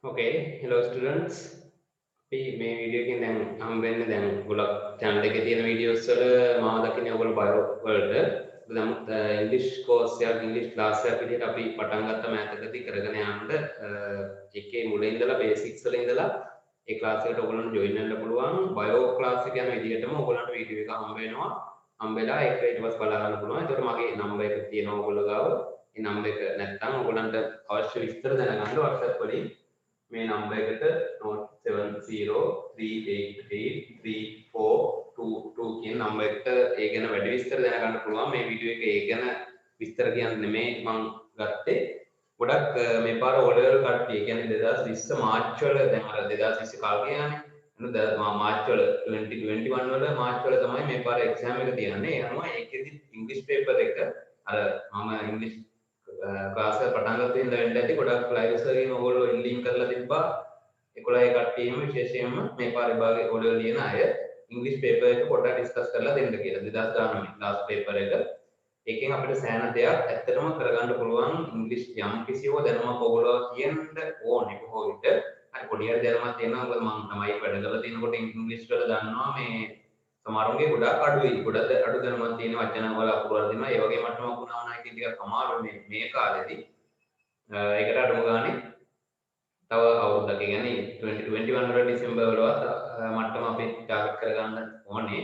Okay, hello students. අපි මේ video එකෙන් දැන් හම් වෙන්නේ දැන් ගොඩක් channel එකේ තියෙන වීඩියෝස් වල මාව දකින්නේ ඔයගොල්ලෝ බයෝ වලට. නමුත් ඉංග්‍රීසි කෝස් එකක් ඉංග්‍රීසි ක්ලාස් එකක් විදිහට අපි පටන් ගත්ත මෑතකදී කරගෙන යන්න එකේ මුල ඉඳලා බේසික්ස් වල ඉඳලා ඒ ක්ලාස් එකට ඔයගොල්ලන්ට ජොයින් වෙන්න පුළුවන්. බයෝ ක්ලාස් එක යන විදිහටම ඔයගොල්ලන්ට වීඩියෝ එක හම්බ වෙනවා. හම්බ වෙලා ඒක ඊට පස්සේ බලා ගන්න පුළුවන්. ඒකට මගේ නම්බර් එක තියෙනවා ඔයගොල්ලෝ ගාව. ඒ නම්බර් එක නැත්නම් ඔයගොල්ලන්ට අවශ්‍ය විස්තර දැනගන්න WhatsApp වලින් මේ නම්බර් එකට 07038834222 කියන නම්බර් එකට ඒ ගැන වැඩි විස්තර දැනගන්න පුළුවන්. මේ වීඩියෝ එකේ ඒ ගැන විස්තර කියන්නේ නෙමෙයි මම ගත්තේ. ගොඩක් මේ පාර ඕලෙවල් කට්ටිය කියන්නේ 2020 මාර්ච් වල දැන් අර 2020 කාලේ යන්නේ. මාර්ච් වල 2021 වල මාර්ච් වල තමයි මේ පාර එක්සෑම් එක තියන්නේ. ඒ අනුව ඒකෙදි ඉංග්‍රීසි පේපර් එක අර මම ඉංග්‍රීසි ක්ලාස් එක පටන් ගත්ත ඉඳන් දැන් ඇති ගොඩක් ලයිව්ස් වලින් ඔයගොල්ලෝ ලින්ක් කරලා තිබ්බා 11 කට්ටියම විශේෂයෙන්ම මේ පාර විභාගයේ ඕලෙවල් ලියන අය ඉංග්‍රීසි පේපර් එක පොඩ්ඩක් ඩිස්කස් කරලා දෙන්න කියලා 2019 ලාස්ට් පේපර් එක. ඒකෙන් අපිට සෑහෙන දෙයක් ඇත්තටම කරගන්න පුළුවන් ඉංග්‍රීසි යම් කිසිව දැනුමක් ඔයගොල්ලෝ කියන්න ඕනේ කොහොම විට හරි පොඩි හරි දැනුමක් තියෙනවා මොකද මම තමයි වැඩ කරලා තියෙනකොට ඉංග්‍රීසි වල දන්නවා මේ සමහරුන්ගේ ගොඩක් අඩුයි ගොඩක් අඩු දැනුමක් තියෙන වචන වල අකුරු වල දෙනවා ඒ වගේ මට්ටමක් වුණා නම් ඉතින් ටිකක් අමාරුයි මේ කාලෙදී ඒකට අඩුම ගානේ තව අවුරුද්දක කියන්නේ 2021 වල ඩිසෙම්බර් වලවත් මට්ටම අපි ටාගට් කරගන්න ඕනේ.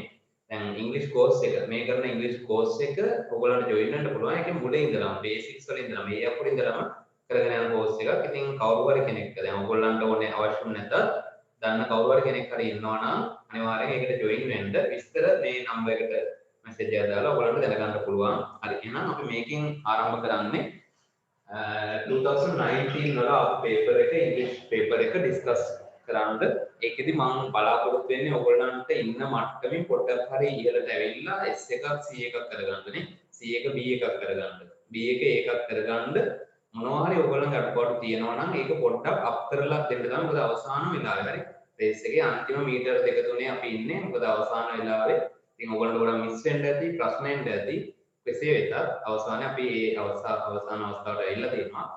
දැන් ඉංග්‍රීසි කෝස් එක මේ කරන ඉංග්‍රීසි කෝස් එක ඔයගොල්ලන්ට ජොයින් වෙන්න පුළුවන්. ඒකේ මුලින් ඉඳලම බේසික්ස් වලින් ඉඳලා මේ අපුඩින් ඉඳලම කරගෙන යන කෝස් එකක්. ඉතින් කවුරු හරි කෙනෙක් දැන් ඔයගොල්ලන්ට ඕනේ අවශ්‍ය නැතත් දන්න කවුරු හරි කෙනෙක් හරි ඉන්නවා නම් අනිවාර්යෙන් ඒකට ජොයින් වෙන්න. විස්තර මේ නම්බර් එකට මැසේජ් එකක් දාලා ඔයගොල්ලන්ට දැනගන්න පුළුවන්. හරි එහෙනම් අපි මේකෙන් ආරම්භ කරන්නේ 2019 වල පේපර් එක ඉංග්‍රීසි පේපර් එක ඩිස්කස් කරන්න. ඒකෙදි මම බලාපොරොත්තු වෙන්නේ ඔයගොල්ලන්ට ඉන්න මට්ටමින් පොඩ්ඩක් හරි ඉහළට ඇවිල්ලා S එකක් C එකක් කරගන්නනේ. C එක B එකක් කරගන්න. B එක එකක් කරගන්න මොනවා හරි ඔයගොල්ලන්ගේ අඩුපාඩු තියෙනවා නම් ඒක පොඩ්ඩක් අප් කරලා දෙන්න තමයි. මොකද අවසාන වෙලාවේ හරි රේස් එකේ අන්තිම මීටර් දෙක තුනේ අපි ඉන්නේ. මොකද අවසාන වෙලාවේ ඉතින් ඔයගොල්ලන්ට ගොඩක් මිස් වෙන්න ඇති, ප්‍රශ්න එන්න ඇති. කෙසේ වෙතත් අවසානයේ අපි මේ අවසාන අවස්ථාවට ඇවිල්ලා තියෙනවා.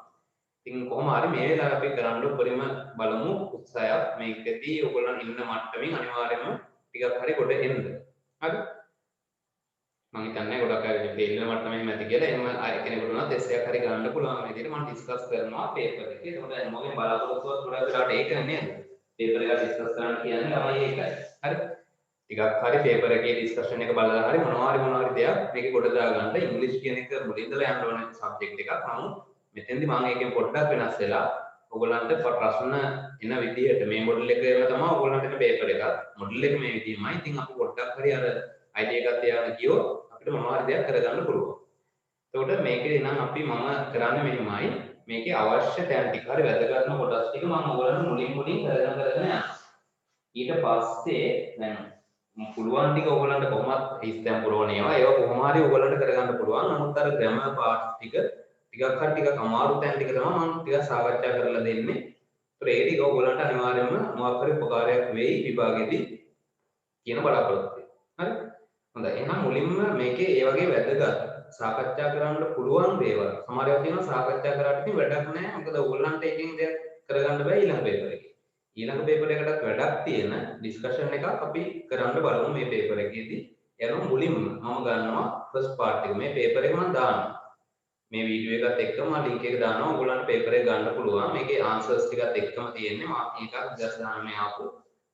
ඉතින් කොහොම හරි මේ වෙලාවේ අපි කරන්න උපරිම බලමු උත්සාහයක් මේකදී ඔයගොල්ලන් ඉන්න මට්ටමින් අනිවාර්යයෙන්ම ටිකක් හරි කොට එන්න. හරි? මම හිතන්නේ ගොඩක් අය මේ ඉන්න මට්ටමෙන් නැති කියලා එහෙම අය කෙනෙකුට උනත් එස්සයක් හරි ගන්න පුළුවන් මේ විදිහට මම ඩිස්කස් කරනවා පේපර් එකේ. ඒකට දැන් මගේ බලාපොරොත්තුවක් ගොඩක් වෙලාවට ඒක නේද? පේපර් එක ඩිස්කස් කරන්න කියන්නේ ළමයි ඒකයි. හරි? ටිකක් හරි පේපර් එකේ ඩිස්කෂන් එක බලලා හරි මොනවා හරි දෙයක් මේකේ කොට දාගන්න. ඉංග්‍රීසි කියන එක මුලින් ඉඳලා යන්න ඕනේ සබ්ජෙක්ට් එකක්. නමුත් මෙතෙන්දි මම ඒකෙන් පොඩ්ඩක් වෙනස් වෙලා ඔයගොල්ලන්ට ප්‍රශ්න එන විදිහට මේ මොඩල් එක කරලා තමයි ඔයගොල්ලන්ට එන පේපර් එකක්. මොඩල් එක මේ විදිහමයි. ඉතින් අපි පොඩ්ඩක් හරි අර අයිඩියා එකක් තියාගෙන ගියොත් අපිට මොනවා හරි දෙයක් කරගන්න පුළුවන්. එතකොට මේකේ නම් අපි මම කරන්නේ මෙහෙමයි. මේකේ අවශ්‍ය තැන් ටික හරි වැදගත්ම කොටස් ටික මම ඔයගොල්ලන්ට මුලින් කරගෙන යනවා. ඊට පස්සේ දැන් පුළුවන් ටික ඔයගොල්ලන්ට කොහොමත් ඉස්තම් පුරවන ඒවා කොහොම හරි ඔයගොල්ලන්ට කරගන්න පුළුවන්. නමුත් අර ග්‍රැමර් පාර්ට් ටිකක් අමාරු තැන් ටික තමයි මම ටිකක් සාකච්ඡා කරලා දෙන්නේ. ඒතර ඒ ටික ඔයගොල්ලන්ට අනිවාර්යයෙන්ම මොකක් හරි උපකාරයක් වෙයි විභාගෙදී කියන බලාපොරොත්තුයි. හරි? හොඳයි. එහෙනම් මුලින්ම මේකේ ඒ වගේ වැදගත් සාකච්ඡා කරන්න පුළුවන් දේවල්. සමහර ඒවා තියෙනවා සාකච්ඡා කරාට ඉතින් වැඩක් නැහැ. මොකද ඔයගොල්ලන්ට එකකින් දෙයක් කරගන්න බෑ ඊළඟ පේපර් එකේ. ඊළඟ පේපර් එකටත් වැඩක් තියෙන ඩිස්කෂන් එකක් අපි කරන්න බලමු මේ පේපර් එකේදී. යනවා මුලින්ම මම ගන්නවා ෆස්ට් පාර්ට් එක. මේ පේපර් එක මම දානවා. මේ වීඩියෝ එකත් එක්කම මම ලින්ක් එක දානවා. ඔයගොල්ලන්ට පේපර් එක ගන්න පුළුවන්. මේකේ ආන්සර්ස් ටිකත් එක්කම තියෙන්නේ. මම එකක් 2019 ආපු.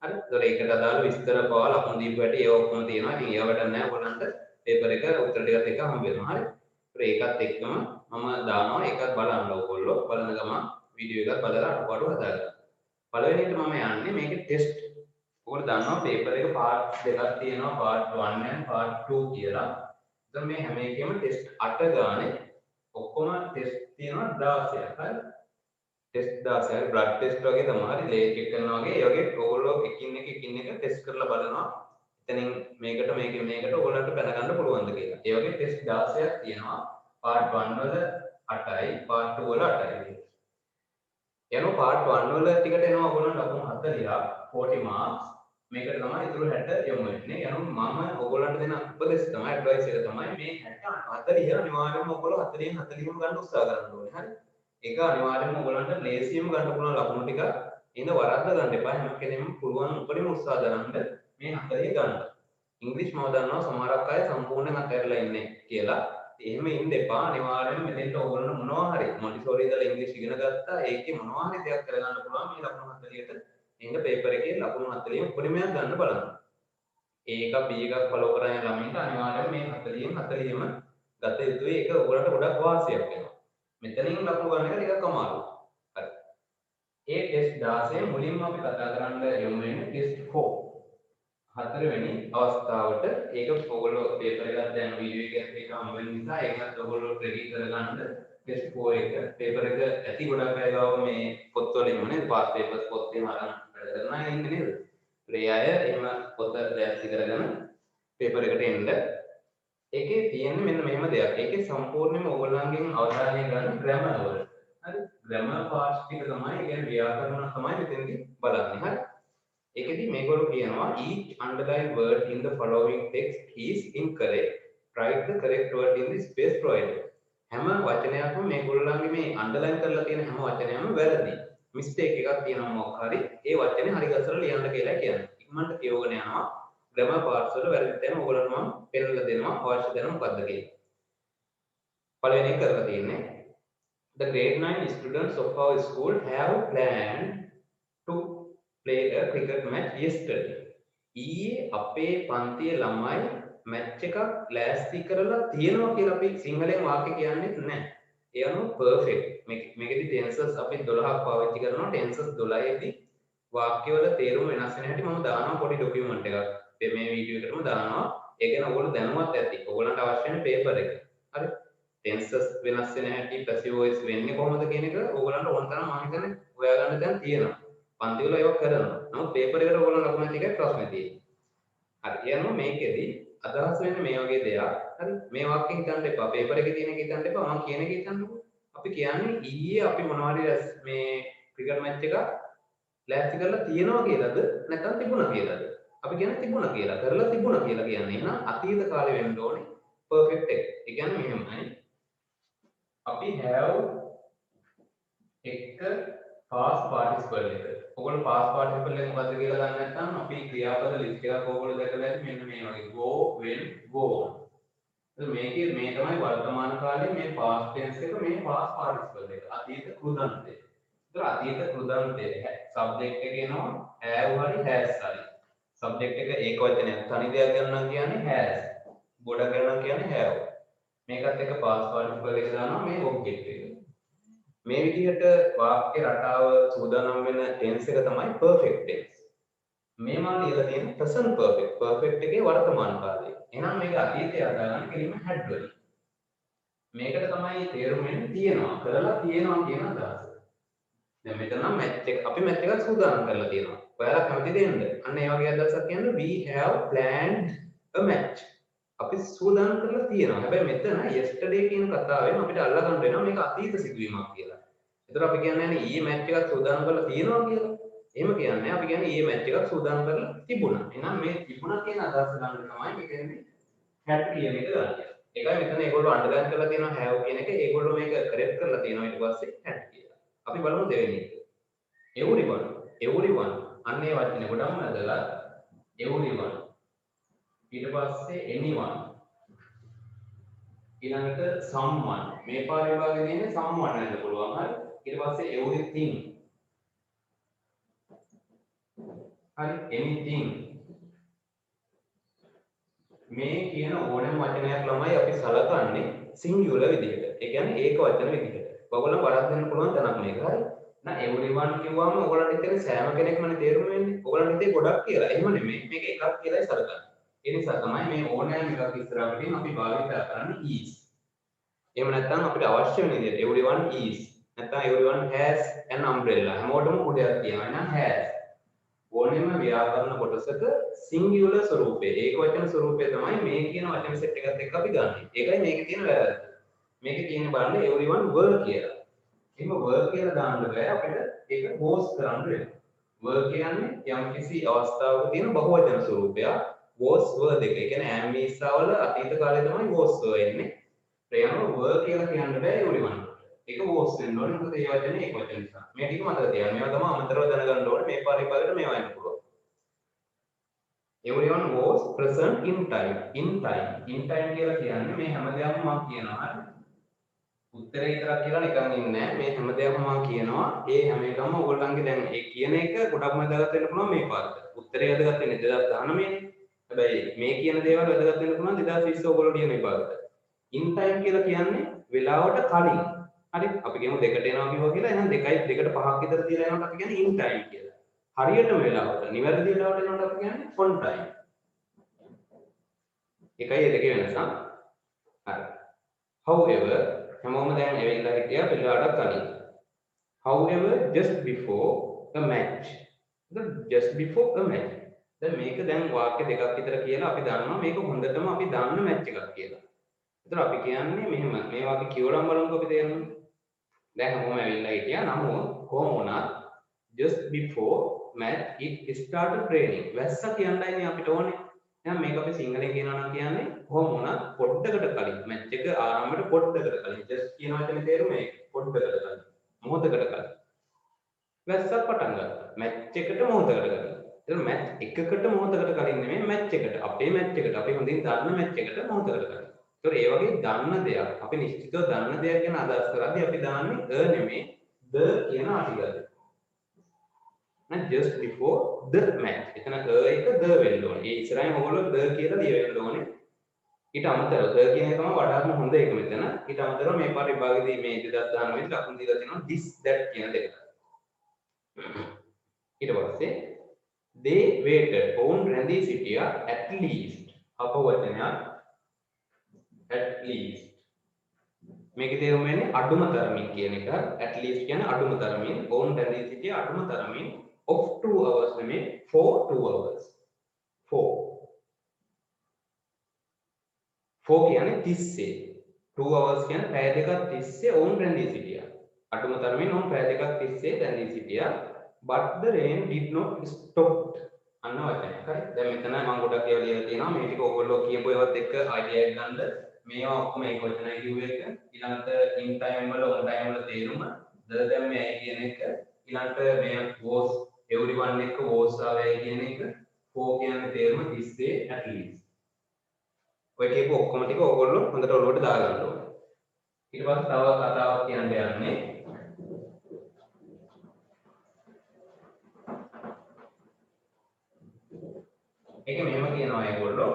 හරි. ඒතකොට ඒකට අදාළ විස්තර පවා ලකුණු දීපු හැටි ඒ ඔක්කොම තියෙනවා. ඉතින් ඒව වැඩක් නැහැ. ඔයගොල්ලන්ට පේපර් එක උත්තර ටිකත් එක්ක හම්බ වෙනවා. හරි. ඒතකොට ඒකත් එක්කම මම දානවා. ඒකත් බලන්න ඕගොල්ලෝ. බලන ගමන් වීඩියෝ එකත් බලලා අඩුපාඩු හදාගන්න. පළවෙනිට මම යන්නේ මේකේ ටෙස්ට්. ඔයගොල්ලෝ දන්නවා පේපර් එක පාර්ට් දෙකක් තියෙනවා පාර්ට් 1 and පාර්ට් 2 කියලා. එතන මේ හැම එකෙම ටෙස්ට් 8 ගානේ ඔක්කොම ටෙස්ට් තියෙනවා 16ක්. හරි. ටෙස්ට් 16ක් බ්ලඩ් ටෙස්ට් වගේ තමයි. හරි ලේ චෙක් කරනවා වගේ. ඒ වගේ ඔයගොල්ලෝ එකින් එක ටෙස්ට් කරලා බලනවා. එතනින් මේකට ඔයගොල්ලන්ට බැල ගන්න පුළුවන්ද කියලා. ඒ වගේ ටෙස්ට් 16ක් තියෙනවා. පාර්ට් 1 වල 8යි පාර්ට් 2 වල 8යි. යනවා පාර්ට් 1 වල ටිකට එනවා ඔයගොල්ලන්ට ලකුණු 40ක් 40 මාක්ස්. මේකට තමයි ඉතුරු 60 යොමු වෙන්නේ. යනවා මම ඔයගොල්ලන්ට දෙන උපදෙස් තමයි ඇඩ්වයිස් එක තමයි මේ 60 40 අනිවාර්යයෙන්ම ඔයගොල්ලෝ 40න් 40ම ගන්න උත්සාහ කරන්න ඕනේ. හරි. ඒක අනිවාර්යයෙන්ම ඔයගලන්ට ලේසියෙන්ම ගන්න පුළුවන් ලකුණු ටික ඉඳ වරද්ද ගන්න එපා. හැම කෙනෙක්ම පුළුවන් උපරිම උත්සාහ දරන්න මේ 40 ගන්න. ඉංග්‍රීසි මම දන්නවා සමහරක් අය සම්පූර්ණයෙන් අතහැරලා ඉන්නේ කියලා. එහෙම ඉන්න එපා. අනිවාර්යයෙන්ම මෙතෙන්ට ඕගොල්ලෝ මොනවා හරි මොන්ටිසෝරි ඉඳලා ඉංග්‍රීසි ඉගෙන ගත්තා. ඒකේ මොනවා හරි දෙයක් කරගන්න පුළුවන් මේ ලකුණු 40ට. එන්න පේපර් එකේ ලකුණු 40 උපරිමයක් ගන්න බලන්න. A එකක් B එකක් ෆලෝ කරගෙන ළමින්ට අනිවාර්යයෙන්ම මේ 40න් 40ම ගත යුතුයි. ඒක ඔයගොල්ලන්ට ගොඩක් වාසියක් වෙනවා. මෙතනින් ලකුණු ගන්න එක ටිකක් අමාරුයි. හරි. ඒ ටෙස්ට් 16 මුලින්ම අපි කතා කරන්න යොමු වෙන්නේ ටෙස්ට් 4. හතරවෙනි අවස්ථාවට ඒක ඔයගොල්ලෝ පේපර් එකක් දැන් වීඩියෝ එකක් එක හම්බ වෙන නිසා ඒකත් ඔයගොල්ලෝ රෙඩි කරගන්න ටෙස්ට් 4 එක පේපර් එක ඇති ගොඩක් අය ගාව මේ පොත්වලින්ම නේද පාස් පේපර්ස් පොත්තේම අරන් වැඩ කරන අය ඉන්නේ නේද? ඒ අය එහෙම පොත දැක්සි කරගෙන පේපර් එකට එන්න ඒකේ තියෙන්නේ මෙන්න මෙහෙම දෙයක්. ඒකේ සම්පූර්ණයෙන්ම ඕගොල්ලන්ගෙන් අවධානය ගන්න ග්‍රැමර් වලට. හරි? ග්‍රැමර් පාර්ට්ස් ටික තමයි, ඒ කියන්නේ ව්‍යාකරණ තමයි මෙතෙන්දී බලන්නේ. හරි? ඒකෙදි මේගොල්ලෝ කියනවා each underlined word in the following text is incorrect. Write the correct word in the space provided. හැම වචනයක්ම මේගොල්ලන්ගේ මේ අන්ඩර්ලයින් කරලා තියෙන හැම වචනයක්ම වැරදි. මිස්ටේක් එකක් තියෙනවා මොකක් හරි. ඒ වචනේ හරි ගස්සලා ලියන්න කියලා කියන්නේ. ඉක්මනට කියවගෙන යනවා. ග්‍රැමර් පාර්ට්ස් වල වැරදි තැන ඕගොල්ලන්ට මම පෙන්නලා දෙනවා අවශ්‍ය තැන මොකද්ද කියලා. පළවෙනි එක කරලා තියෙන්නේ the grade 9 students of our school have planned to play a cricket match yesterday. ඊයේ අපේ පන්තියේ ළමයි මැච් එකක් ලෑස්ති කරලා තියෙනවා කියලා අපි සිංහලෙන් වාක්‍ය කියන්නේ නැහැ. ඒ අනුව perfect. මේකෙදි tenses අපි 12ක් පාවිච්චි කරනවා. tenses 12ෙදි වාක්‍යවල තේරුම වෙනස් වෙන හැටි මම දානවා පොඩි ડોකියුමන්ට් එකක්. මේ වීඩියෝ එකටම දානවා. ඒක ගැන ඔයගොල්ලෝ දැනුවත් ඇති. ඔයගොල්ලන්ට අවශ්‍ය වෙන පේපර් එක. හරි. tenses වෙනස් වෙන හැටි passive voice වෙන්නේ කොහොමද කියන එක ඔයගොල්ලන්ට ඕන තරම් මම හිතන්නේ හොයාගන්න දැන් තියෙනවා. පන්ති වල ඒවා කරනවා. නමුත් පේපර් එකට ඔයගොල්ලෝ ලකුණු නැති එකයි ප්‍රශ්නේ තියෙන්නේ. හරි. ඒ අනුව මේකෙදි අදහස් වෙන්නේ මේ වගේ දෙයක්. හරි. මේ වාක්‍ය හිතන්න එපා. පේපර් එකේ තියෙන එක හිතන්න එපා. මම කියන එක හිතන්නකෝ. අපි කියන්නේ ඊයේ අපි මොනවාරි මේ ක්‍රිකට් මැච් එක ලෑස්ති කරලා තියනවා කියලාද නැත්නම් තිබුණා කියලාද? අපි කියන්නේ තිබුණා කියලා. කරලා තිබුණා කියලා කියන්නේ. එහෙනම් අතීත කාලේ වෙන්න ඕනේ perfect එක. ඒ කියන්නේ මෙහෙමයි. අපි have එක past participle එක. ඔයගොල්ලෝ past participle එක මොකද්ද කියලා දන්නේ නැත්නම් අපි ක්‍රියාපද ලිස්ට් එකක් ඔයගොල්ලෝ දැකලා ඇති මෙන්න මේ වගේ go will go on. මේකේ මේ තමයි වර්තමාන කාලේ මේ past tense එක මේ past participle එක. අතීත කෘදන්තය. ඒතර අතීත කෘදන්තය subject එක එනවා have හරි has හරි. subject එක ඒක වචනයක් තනි දෙයක් ගන්නවා කියන්නේ has. ගොඩක් ගන්නවා කියන්නේ have. මේකත් එක්ක past participle එක දානවා මේ object එක. මේ විදිහට වාක්‍ය රටාව සූදානම් වෙන tense එක තමයි perfect tense. මේ මා ලියලා තියෙන present perfect. perfect එකේ වර්තමාන කාලය. එහෙනම් මේක අතීතය අදාගන්න කෙලින්ම had වලින්. මේකට තමයි තේරුම වෙන්නේ තියෙනවා. කරලා තියෙනවා කියන අදහස. දැන් මෙතන නම් match එක අපි match එකක් සූදානම් කරලා තියෙනවා. ඔයාලා කැමති දෙන්න. අන්න ඒ වගේ අදහසක් කියන්නේ we have planned a match. අපි සූදානම් කරලා තියෙනවා. හැබැයි මෙතන yesterday කියන කතාවෙන් අපිට අල්ලගන්න වෙනවා මේක අතීත සිදුවීමක් කියලා. ඒතර අපි කියන්නේ නැහැ ඊයේ මැච් එකක් සූදානම් කරලා තියෙනවා කියලා. එහෙම කියන්නේ අපි කියන්නේ ඊයේ මැච් එකක් සූදානම් කරලා තිබුණා. එහෙනම් මේ තිබුණා කියන අදහස ගන්න තමයි මෙතනදී had කියන එක ගන්න. ඒකයි මෙතන ඒගොල්ලෝ අන්ඩර්ලයින් කරලා තියෙනවා have කියන එක. ඒගොල්ලෝ මේක කරෙක්ට් කරලා තියෙනවා ඊට පස්සේ had කියලා. අපි බලමු දෙවෙනි එක. everyone අන්න ඒ වචනේ ගොඩක්ම ඇදලා everyone ඊට පස්සේ anyone ඊළඟට someone මේ පාර විභාගෙ තියෙන්නේ someone වෙන්න පුළුවන් හරි ඊට පස්සේ everything හරි anything මේ කියන ඕනෑම වචනයක් ළමයි අපි සලකන්නේ singular විදිහට ඒ කියන්නේ ඒක වචන විදිහට ඔයගොල්ලෝ වරද්දන්න පුළුවන් තැනක් මේක හරි නෑ everyone කිව්වම ඔයගොල්ලන්ට හිතෙන්නේ සෑම කෙනෙක්මනේ තේරුම වෙන්නේ ඔයගොල්ලන්ට හිතේ ගොඩක් කියලා එහෙම නෙමෙයි මේක එකක් කියලායි සලකන්නේ ඒ නිසා තමයි මේ ඕනෑම එකක් ඉස්සරහට අපි භාවිත කරන්නේ is. එහෙම නැත්නම් අපිට අවශ්‍ය වෙන විදිහට everyone is. නැත්නම් everyone has an umbrella. හැමෝටම කුඩයක් තියෙනවා. එහෙනම් has. ඕනෑම ව්‍යාකරණ කොටසක singular ස්වරූපේ ඒක වචන ස්වරූපය තමයි මේ කියන වචන සෙට් එකත් එක්ක අපි ගන්නෙ. ඒකයි මේකේ තියෙන වැරද්ද. මේකේ තියෙන බලන්න everyone were කියලා. එහෙම were කියලා දාන්න බෑ අපිට ඒක was කරන්න වෙනවා. were කියන්නේ යම්කිසි අවස්ථාවක තියෙන බහුවචන ස්වරූපයක්. was were දෙක. ඒ කියන්නේ am is වල අතීත කාලේ තමයි was were එන්නේ. ප්‍රයම were කියලා කියන්න බෑ everyone. ඒක was was වෙන්න ඕනේ. මොකද ඒ වචනේ ඒක වචන නිසා. මේ ටික මතක තියාගන්න. මේවා තමයි අමතරව දැනගන්න ඕනේ. මේ පාරේ පාරට මේවා එන්න පුළුවන්. Everyone was present in time. In time. In time කියලා කියන්නේ මේ හැමදේම මම කියනවා. උත්තරේ විතරක් කියලා නිකන් ඉන්නේ නැහැ. මේ හැමදේම මම කියනවා. ඒ හැම එකම ඕගොල්ලන්ගේ දැන් ඒ කියන එක ගොඩක්ම වැදගත් වෙන්න පුළුවන් මේ පාරට. උත්තරේ වැදගත් වෙන්නේ 2019 නේ. හැබැයි මේ කියන දේවල් වැදගත් වෙන්න පුළුවන් 2020 ඕගොල්ලෝ කියන මේ පාරට. In time කියලා කියන්නේ වෙලාවට කලින්. හරි අපි කියමු දෙකට එනවා කිව්වා කියලා. එහෙනම් 2යි 2ට 5ක් විතර තියලා යනකොට අපි කියන්නේ in time කියලා. හරියටම වෙලාවට නිවැරදි වෙලාවට එනකොට අපි කියන්නේ on time. එකයි ඒ දෙකේ වෙනස. හරි. However හැමෝම දැන් ඇවිල්ලා හිටියා වෙලාවට කලින්. However just before the match. just before the match. දැන් මේක දැන් වාක්‍ය දෙකක් විතර කියලා අපි දන්නවා මේක හොඳටම අපි දන්න මැච් එකක් කියලා. ඒතර අපි කියන්නේ මෙහෙම මේ වාක්‍ය කියවලම් බලමුකෝ අපි තේරෙන්නේ. දැන් හැමෝම ඇවිල්ලා හිටියා නමුත් කොහොම වුණත් just before match it started raining. වැස්ස කියන්නයිනේ අපිට ඕනේ. එහෙනම් මේක අපි සිංහලෙන් කියනවා නම් කියන්නේ කොහොම වුණත් පොඩ්ඩකට කලින් මැච් එක ආරම්භයට පොඩ්ඩකට කලින් just කියන වචනේ තේරුම ඒක පොඩ්ඩකට කලින් මොහොතකට කලින් වැස්සක් පටන් ගත්තා මැච් එකට මොහොතකට කලින්. ඒක මැච් එකකට මොහොතකට කලින් නෙමෙයි මැච් එකට අපේ මැච් එකට අපි හොඳින් දන්න මැච් එකට මොහොතකට කලින්. ඒතකොට ඒ වගේ දන්න දෙයක් අපි නිශ්චිතව දන්න දෙයක් ගැන අදහස් කරද්දී අපි දාන්නේ නෙමෙයි the කියන ආටිකල්. just before the match. එතන එක the වෙන්න ඕනේ. ඒ ඉස්සරහින් ඔයගොල්ලෝ the කියලා ලියවෙන්න ඕනේ. ඊට අමතරව the කියන එක තමයි වඩාත්ම හොඳ එක මෙතන. ඊට අමතරව මේ පාඩ විභාගයේදී මේ 2019 දී ලකුණු දීලා තියෙනවා this that කියන දෙකට. ඊට පස්සේ they waited on රැඳී සිටියා at least අපවචනයක් at least මේකේ තේරුම වෙන්නේ අඩුම තරමින් කියන එක. at least කියන්නේ අඩුම තරමින් on රැඳී සිටියා අඩුම තරමින් of 2 hours නෙමෙයි for 2 hours. for කියන්නේ 30. 2 hours කියන්නේ පැය දෙකක් 30 on රැඳී සිටියා. අඩුම තරමින් on පැය දෙකක් 30 රැඳී සිටියා. but the rain did not stop. අන්න වචනය. හරි. දැන් මෙතන මම ගොඩක් ඒවා ලියලා තියෙනවා. මේ ටික ඔයගොල්ලෝ කියපු ඒවත් එක්ක අයිඩියා එක ගන්න. මේවා ඔක්කොම එක වචනයි කිව්ව එක. ඊළඟට in time වල on time වල තේරුම. දැන් මේ කියන එක. ඊළඟට මේ was everyone එක was ආවේ කියන එක. for කියන්නේ තේරුම 30 at least. ඔය කියපු ඔක්කොම ටික ඔයගොල්ලෝ හොඳට ඔලුවට දාගන්න ඕනේ. ඊට පස්සේ තව කතාවක් කියන්න යන්නේ. ඒක මෙහෙම කියනවා ඒගොල්ලෝ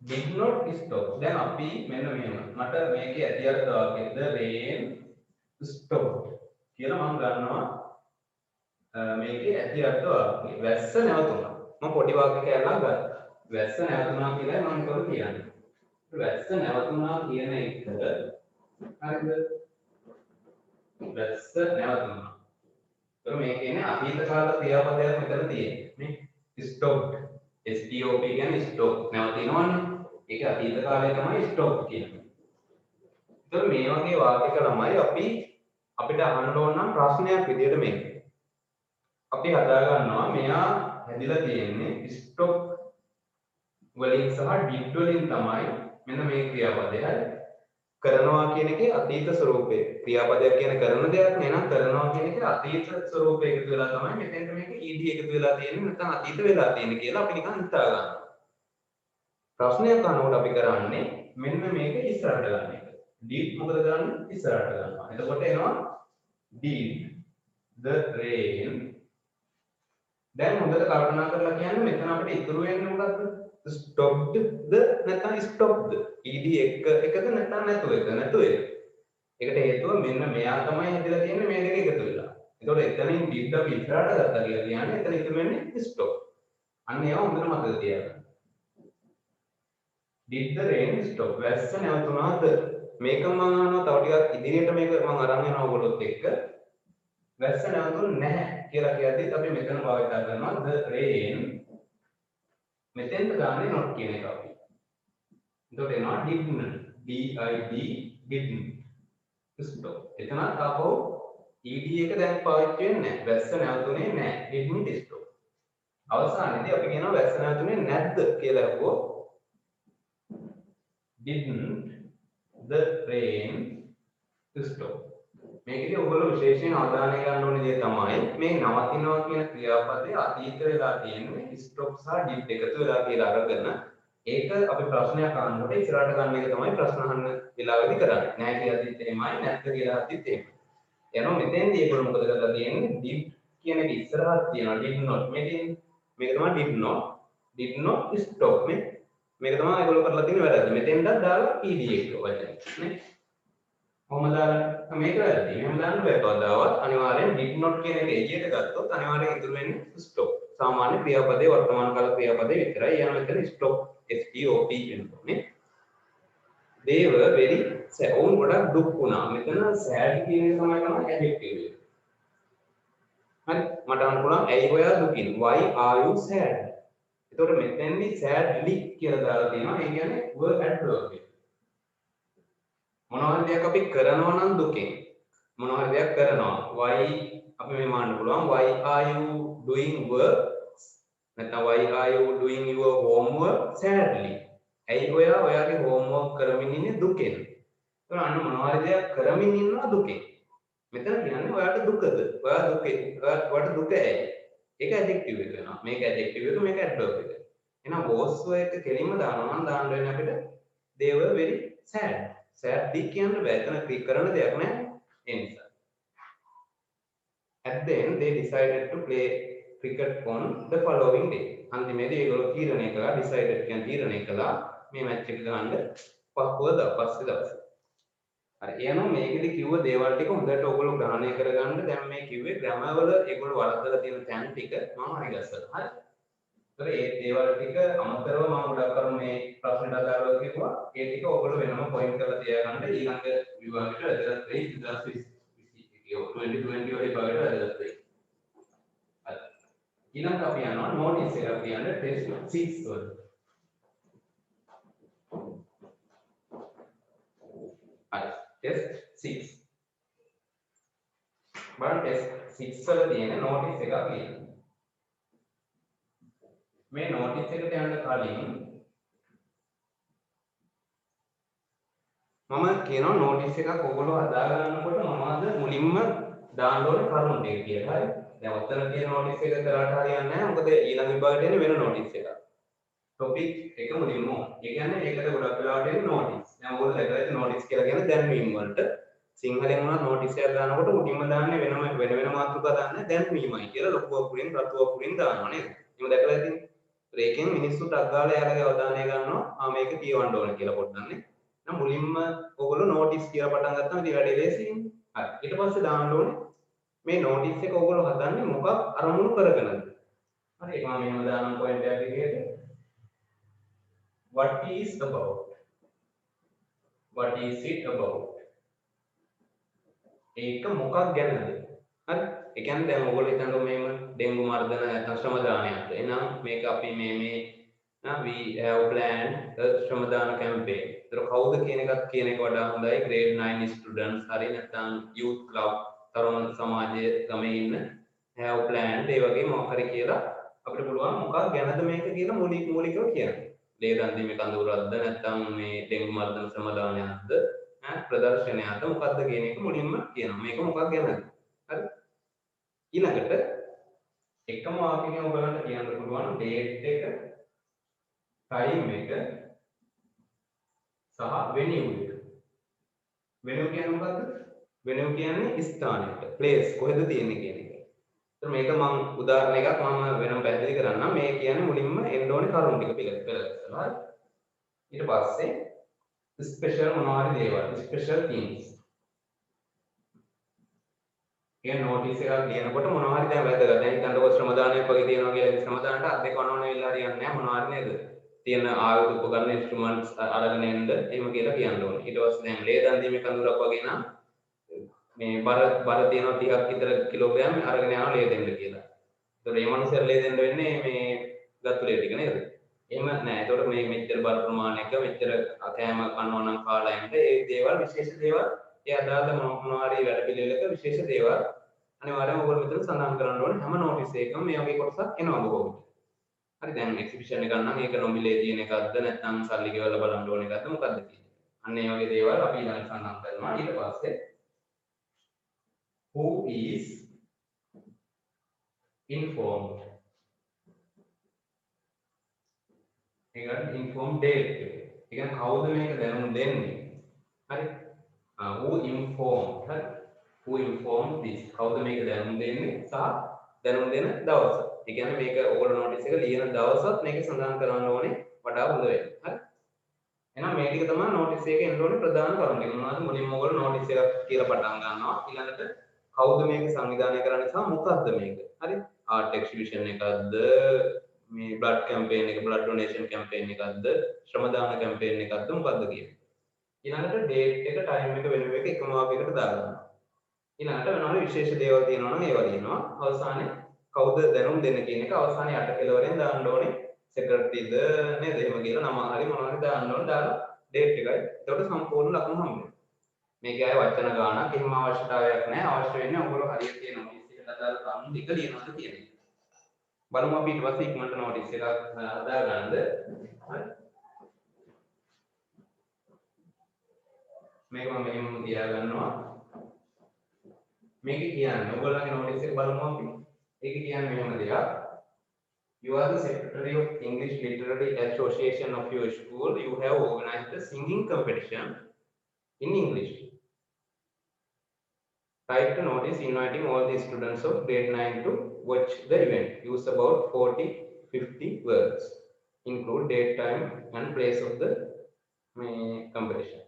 did not stop. දැන් අපි මෙන්න මෙහෙම මට මේකේ ඇති අර්ථ වාක්‍යය the rain stopped කියලා මම ගන්නවා මේකේ ඇති අර්ථ වාක්‍යය වැස්ස නැවතුණා. මම පොඩි වාක්‍ය කෑල්ලක් ගත්තා. වැස්ස නැවතුණා කියලා මම කවුරු කියන්නේ. වැස්ස නැවතුණා කියන එක හරිද? වැස්ස නැවතුණා. ඒක මේ කියන්නේ අතීත කාල ක්‍රියාපදයක් මෙතන තියෙන්නේ. stopped stop කියන්නේ stop නැවතිනවනේ. ඒක අතීත කාලේ තමයි stop කියන්නේ. ඒතර මේ වගේ වාක්‍යක ළමයි අපිට අහන්න ඕන නම් ප්‍රශ්නයක් විදියට මේක. අපි හදා ගන්නවා මෙයා හැදිලා තියෙන්නේ stop වලින් සහ did වලින් තමයි මෙන්න මේ ක්‍රියාපදය. හරි. කරනවා කියන එකේ අතීත ස්වරූපේ. ක්‍රියාපදයක් කියන්නේ කරන දෙයක් නේ නම් කරනවා කියන එකේ අතීත ස්වරූපේ එකතු වෙලා තමයි මෙතෙන්ට මේක ed එකතු වෙලා තියෙන්නේ නැත්නම් අතීත වෙලා තියෙන්නේ කියලා අපි නිකන් හිතා ගන්නවා. ප්‍රශ්නයක් අහනකොට අපි කරන්නේ මෙන්න මේක ඉස්සරහට ගන්න එක. did මොකද කරන්නේ? ඉස්සරහට ගන්නවා. එතකොට එනවා did the rain. දැන් හොඳට කල්පනා කරලා කියන්න මෙතන අපිට ඉතුරු වෙන්නේ මොකද්ද? stopped the නැත්නම් stopped ed එකද නැත්නම් නැතුව එක. ඒකට හේතුව මෙන්න මෙයා තමයි හැදලා තියෙන්නේ මේ දෙක එකතු වෙලා. ඒතකොට එතනින් did අපි ඉස්සරහට ගත්තා කියලා කියන්නේ එතන ඉතුරු වෙන්නේ stop. අන්න ඒවා හොඳට මතක තියාගන්න. did the rain stop? වැස්ස නැවතුණාද? මේක මම අහනවා තව ටිකක් ඉදිරියට මේක මම අරන් යනවා ඔයගොල්ලොත් එක්ක. වැස්ස නැවතුනේ නැහැ කියලා කියද්දිත් අපි මෙතන භාවිතා කරනවා the rain. මෙතෙන්ට ගන්නේ not කියන එක අපි. එතකොට එනවා didn't. didn't stop. එතන තාපෝ ed එක දැන් පාවිච්චි වෙන්නේ නැහැ. වැස්ස නැවතුනේ නැහැ. didn't stop. අවසානයේදී අපි කියනවා වැස්ස නැවතුනේ නැද්ද කියලා අහුවොත් didn't the rain stop. මේකදී ඔයගොල්ලෝ විශේෂයෙන් අවධානය ගන්න ඕනේ දේ තමයි මේ නවතිනවා කියන ක්‍රියාපදයේ අතීත වෙලා තියෙන්නේ stop සහ did එකතු වෙලා කියලා අරගෙන ඒක අපි ප්‍රශ්නයක් අහනකොට ඉස්සරහට ගන්න එක තමයි ප්‍රශ්න අහන්න වෙලාවෙදි කරන්නේ. නෑ කියලා දිත් එහෙමයි නැත්ද කියලා දිත් එහෙමයි. එනවා මෙතෙන්දී ඒගොල්ලෝ මොකද කරලා තියෙන්නේ? did කියන එක ඉස්සරහට තියෙනවා did not. මේක තමයි did not stop මේක තමයි ඒගොල්ලෝ කරලා තියෙන වැරද්ද. මෙතෙන්දත් දාලා ed එක වචනේ නේ. කොහොමද දාලා මේක වැරදි. එහෙම දාන්න බෑ කවදාවත්. අනිවාර්යෙන් did not කියන එක එළියට ගත්තොත් අනිවාර්යෙන් ඉතුරු වෙන්නේ stop. සාමාන්‍ය ක්‍රියාපදයේ වර්තමාන කාල ක්‍රියාපදයේ විතරයි. යන මෙතන stop stop වෙනෝනේ. they were very sad. ඔවුන් ගොඩක් දුක් වුණා. මෙතන sad කියන එක තමයි adjective එක. හරි මට අහන්න පුළුවන් ඇයි ඔයා දුකින්? Why are you sad? එතකොට මෙතෙන්දී sadly කියලා දාලා තියෙනවා. ඒ කියන්නේ were adverb එක. මොනවා හරි දෙයක් අපි කරනවා නම් දුකෙන්. මොනවා හරි දෙයක් කරනවා. Why අපි මේ මාන්න පුළුවන් why are you doing work? නැත්නම් why are you doing your homework sadly? ඇයි ඔයා ඔයාගේ homework කරමින් ඉන්නේ දුකෙන්? එතකොට අන්න මොනවා හරි දෙයක් කරමින් ඉන්නවා දුකෙන්. මෙතන කියන්නේ ඔයාට දුකද? ඔයා දුකේ. ඔයාට දුක ඇයි? ඒක ඇඩ්ජෙක්ටිව් එක වෙනවා. මේක ඇඩ්ජෙක්ටිව් එක මේක ඇඩ්වර්බ් එක. එහෙනම් was එක කෙලින්ම දානවා නම් දාන්න වෙන්නේ අපිට they were very sad. sad කියන්නේ බෑ. එතන ක්ලික් කරන දෙයක් නෑ. ඒ නිසා. At the end they decided to play cricket on the following day. අන්තිමේදී ඒගොල්ලෝ තීරණය කළා decided කියන්නේ තීරණය කළා මේ මැච් එක ගහන්න පස්සේ දවසේ. හරි එහෙනම් මේකෙදි කිව්ව දේවල් ටික හොඳට ඔයගොල්ලෝ ග්‍රහණය කරගන්න. දැන් මේ කිව්වේ ග්‍රැමර් වල ඒගොල්ලෝ වරද්දලා තියෙන තැන් ටික මම හරි ගස්සලා. හරි. ඒතර ඒ දේවල් ටික අමතරව මම ගොඩක් කරු මේ ප්‍රශ්නෙට අදාළව කිව්වා. ඒ ටික ඔයගොල්ලෝ වෙනම පොයින්ට් කරලා තියාගන්න ඊළඟ විභාගෙට වැදගත් වෙයි 2020 වල විභාගෙට වැදගත් වෙයි. හරි. ඊළඟට අපි යනවා නෝටිස් එක කියන්නේ ටෙස්ට් 6 වල. හරි. ටෙස්ට් 6 බලන්න ටෙස්ට් 6 වල තියෙන නෝටිස් එකක් ලියන්න. මේ නෝටිස් එකට යන්න කලින් මම කියනවා නෝටිස් එකක් ඔයගොල්ලෝ හදා ගන්නකොට මොනවද මුලින්ම දාන්න ඕනේ කරුණු ටික කියලා. හරි. දැන් ඔතන තියෙන නෝටිස් එක කරාට හරියන්නේ නැහැ. මොකද ඊළඟ විභාගයට එන්නේ වෙන නෝටිස් එකක්. ටොපික් එක මුලින්ම ඕන. ඒ කියන්නේ ඒකට ගොඩක් වෙලාවට එන්නේ නෝටිස්. දැන් ඔයගොල්ලෝ දැකලා ඉතින් නෝටිස් කියලා කියන්නේ දැන්වීම වලට සිංහලෙන් වුණා නෝටිස් එකක් දානකොට උඩින්ම දාන්නේ වෙන මාතෘකා දාන්නේ දැන්වීමයි කියලා ලොකු අකුරින් රතු අකුරින් දානවා නේද? එහෙම දැකලා ඉතින් ඒකෙන් මිනිස්සුන්ට අග්ගාලා යාලගේ අවධානය ගන්නවා මේක කියවන්න ඕන කියලා පොඩ්ඩක්නේ. දැන් මුලින්ම ඔයගොල්ලෝ නෝටිස් කියලා පටන් ගත්තාම ඉතින් වැඩේ ලේසියිනේ. හරි. ඊට පස්සේ දාන්න ඕනේ මේ නෝටිස් එක ඔයගොල්ලෝ හදන්නේ මොකක් අරමුණු කරගෙනද? හරි. ඒක මම මෙහෙම දානම් පොයින්ට් එකක් විදිහට. What is about? What is it about? ඒක මොකක් ගැනද? හරි. ඒ කියන්නේ දැන් ඔයගොල්ලෝ හිතන්න මේම ඩෙන්ගු මර්ධන නැත්නම් ශ්‍රමදානයක්. එහෙනම් මේක අපි මේ we have planned a shramadana campaign. ඒතර කවුද කියන එකත් කියන එක වඩා හොඳයි grade 9 students හරි නැත්නම් youth club තරුණ සමාජයේ ගමේ ඉන්න have planned ඒ වගේ මොකක් හරි කියලා අපිට පුළුවන් මොකක් ගැනද මේක කියලා මූලිකව කියන්න. ලේ දන් දීමේ කඳවුරක්ද නැත්නම් මේ ඩෙන්ගු මර්ධන ශ්‍රමදානයක්ද ප්‍රදර්ශනයක්ද මොකක්ද කියන එක මුලින්ම කියනවා. මේක මොකක් ගැනද? හරි. ඊළඟට එකම වාක්‍යයෙන් ඔයගලන්ට කියන්න පුළුවන් date එක, time එක සහ venue එක. venue කියන්නේ මොකද්ද? venue කියන්නේ ස්ථානයට, place කොහෙද තියෙන්නේ කියන එක. ඒත් මේක මම උදාහරණයක් මම වෙනම පැහැදිලි කරන්නම්. මේ කියන්නේ මුලින්ම එන්න ඕනේ කරුණු ටික පෙළගස්සලා. හරි. ඊට පස්සේ special මොනවා හරි දේවල්, special things. ඒ නෝටිස් එකක් ලියනකොට මොනවා හරි දැන් වැදගත්. දැන් හිතන්නකො ශ්‍රමදානයක් වගේ තියෙනවා කියලා ශ්‍රමදානට අත් දෙක වනවන වෙලා හරියන්නේ නැහැ මොනවා හරි නේද? තියෙන ආයුධ උපකරණ ඉන්ස්ට්‍රුමන්ට්ස් අරගෙන එන්න එහෙම කියලා කියන්න ඕනේ. ඊට පස්සේ දැන් ලේ දන් දීමේ කඳුරක් වගේ නම් මේ බර තියෙනවා 30ක් විතර කිලෝග්‍රෑම් අරගෙන යනවා ලේ දෙන්න කියලා. ඒතකොට මේ මනුස්සයර ලේ දෙන්න වෙන්නේ මේ ගත්තු ලේ ටික නේද? එහෙම නැහැ. ඒතකොට මේ මෙච්චර බර ප්‍රමාණයක මෙච්චර කෑම කනවා නම් කාලා යන්න ඒ දේවල් විශේෂ දේවල් ඒ අදාළ මොනවා හරි වැඩ පිළිවෙලක විශේෂ දේවල් අනිවාර්යයෙන්ම ඔයගොල්ලෝ මෙතන සඳහන් කරන්න ඕනේ හැම නෝටිස් එකකම මේ වගේ කොටසක් එනවා බොහෝ විට. හරි දැන් එක්සිබිෂන් එකක් නම් ඒක නොමිලේ තියෙන එකක්ද නැත්නම් සල්ලි ගෙවලා බලන්න ඕන එකක්ද මොකක්ද කියන්නේ. අන්න ඒ වගේ දේවල් අපි ඊළඟට සඳහන් කරනවා. ඊට පස්සේ who is informed. ඒක informed date එක. ඒ කියන්නේ කවුද මේක දැනුම් දෙන්නේ? හරි. who informed. හරි. who informed this. කවුද මේක දැනුම් දෙන්නේ? සහ දැනුම් දෙන දවස. ඒ කියන්නේ මේක ඕගොල්ලෝ notice එක ලියන දවසත් මේක සඳහන් කරන්න ඕනේ වඩා හොඳ වෙන්නේ. හරි. එහෙනම් මේ ටික තමයි notice එකේ එන්න ඕනේ ප්‍රධාන කරුණු. ඒ මොනවද? මුලින්ම ඔයගොල්ලෝ notice එකක් කියලා පටන් ගන්නවා. ඊළඟට කවුද මේක සංවිධානය කරන්නේ සහ මොකක්ද මේක? හරි? art exhibition එකක්ද? මේ blood campaign එක, blood donation campaign එකක්ද? ශ්‍රමදාන campaign එකක්ද? මොකක්ද කියන්නේ? ඊළඟට date එක, time එක වෙන එක එකම වාක්‍යයකට දාගන්නවා. ඊළඟට වෙනවනේ විශේෂ දේවල් තියෙනවා නම් ඒවා ලියනවා. අවසානයේ කවුද දැනුම් දෙන්න කියන එක අවසානයේ අට කෙලවරෙන් දාන්න ඕනේ. සෙක්‍රටරිද නේද? එහෙම කියලා නම හරි මොනවා හරි දාන්න ඕනේ. දාලා date එකයි. එතකොට සම්පූර්ණ ලකුණු හම්බ වෙනවා. මේකේ ආයේ වචන ගානක් එහෙම අවශ්‍යතාවයක් නැහැ. අවශ්‍ය වෙන්නේ ඔයගොල්ලෝ හරියට තියෙන notice එකට අදාළ කරුණු ටික ලියනවාද කියන එක. බලමු අපි ඊට පස්සේ ඉක්මනට notice එකක් හදාගන්නද. හරි. මේක මම මෙහෙම තියා ගන්නවා. මේක කියන්නේ ඔයගොල්ලන්ගේ notice එක බලමු අපි. ඒක කියන්නේ මෙහෙම දෙයක්. You are the secretary of English Literary Association of your school. You have organized a singing competition in English. Write a notice inviting all the students of grade 9 to watch the event. Use about 40-50 words. Include date, time and place of the competition.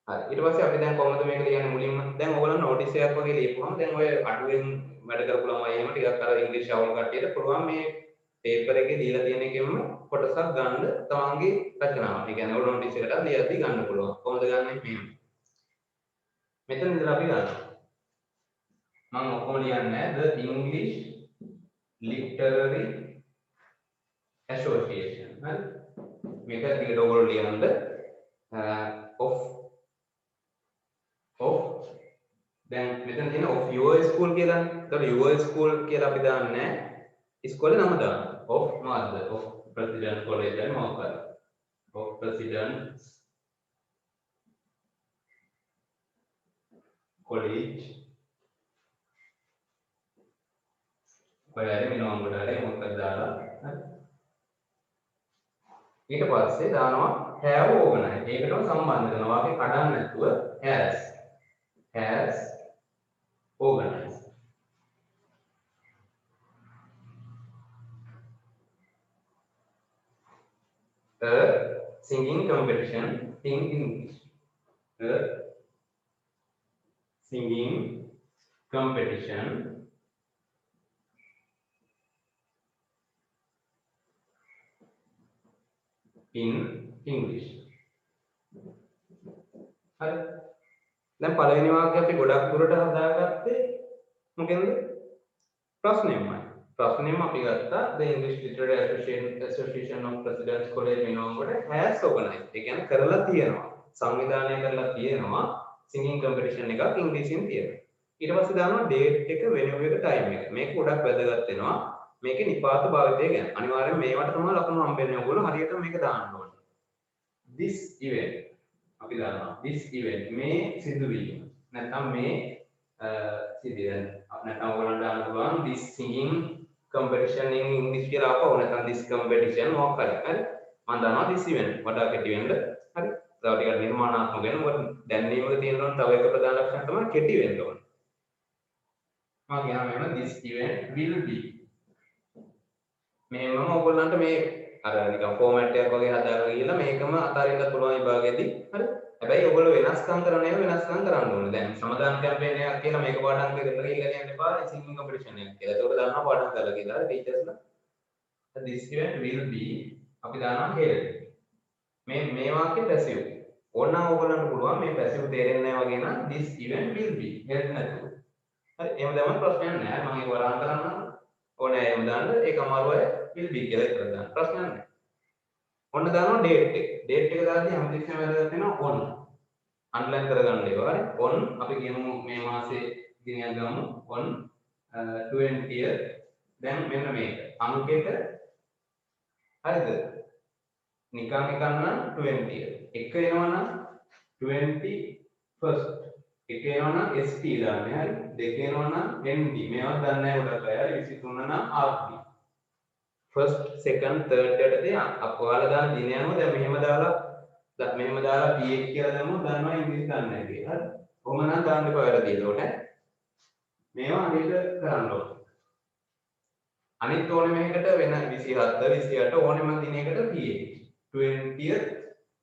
හරි ඊට පස්සේ අපි දැන් කොහොමද මේක ලියන්නේ මුලින්ම දැන් ඔයගොල්ලෝ notice එකක් වගේ ලියපුවම දැන් ඔය අඩුවෙන් වැඩ කරපු ළමයි එහෙම ටිකක් අර ඉංග්‍රීසි අවුල් කට්ටියට පුළුවන් මේ පේපර් එකේ දීලා තියෙන එකෙන්ම කොටසක් ගන්න තමන්ගේ රචනාව. ඒ කියන්නේ ඔයගොල්ලෝ notice එකට ලියද්දී ගන්න පුළුවන්. කොහොමද ගන්නෙ මෙහෙම. මෙතන ඉඳලා අපි ගන්නවා. මම ඔක්කොම ලියන්නේ the English Literary Association. හරි. මේක ටිකට ඔයගොල්ලෝ ලියනද of දැන් මෙතන තියෙන of your school කියලා. ඒතකොට your school කියලා අපි දාන්නේ ඉස්කෝලේ නම දාන්න. of මොකද්ද? of President College and මොකක්ද? of President's College. ඔයාලේ මිනෝම් වලට මොකක්ද දාලා හරි. ඊට පස්සේ දානවා have organized. ඒකටම සම්බන්ධ කරනවා. අපි කඩන්න නැතුව has organized. A singing competition in English. A singing competition in English. හරි. දැන් පළවෙනි වාක්‍යය අපි ගොඩක් දුරට හදාගත්තේ මොකෙන්ද? ප්‍රශ්නෙමයි. ප්‍රශ්නෙම අපි ගත්තා the English Literary Association of President's College මිනෝංගොඩ has organized. ඒ කියන්නේ කරලා තියෙනවා. සංවිධානය කරලා තියෙනවා singing competition එකක් ඉංග්‍රීසියෙන් තියෙනවා. ඊට පස්සේ දානවා date එක venue එක time එක. මේක ගොඩක් වැදගත් වෙනවා. මේකේ නිපාත භාවිතය ගැන. අනිවාර්යෙන් මේවට තමයි ලකුණු හම්බෙන්නේ. ඔයගොල්ලෝ හරියට මේක දාන්න ඕනේ. This event අපි දානවා this event මේ සිදුවීම. නැත්නම් මේ සිදුවීම. නැත්නම් ඔයගොල්ලන්ට දාන්න පුළුවන් this singing competition in English කියලා අපව නැත්නම් this competition මොකක් හරි. හරි. මම දානවා this event. වඩා කෙටි වෙන්න. හරි. තව ටිකක් නිර්මාණාත්මක වෙන්න. මොකද දැන්වීමක තියෙන තව එක ප්‍රධාන ලක්ෂණ තමයි කෙටි වෙන්න ඕනේ. මම කියනවා this event will be මේ මම ඔයගොල්ලන්ට මේ අර නිකන් ෆෝමැට් එකක් වගේ හදාගෙන ගිහලා මේකම අතාරින්න පුළුවන් විභාගෙදී හරි හැබැයි ඔයගොල්ලෝ වෙනස්කම් කරන ඒවා වෙනස්කම් කරන්න ඕනේ දැන් සමාදාන කැම්පේන් එකක් කියලා මේක පාඩම් කරගෙන ගිහලා යන්න එපා සිංගින් කොම්පිටිෂන් එකක් කියලා ඒකට දානවා පාඩම් කරලා කියලා හරි ටීචර්ස්ලා this event will be අපි දානවා held මේ වාක්‍ය පැසිව් ඕනනම් ඔයගොල්ලන්ට පුළුවන් මේ පැසිව් තේරෙන්නේ නැහැ වගේ නම් this event will be held නැතුව හරි එහෙම දැම්මම ප්‍රශ්නයක් නැහැ මම ඒක වරහන් කරන්න ඕනේ එහෙම දාන්න ඒක අමාරුයි will be කියලා ඉතල දාන්න ප්‍රශ්නයක් නැහැ. ඔන්න දානවා date එක. date එක දාද්දී හැමතිස්සෙම වැදගත් වෙනවා on. අන්ඩර්ලයින් කරගන්න ඒවා හරි. on අපි කියමු මේ මාසේ දිනයක් ගමු on 20th දැන් මෙන්න මේක. අංකෙට හරිද? නිකන් එකක් නම් 20th. එක වෙනවා නම් 21st. එක එනවා නම් ST දාන්නේ හරි දෙක එනවා නම් ND මේවා දන්නේ නැහැ ගොඩක් අය හරි 23 නම් RD first second third යටතේ ඔයාලා දාන දින යනවා දැන් මෙහෙම දාලා PH කියලා දැම්මොත් දන්නවා ඉංග්‍රීසි දන්නේ නැහැ කියලා හරි කොහොම නම් දාන්න එපා වැරදි ඒකට මේවා අනිත් කරන්න ඕනේ අනිත් ඕනෙම එකකට වෙන 27 28 ඕනෙම දිනයකට PH 20th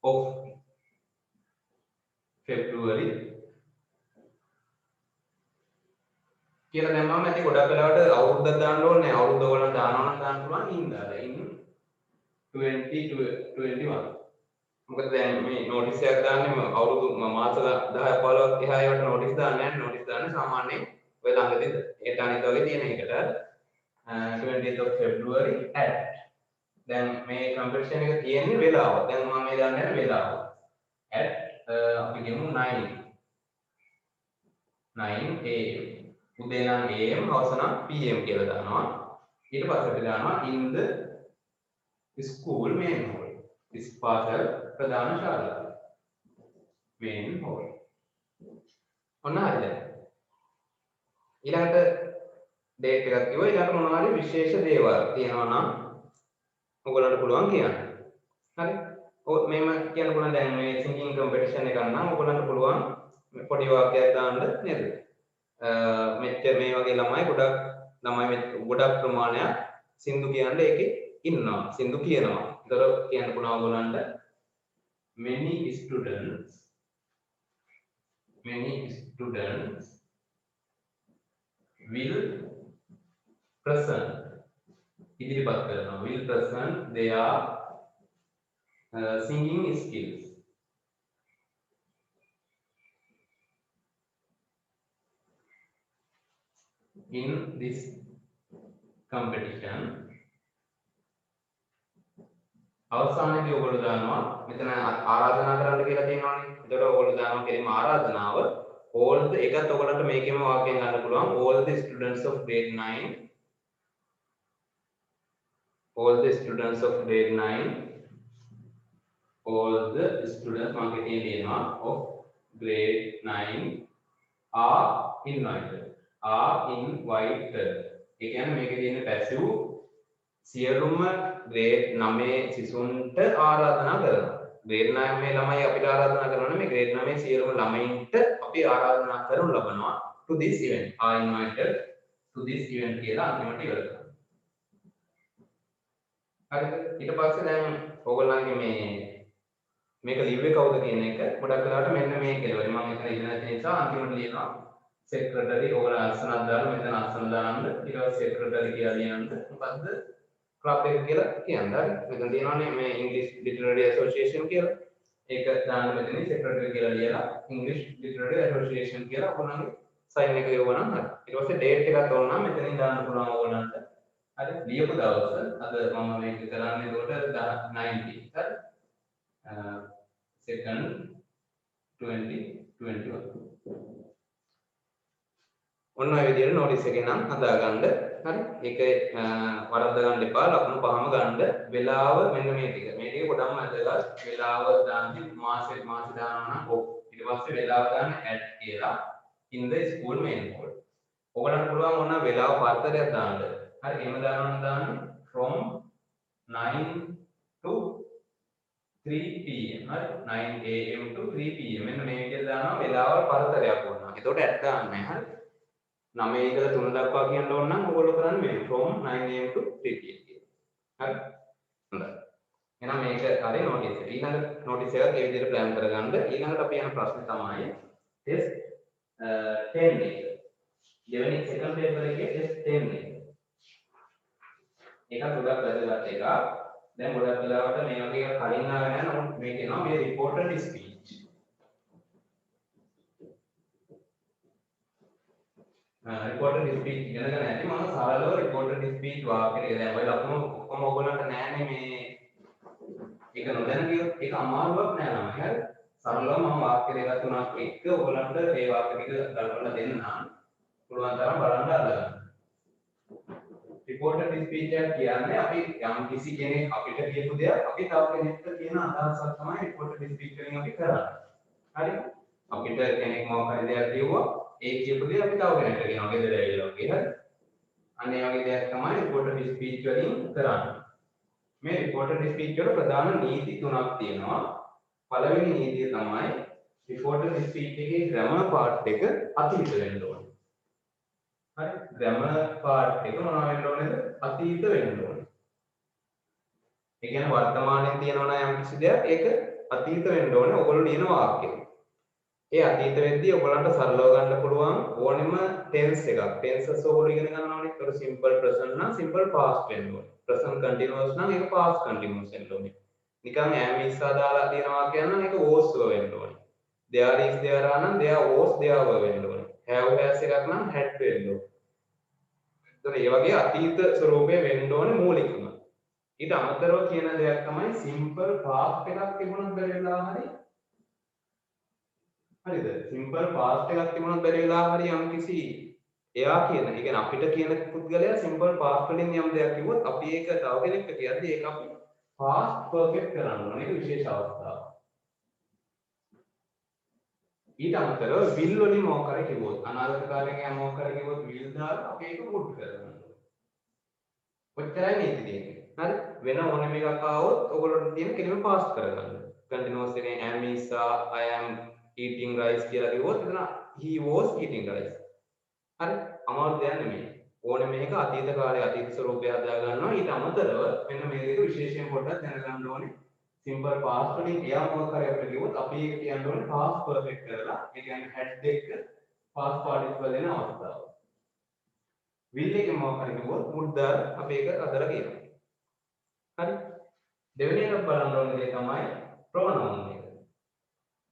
of February කියලා දැම්මම ඇති ගොඩක් වෙලාවට අවුරුද්දක් දාන්න ඕනේ නැහැ. අවුරුද්ද ඕගොල්ලන් දානවා නම් දාන්න පුළුවන් ඉන්දාද. in 2021. මොකද දැන් මේ නෝටිස් එකක් දාන්නේ අවුරුදු මාස 10 15ක් එහා ඒවට නෝටිස් දාන්නේ නැහැ. නෝටිස් දාන්නේ සාමාන්‍යයෙන් ඔය ළඟදී ඒට අනිත් වගේ තියෙන එකට 20th of February at දැන් මේ කම්පිටිෂන් එක තියෙන්නේ වෙලාව. දැන් මම මේ දන්නේ වෙලාව. at අපි කියමු 9 am උදේ නම් am හවස නම් pm කියලා දානවා ඊට පස්සේ අපි දානවා in the school main hall පාසල් ප්‍රධාන ශාලාව main hall ඔන්න හරිද ඊළඟට date එකක් කිව්වා ඊළඟට මොනවා හරි විශේෂ දේවල් තියෙනවා නම් ඔයගොල්ලන්ට පුළුවන් කියන්න හරි ඔය මේම කියන්න පුළුවන් දැන් මේ singing competition එක ගන්න ඔයගොල්ලන්ට පුළුවන් පොඩි වාක්‍යයක් දාන්න නේද මෙච්චර මේ වගේ ළමයි ගොඩක් ප්‍රමාණයක් සින්දු කියන්නේ ඒකේ ඉන්නවා සින්දු කියනවා ඒතර කියන්න පුළුවන් ඔයගොල්ලන්ට many students will present ඉදිරිපත් කරනවා will present their singing skills in this competition අවසානයේදී ඔයගොල්ලෝ දානවා මෙතන ආරාධනා කරන්න කියලා තියෙනවානේ. ඒතකොට ඔයගොල්ලෝ දානවා කෙලින්ම ආරාධනාව all the එකත් ඔයගොල්ලන්ට මේකෙම වාක්‍යයෙන් ගන්න පුළුවන් all the students of grade 9 all the students of grade 9 all the students මාකේ තියෙනවා of grade 9 are invited ඒ කියන්නේ මේකේ තියෙන passive සියලුම grade 9 සිසුන්ට ආරාධනා කරනවා grade 9 මේ ළමයි අපිට ආරාධනා කරනවා මේ grade 9 සියලුම ළමයින්ට අපි ආරාධනා කරනු ලබනවා to this event are invited to this event කියලා අන්තිමට ඉවර කරනවා හරිද ඊට පස්සේ දැන් ඕගොල්ලන්ගේ මේක ලිව්වේ කවුද කියන එක ගොඩක් වෙලාවට මෙන්න මේ කෙලවර මම එතන ඉගෙන නැති නිසා අන්තිමට ලියනවා secretary ඔයගොල්ලෝ අස්සනක් දාලා මෙතන අස්සන දාන්න ඊට පස්සේ secretary කියලා ලියන්න මොකද්ද club එක කියලා කියන්නේ හරි මෙතන තියෙනවානේ මේ English Literary Association කියලා ඒක දාන්න මෙතන secretary කියලා ලියලා English Literary Association කියලා ඔයගොල්ලන්ගේ sign එක යවනවා හරි ඊට පස්සේ date එකක් ඕන නම් මෙතනින් දාන්න පුළුවන් ඔයගොල්ලන්ට හරි ලියපු දවස අද මම මේක කරන්නේ ඒකට 19 හරි second 2021 ඔන්න ඔය විදිහට නෝටිස් එකේ නම් හදාගන්න හරි ඒක වරද්ද ගන්න එපා ලකුණු පහම ගන්න වෙලාව මෙන්න මේ ටික පොඩ්ඩක්ම වැදගත් වෙලාව දාන්න මාසෙ දානවා නම් ඊට පස්සේ වෙලාව දාන්න ඇඩ් කියලා in the school main hall ඔයගලන්ට පුළුවන් ඕන වෙලාව පරතරයක් දාන්න හරි එහෙම දානවා දාන්න from 9 to 3 pm හරි 9 am to 3 pm මෙන්න මේ විදිහට දානවා වෙලාව පරතරයක් ඕන එතකොට ඇඩ් දාන්න හරි 9 ඉඳලා 3 දක්වා කියන්න ඕන නම් ඔයගොල්ලෝ කරන්නේ මේ from 9 am to 3 pm කියලා. හරි. හොඳයි. එහෙනම් මේක හරි නෝටිස් එක. ඊළඟ නෝටිස් එකක් ඒ විදිහට ප්ලෑන් කරගන්න. ඊළඟට අපි යන ප්‍රශ්නේ තමයි test 10 එක. දෙවෙනි සෙකන්ඩ් පේපර් එකේ test 10 එක. ඒක ගොඩක් වැදගත් එකක්. දැන් ගොඩක් වෙලාවට මේ වගේ එකක් කලින් ආගෙන යන නමුත් මේක එනවා මේ reported speech. reported speech ඉගෙන ගන්න ඇති මම සරලව reported speech වාක්‍යය දැන් ඔය ලකුණු ඔක්කොම ඔයගොල්ලන්ට නෑනේ මේ ඒක නොදැන කියොත් ඒක අමාරුවක් නෑ ළමයි හරි සරලව මම වාක්‍ය දෙකක් තුනක් එක්ක ඔයගොල්ලන්ට මේ වාක්‍ය ටික ගලපලා දෙන්නම් පුළුවන් තරම් බලන්න අල්ලගන්න reported speech එක කියන්නේ අපි යම් කිසි කෙනෙක් අපිට කියපු දෙයක් අපි තව කෙනෙක්ට කියන අදහසක් තමයි reported speech වලින් අපි කරන්නේ හරි අපිට කෙනෙක් මොකක් හරි දෙයක් කිව්වා ඒ කියපු දේ අපි තව කෙනෙක්ට කියනවා ගෙදර ඇවිල්ලා වගේ හරි අන්න ඒ වගේ දෙයක් තමයි රිපෝටඩ් ස්පීච් වලින් කරන්නේ මේ රිපෝටඩ් ස්පීච් වල ප්‍රධාන නීති තුනක් තියෙනවා පළවෙනි නීතිය තමයි රිපෝටඩ් ස්පීච් එකේ ග්‍රැමර් පාර්ට් එක අතීත වෙන්න ඕනේ හරි ග්‍රැමර් පාර්ට් එක මොනවා වෙන්න ඕනේද අතීත වෙන්න ඕනේ ඒ කියන්නේ වර්තමානයේ තියෙනවා නම් යම් කිසි දෙයක් ඒක අතීත වෙන්න ඕනේ ඔයගොල්ලෝ ලියන වාක්‍යෙක ඒ අතීත වෙද්දී ඔයගලන්ට සරලව ගන්න පුළුවන් ඕනෙම ටෙන්ස් එකක්. ටෙන්සස් ඔයගොල්ලෝ ඉගෙන ගන්නවානේ. ඒතර සිම්පල් ප්‍රසන්ට් නම් සිම්පල් පාස්ට් වෙන්න ඕනේ. ප්‍රසන්ට් කන්ටිනියුස් නම් ඒක පාස්ට් කන්ටිනියුස් වෙන්න ඕනේ. නිකන් am is දාලා තියෙනවා කියනවා ඒක was වෙන්න ඕනේ. there is there are නම් there was there were වෙන්න ඕනේ. have has එකක් නම් had වෙන්න ඕනේ. ඒතර මේ වගේ අතීත ස්වරූපේ වෙන්න ඕනේ මූලිකම. ඊට අමතරව කියන දෙයක් තමයි සිම්පල් පාස්ට් එකක් තිබුණොත් බැරි වෙලා හරි හරිද සිම්පල් පාස්ට් එකක් තිබුණොත් බැරි වෙලා හරි යම් කිසි එයා කියන ඒ කියන්නේ අපිට කියන පුද්ගලයා සිම්පල් පාස්ට් වලින් යම් දෙයක් කිව්වොත් අපි ඒක තව කෙනෙක්ට කියද්දි ඒක අපි පාස්ට් පර්ෆෙක්ට් කරන්න ඕනේ ඒක විශේෂ අවස්ථාවක් ඊට අමතරව will වලින් මොකක් කරේ කිව්වොත් අනාගත කාලේ ගියා මොකක් කරේ කිව්වොත් will දාලා අපි ඒක මුඩ් කරගන්න ඕනේ ඔච්චරයි නේද තියෙන්නේ හරි වෙන ඕනෙම එකක් ආවොත් ඔයගොල්ලන්ට තියෙන කෙලිම පාස්ට් කරගන්න continuous එකේ am is I am eating rice කියලා කිව්වොත් එතන he was eating rice. හරි අමාරු දෙයක් නෙමෙයි. ඕනේ මේක අතීත කාලයේ අතීත ස්වරූපය හදා ගන්නවා. ඊට අමතරව මෙන්න මේ දෙක විශේෂයෙන් පොඩ්ඩක් දැනගන්න ඕනේ. simple past වලින් එයා මොකක් හරි අපිට කිව්වොත් අපි ඒක කියන්න ඕනේ past perfect කරලා. ඒ කියන්නේ had එක past participle වෙන අවස්ථාව. will එක මොකක් හරි කිව්වොත් මුද්දා අපි ඒක අදලා කියනවා. හරි. දෙවෙනි එක බලන්න ඕනේ දේ තමයි pronoun එක.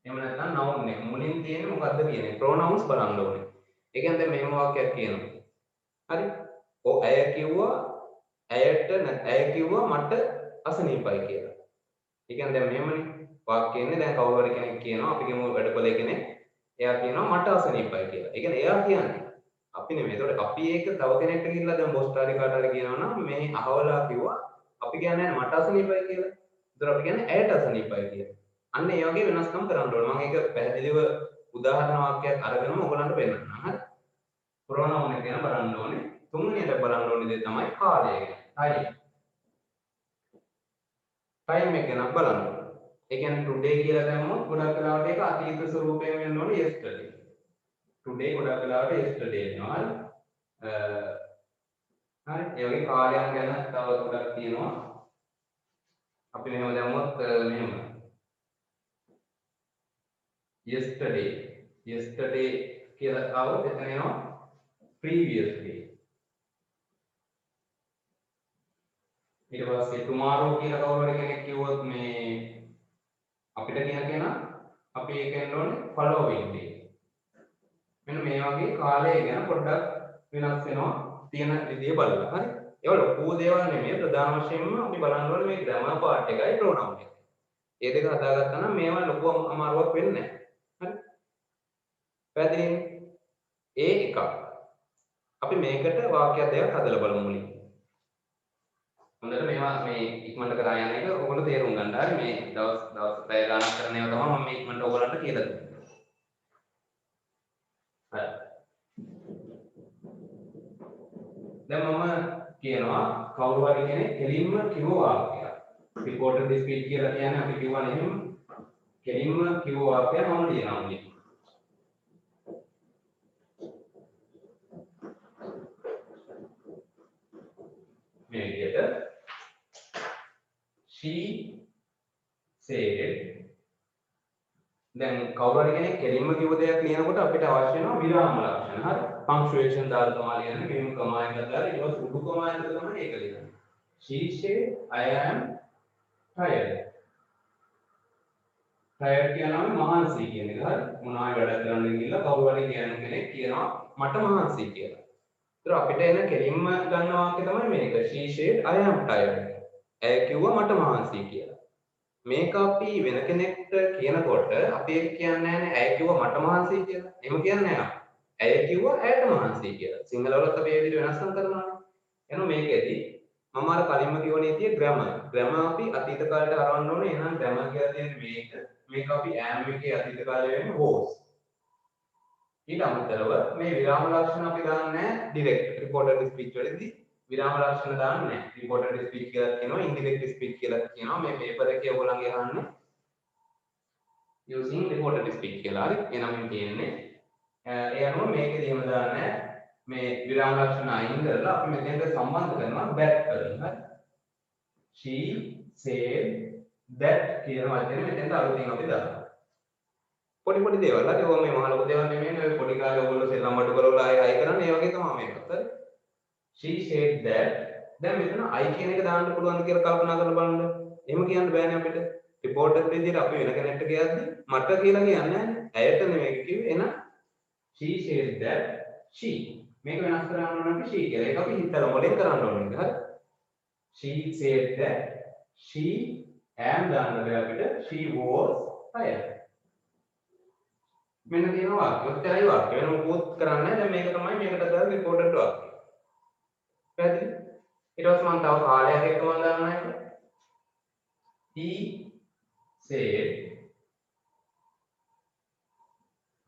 එහෙම නැත්නම් noun එක මුලින් තියෙන්නේ මොකද්ද කියන්නේ pronouns බලන්න ඕනේ. ඒ කියන්නේ දැන් මෙහෙම වාක්‍යයක් කියනවා. හරි? ඔව් ඇය කිව්වා ඇය කිව්වා මට අසනීපයි කියලා. ඒ කියන්නේ දැන් මෙහෙමනේ වාක්‍යය ඉන්නේ දැන් කවුරු හරි කෙනෙක් කියනවා අපි කියමු වැඩපොලේ කෙනෙක් එයා කියනවා මට අසනීපයි කියලා. ඒ කියන්නේ එයා කියන්නේ අපි නෙමෙයි. ඒතකොට අපි ඒක තව කෙනෙක්ට ගිහිල්ලා දැන් බොස් කාර්ය කාට හරි කියනවා නම් මේ අහවලා කිව්වා අපි කියන්නේ මට අසනීපයි කියලා. ඒතකොට අපි කියන්නේ ඇයට අසනීපයි කියලා. අන්න ඒ වගේ වෙනස්කම් කරන්න ඕනේ. මම ඒක පැහැදිලිව උදාහරණ වාක්‍යයක් අරගෙනම ඔයගලන්ට පෙන්නන්නම්. හරි? pronoun එක ගැන බලන්න ඕනේ. තුන්වෙනියට බලන්න ඕනේ දේ තමයි කාලය ගැන. time එක ගැන බලන්න ඕනේ. ඒ කියන්නේ today කියලා දැම්මොත් ගොඩක් වෙලාවට ඒක අතීත ස්වරූපයෙන් වෙන්න ඕනේ yesterday. today ගොඩක් වෙලාවට yesterday වෙනවා. හරි? හරි? ඒ වගේ කාලයන් ගැන තව ගොඩක් තියෙනවා. අපි මෙහෙම දැම්මොත් මෙහෙම yesterday කියලා આવොත් එතන එනවා previously ඊට පස්සේ tomorrow කියලා කවුරු හරි කෙනෙක් කිව්වොත් මේ අපිට කියන කෙනා අපි ඒක එන්න ඕනේ following day මෙන්න මේ වගේ කාලය ගැන පොඩ්ඩක් වෙනස් වෙනවා තියෙන විදිය බලලා හරි ඒවල ලොකු දේවල් නෙමෙයි ප්‍රධාන වශයෙන්ම අපි බලන්න ඕනේ මේ grammar part එකයි pronoun එක ඒ දෙක හදාගත්තා නම් මේවා ලොකු අමාරුවක් වෙන්නේ නැහැ හරි පැහැදිලිද ඒ එකක් අපි මේකට වාක්‍ය දෙකක් හදලා බලමු මුලින් හොඳට මේවා මේ ඉක්මනට කරා යන එක ඔයගොල්ලෝ තේරුම් ගන්න. හරි මේ දවස් පැය ගණන් කරන ඒවා තමයි මම මේ ඉක්මනට ඔයගොල්ලන්ට කියලා දෙන්නේ. හරි. දැන් මම කියනවා කවුරු හරි කෙනෙක් කෙලින්ම කිව්ව වාක්‍යයක්. රිපෝටර් ස්පීච් කියලා කියන්නේ අපි කිව්වා නෙමෙයි. කෙලින්ම කිව්ව වාක්‍යයක් මම ලියනවා මුලින්. මේ විදිහට she said දැන් කවුරු හරි කෙනෙක් කෙලින්ම කිව්ව දෙයක් ලියනකොට අපිට අවශ්‍ය වෙනවා විරාම ලක්ෂණ. හරි. punctuation දාලා තමයි ලියන්නේ. මෙහෙම කමා එකක් දාලා ඊට පස්සේ උඩු කමා එක තමයි ඒක ලියන්නේ. she said I am tired. tired කියනවා මහන්සි කියන එක. හරි. මොනවායි වැඩ කරන්න ගිහලා කවුරු හරි කියන කෙනෙක් කියනවා මට මහන්සි කියලා. ඒතර අපිට එන කෙලින්ම ගන්න වාක්‍ය තමයි මේක. she said I am tired. ඇය කිව්වා මට මහන්සි කියලා. මේක අපි වෙන කෙනෙක්ට කියනකොට අපි ඒක කියන්නේ නැහැ ඇය කිව්වා මට මහන්සි කියලා. එහෙම කියන්නේ නැහැ. ඇය කිව්වා ඇයට මහන්සි කියලා. සිංහල වලත් අපි මේ විදිහට වෙනස්කම් කරනවානේ. එහෙනම් මේකෙදි මම අර කලින්ම කිව්ව නීතිය grammar. grammar අපි අතීත කාලයට හරවන්න ඕනේ. එහෙනම් grammar කියලා තියෙන්නේ මේක. මේක අපි am එකේ අතීත කාලය වෙන්නේ was. ඊට අමතරව මේ විරාම ලක්ෂණ අපි දාන්නේ නැහැ ඩිරෙක්ට් රිපෝටඩ් ස්පීච් වලදී විරාම ලක්ෂණ දාන්නේ නැහැ. රිපෝටඩ් ස්පීච් කියලා කියනවා ඉන්ඩිරෙක්ට් ස්පීච් කියලා කියනවා. මේ පේපර් එකේ ඔයගොල්ලන්ගේ අහන්නේ using reported speech කියලා. හරි. එහෙනම් මේ කියන්නේ ඒ අනුව මේකේදීම දාන්නේ මේ විරාම ලක්ෂණ අයින් කරලා අපි මෙතෙන්ට සම්බන්ධ කරනවා that කරන. හරි. She said that කියන වචනේ මෙතෙන්ට අලුතින් අපි දානවා. පොඩි දේවල් හරි. ඕක මේ මහ ලොකු දේවල් නෙමෙයි. ඔය පොඩි කාලේ ඔයගොල්ලෝ සෙල්ලම් අඩු කරවලා ආයෙ කරන්නේ ඒ වගේ තමයි මේකත්. හරි. She said that දැන් මෙතන I කියන එක දාන්න පුළුවන්ද කියලා කල්පනා කරලා බලන්න. එහෙම කියන්න බෑනේ අපිට. රිපෝට් එක විදිහට අපි වෙන කෙනෙක්ට කියද්දි මට කියලා කියන්නේ නැහැ. ඇයට නෙමෙයි කිව්වේ. එහෙනම් she said that she මේක වෙනස් කරන්න ඕන අපි she කියලා. ඒක අපි හිතලා මොලෙන් කරන්න ඕනේ. හරි. She said that she am දාන්න බෑ අපිට. She was tired. මෙන්න තියෙන වාක්‍ය. ඔච්චරයි වාක්‍ය. වෙන මොකුත් කරන්නේ නැහැ. දැන් මේක තමයි මේකට දාලා රිපෝටඩ් වාක්‍ය. පැහැදිලි? ඊට පස්සේ මම තව කාලයක් එක්ක මම දානවා ඒක. He said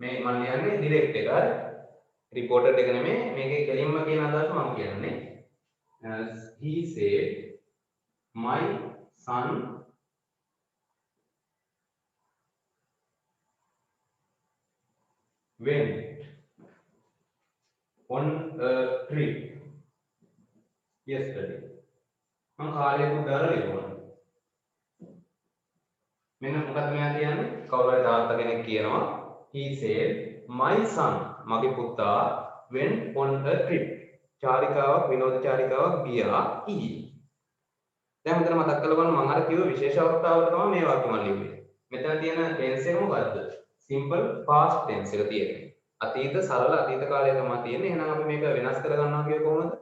මේ මම කියන්නේ ඩිරෙක්ට් එක හරි. රිපෝටඩ් එක නෙමෙයි. මේකේ කෙලින්ම කියන අදහස මම කියන්නේ. He said my son went on a trip yesterday. මම කාලයකට දාලා ලියුවා. මෙන්න මොකක්ද මෙයා කියන්නේ? කවුරු හරි තාත්තා කෙනෙක් කියනවා he said my son මගේ පුතා went on a trip. චාරිකාවක් විනෝද චාරිකාවක් ගියා ඊයේ. දැන් මෙතන මතක් කරලා බලන්න මම අර කිව්ව විශේෂ අවස්ථාවල තමයි මේ වාක්‍ය මම ලිව්වේ. මෙතන තියෙන tense එක මොකද්ද? simple past tense එක තියෙන්නේ. අතීත සරල අතීත කාලය තමයි තියෙන්නේ. එහෙනම් අපි මේක වෙනස් කර ගන්නවා කියේ කොහොමද?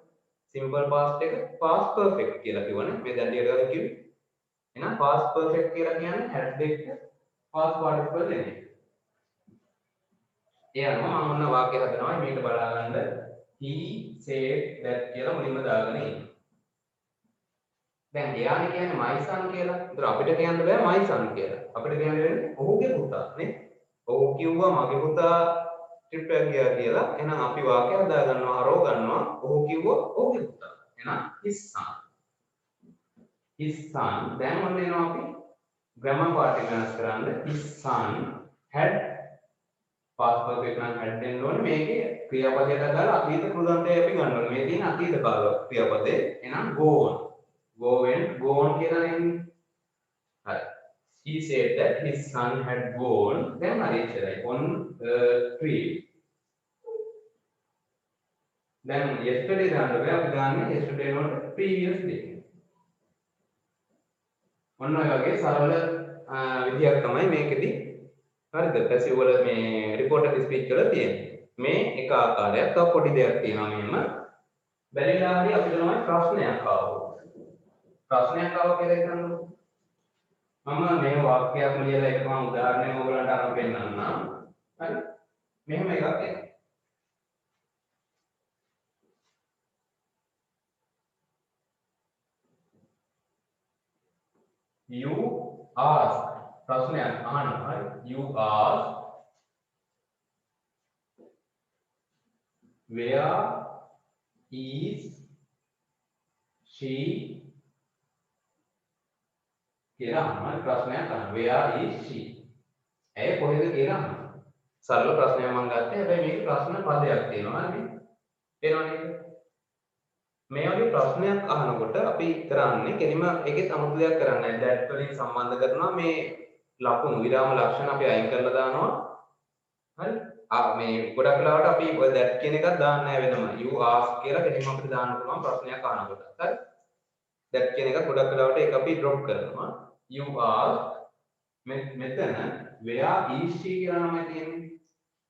simple past එක past perfect කියලා කිව්වනේ. මේ දැන් ටික ගාලා කිව්වේ. එහෙනම් past perfect කියලා කියන්නේ had දෙක past participle නෙමෙයි. ඒ අනුව මම ඔන්න වාක්‍ය හදනවා මේක බලා ගන්න. he said that කියලා මුලින්ම දාගෙන ඉන්න. දැන් එයානේ කියන්නේ my son කියලා. ඒතර අපිට කියන්න බෑ my son කියලා. අපිට කියන්න වෙන්නේ ඔහුගේ පුතා නේ. ඔහු කිව්වා මගේ පුතා ට්‍රිප් එක ගියා කියලා. එහෙනම් අපි වාක්‍ය හදා ගන්නවා හරව ගන්නවා. ඔහු කිව්වා ඔහුගේ පුතා. එහෙනම් his son. his son දැන් මොන වෙනවා අපි grammar part එක වෙනස් කරන්න. his son had past perfect නම් had දෙන්න ඕනේ. මේකේ ක්‍රියාපදයට දාලා අතීත කෘදන්තය අපි ගන්න ඕනේ. මේ තියෙන අතීත කාල ක්‍රියාපදේ. එහෙනම් go on. go on කියලා නෙන්නේ. හරි. he said that his son had gone දැන් හරි ඉච්චරයි on a trip. දැන් yesterday දාන්න බෑ අපි දාන්නේ yesterday not previous day. ඔන්න ඔය වගේ සරල විදියක් තමයි මේකෙදි හරිද පැසිව් වල මේ රිපෝටඩ් ස්පීච් වල තියෙන්නේ. මේ එක ආකාරයක් තව පොඩි දෙයක් තියෙනවා මෙහෙම. බැරිලා හරි අපිට තමයි ප්‍රශ්නයක් ආවොත්. ප්‍රශ්නයක් ආව කියලා හිතන්නකො. මම මේ වාක්‍යයක් ලියලා ඒක මම උදාහරණයක් ඔයගලන්ට අරන් පෙන්නන්නම්. හරි. මෙහෙම එකක් එනවා. You ask ප්‍රශ්නයක් අහනවා. හරි. You ask where is she කියලා අහනවා. ප්‍රශ්නයක් අහනවා. Where is she? ඇයි කොහෙද කියලා අහනවා. සරල ප්‍රශ්නයක් මම ගත්තේ. හැබැයි මේක ප්‍රශ්න පදයක් තියෙනවා නේද? තේරෙනවද? මේ වගේ ප්‍රශ්නයක් අහනකොට අපි කරන්නේ කෙලිම ඒකේ අමුතු දෙයක් කරන්නේ නැහැ. that වලින් සම්බන්ධ කරනවා මේ ලකුණු විරාම ලක්ෂණ අපි අයින් කරලා දානවා. හරි? මේ ගොඩක් වෙලාවට අපි ඔය that කියන එකක් දාන්නේ නැහැ වෙනම. you ask කියලා කෙලිම අපිට දාන්න පුළුවන් ප්‍රශ්නයක් අහනකොට. හරි? that කියන එක ගොඩක් වෙලාවට ඒක අපි drop කරනවා. you ask මෙතන where is she කියලා නමයි තියෙන්නේ.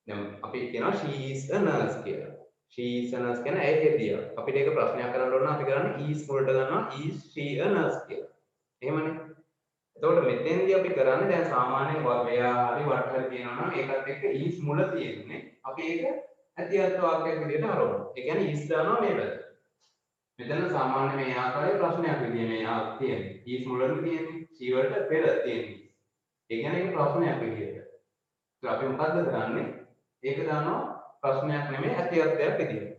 දැන් අපි කියනවා she is a nurse කියලා. she is a nurse කියන ඇයි අපිට ඒක ප්‍රශ්නයක් කරන්න ඕන නම් අපි කරන්නේ is වලට ගන්නවා is she a nurse කියලා. එහෙමනේ. එතකොට මෙතෙන්දී අපි කරන්නේ දැන් සාමාන්‍යයෙන් where හරි what හරි කියනවා නම් ඒකත් එක්ක is මුල තියෙන්නේ. අපි ඒක ඇතියත් වාක්‍යයක් විදිහට හරවනවා. ඒ කියන්නේ is දානවා මේ පැත්තට. මෙතන සාමාන්‍ය මේ ආකාරයේ ප්‍රශ්නයක් විදිහට මේ තියෙන්නේ. is මුලට තියෙන්නේ. she වලට පෙර තියෙන්නේ. ඒ කියන්නේ ඒක ප්‍රශ්නයක් විදිහට. ඒක අපි මොකද්ද කරන්නේ? ඒක දානවා ප්‍රශ්නයක් නෙමෙයි ඇති අර්ථයක් විදියට.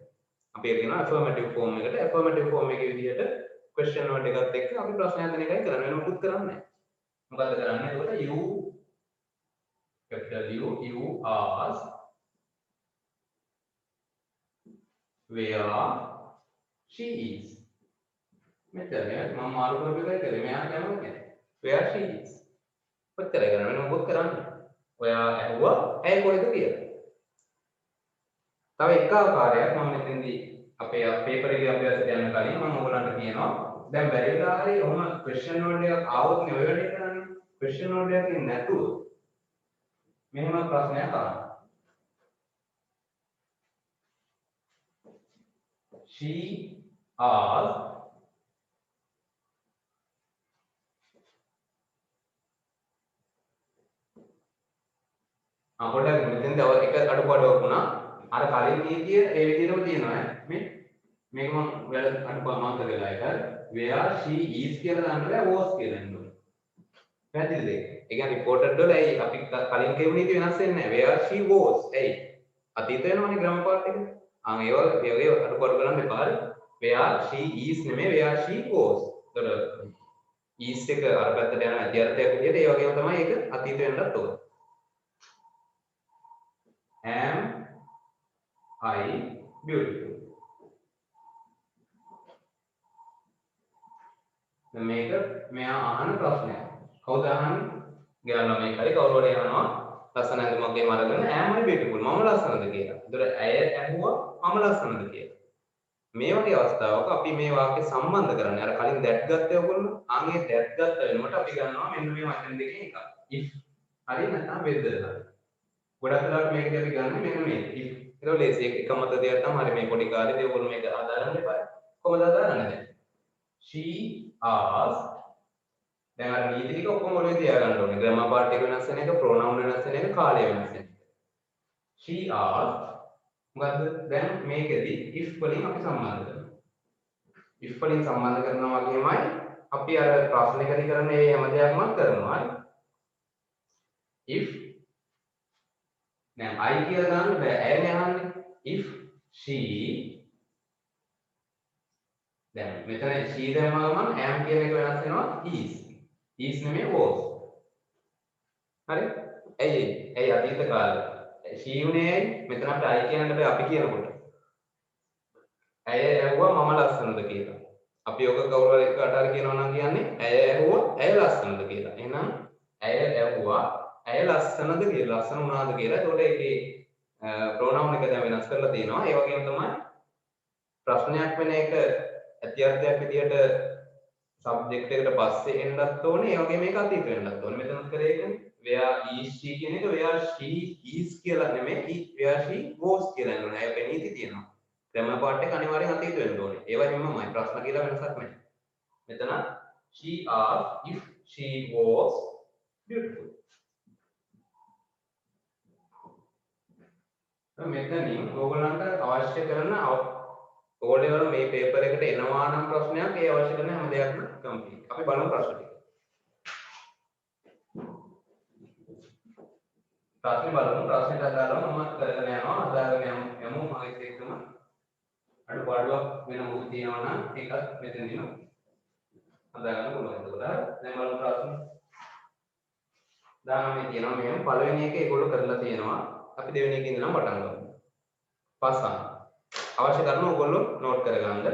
අපි ඒක කියනවා affirmative form එකට. affirmative form එකේ විදියට question word එකත් එක්ක අපි ප්‍රශ්නයක් දෙන එකයි කරන්නේ. වෙන මොකුත් කරන්නේ නැහැ. මොකද්ද කරන්නේ? එතකොට you capital you ask where she is. මෙතන මම මාරු කරපු එකයි කරේ. මෙයා කියනවා where she is. ඔච්චරයි කරන්නේ. වෙන මොකුත් කරන්නේ නැහැ. ඔයා ඇහුවා ඇයි කොහෙද කියලා. තව එක ආකාරයක් මම මෙතෙන්දී අපේ පේපර් එකේ අභ්‍යාසයට යන්න කලින් මම ඔයගලන්ට කියනවා දැන් බැරිලා හරි ඔහම ක්වෙස්චන් වර්ඩ් එකක් ආවොත් නේ ඔය වැඩේ කරන්නේ. ක්වෙස්චන් වර්ඩ් එකක් නැතුව මෙහෙම ප්‍රශ්නයක් අහන්න. She asked පොඩ්ඩක් මෙතෙන් තව එක අඩුපාඩුවක් වුණා. අර කලින් නීතිය ඒ විදිහටම තියෙනවා මේක මම ඔයාලට අඩුපාඩු මතක වෙලා එක where she is කියලා දාන්න බෑ was කියලා දාන්න ඕනේ. පැහැදිලිද? ඒ කියන්නේ රිපෝටඩ් වල ඇයි අපි කලින් කියපු නීතිය වෙනස් වෙන්නේ නැහැ. where she was ඇයි අතීත වෙනවනේ ග්‍රැමර් පාර්ට් එක. ඒ වගේ අඩුපාඩු කරන්න එපා. හරි. where she is නෙමෙයි where she was. ඒතර is එක අර පැත්තට යන ඇති අර්ථයක් විදිහට ඒ වගේම තමයි ඒක අතීත වෙන්නත් ඕනේ. Am I beautiful? මේක මෙයා අහන ප්‍රශ්නයක්. කවුද අහන්නේ? ගෑනු ළමයි හරි කවුරු හරි අහනවා ලස්සන ඇඳුමක් ගෙම අරගෙන am I beautiful? මම ලස්සනද කියලා. ඒතර ඇය ඇහුවා මම ලස්සනද කියලා. මේ වගේ අවස්ථාවක අපි මේ වාක්‍ය සම්බන්ධ කරන්නේ. අර කලින් that ගත්තේ ඔයගොල්ලෝ. ආන්ගේ that ගත්ත වෙනකොට අපි ගන්නවා මෙන්න මේ වචන දෙකෙන් එකක්. if හරි නැත්නම් whether හරි. ගොඩක් වෙලාවට මේකදී අපි ගන්න මෙන්න මේ if ඒක ලේසි එක මත දෙයක් තමයි හරි මේ පොඩි කාර්යදී ඕගොල්ලෝ මේක ආදාරන්න එපා. කොහොමද ආදාරන්නේ දැන්? she asked දැන් අර නීති ටික ඔක්කොම ඔළුවේ තියාගන්න ඕනේ. ග්‍රැමර් පාර්ට් එක වෙනස් වෙන එක, ප්‍රොනවුන් වෙනස් වෙන එක, කාලය වෙනස් වෙන එක. she asked මොකද්ද? දැන් මේකෙදී if වලින් අපි සම්බන්ධ කරනවා. if වලින් සම්බන්ධ කරනවා වගේමයි අපි අර ප්‍රශ්නයකදී කරන මේ හැම දෙයක්ම කරනවා. හරි. if දැන් I කියලා දාන්න බෑ. ඇයනේ අහන්නේ. if she දැන් මෙතන she දැම්මම am කියන එක වෙනස් වෙනවා is නෙමෙයි was. හරි? ඇයි අතීත කාලේ. she උනේ ඇයි? මෙතන අපිට I කියන්න බෑ අපි කියනකොට. ඇය ඇහුවා මම ලස්සනද කියලා. අපි ඔක කවුරු හරි එකට හරි කියනවා නම් කියන්නේ ඇය ඇහුවා ඇය ලස්සනද කියලා. එහෙනම් ඇය ඇහුවා ඇය ලස්සනද කියලා ලස්සන වුණාද කියලා. ඒකට ඒකේ ප්‍රොනවුන් එක දැන් වෙනස් කරලා තියෙනවා. ඒ වගේම තමයි ප්‍රශ්නයක් වෙන එක ඇති අර්ථයක් විදියට සබ්ජෙක්ට් එකට පස්සේ එන්නත් ඕනේ. ඒ වගේම මේක අතීත වෙන්නත් ඕනේ. මෙතනත් කරේ ඒකනේ. where is she කියන එක where she is කියලා නෙමෙයි where she was කියලා නෝනේ. ඒක නීති තියෙනවා. ග්‍රැමර් පාර්ට් එක අනිවාර්යෙන් අතීත වෙන්න ඕනේ. ඒවා හිමමයි ප්‍රශ්න කියලා වෙනසක් නැහැ. මෙතන she asked if she was beautiful. මෙතනින් ඕගොල්ලන්ට අවශ්‍ය කරන ඕලෙවල් මේ පේපර් එකට එනවා නම් ප්‍රශ්නයක් ඒ අවශ්‍ය කරන හැම දෙයක්ම කම්ප්ලීට්. අපි බලමු ප්‍රශ්න ටික. ප්‍රශ්නෙට අදාළව මම කරගෙන යනවා. අදාළගෙන යමු මායිත් එක්කම අඩුපාඩුවක් වෙන මොකද තියෙනවා නම් ඒකත් මෙතනදී අදාගන්න පුළුවන්. ඒකට දැන් බලමු ප්‍රශ්න 19 තියෙනවා. මෙහෙම පළවෙනි එක ඒගොල්ලෝ කරලා තියෙනවා. අපි දෙවෙනි එකේ ඉඳන් පටන් ගමු. පසන් අවශ්‍ය කරන ඕගොල්ලෝ නෝට් කරගන්න.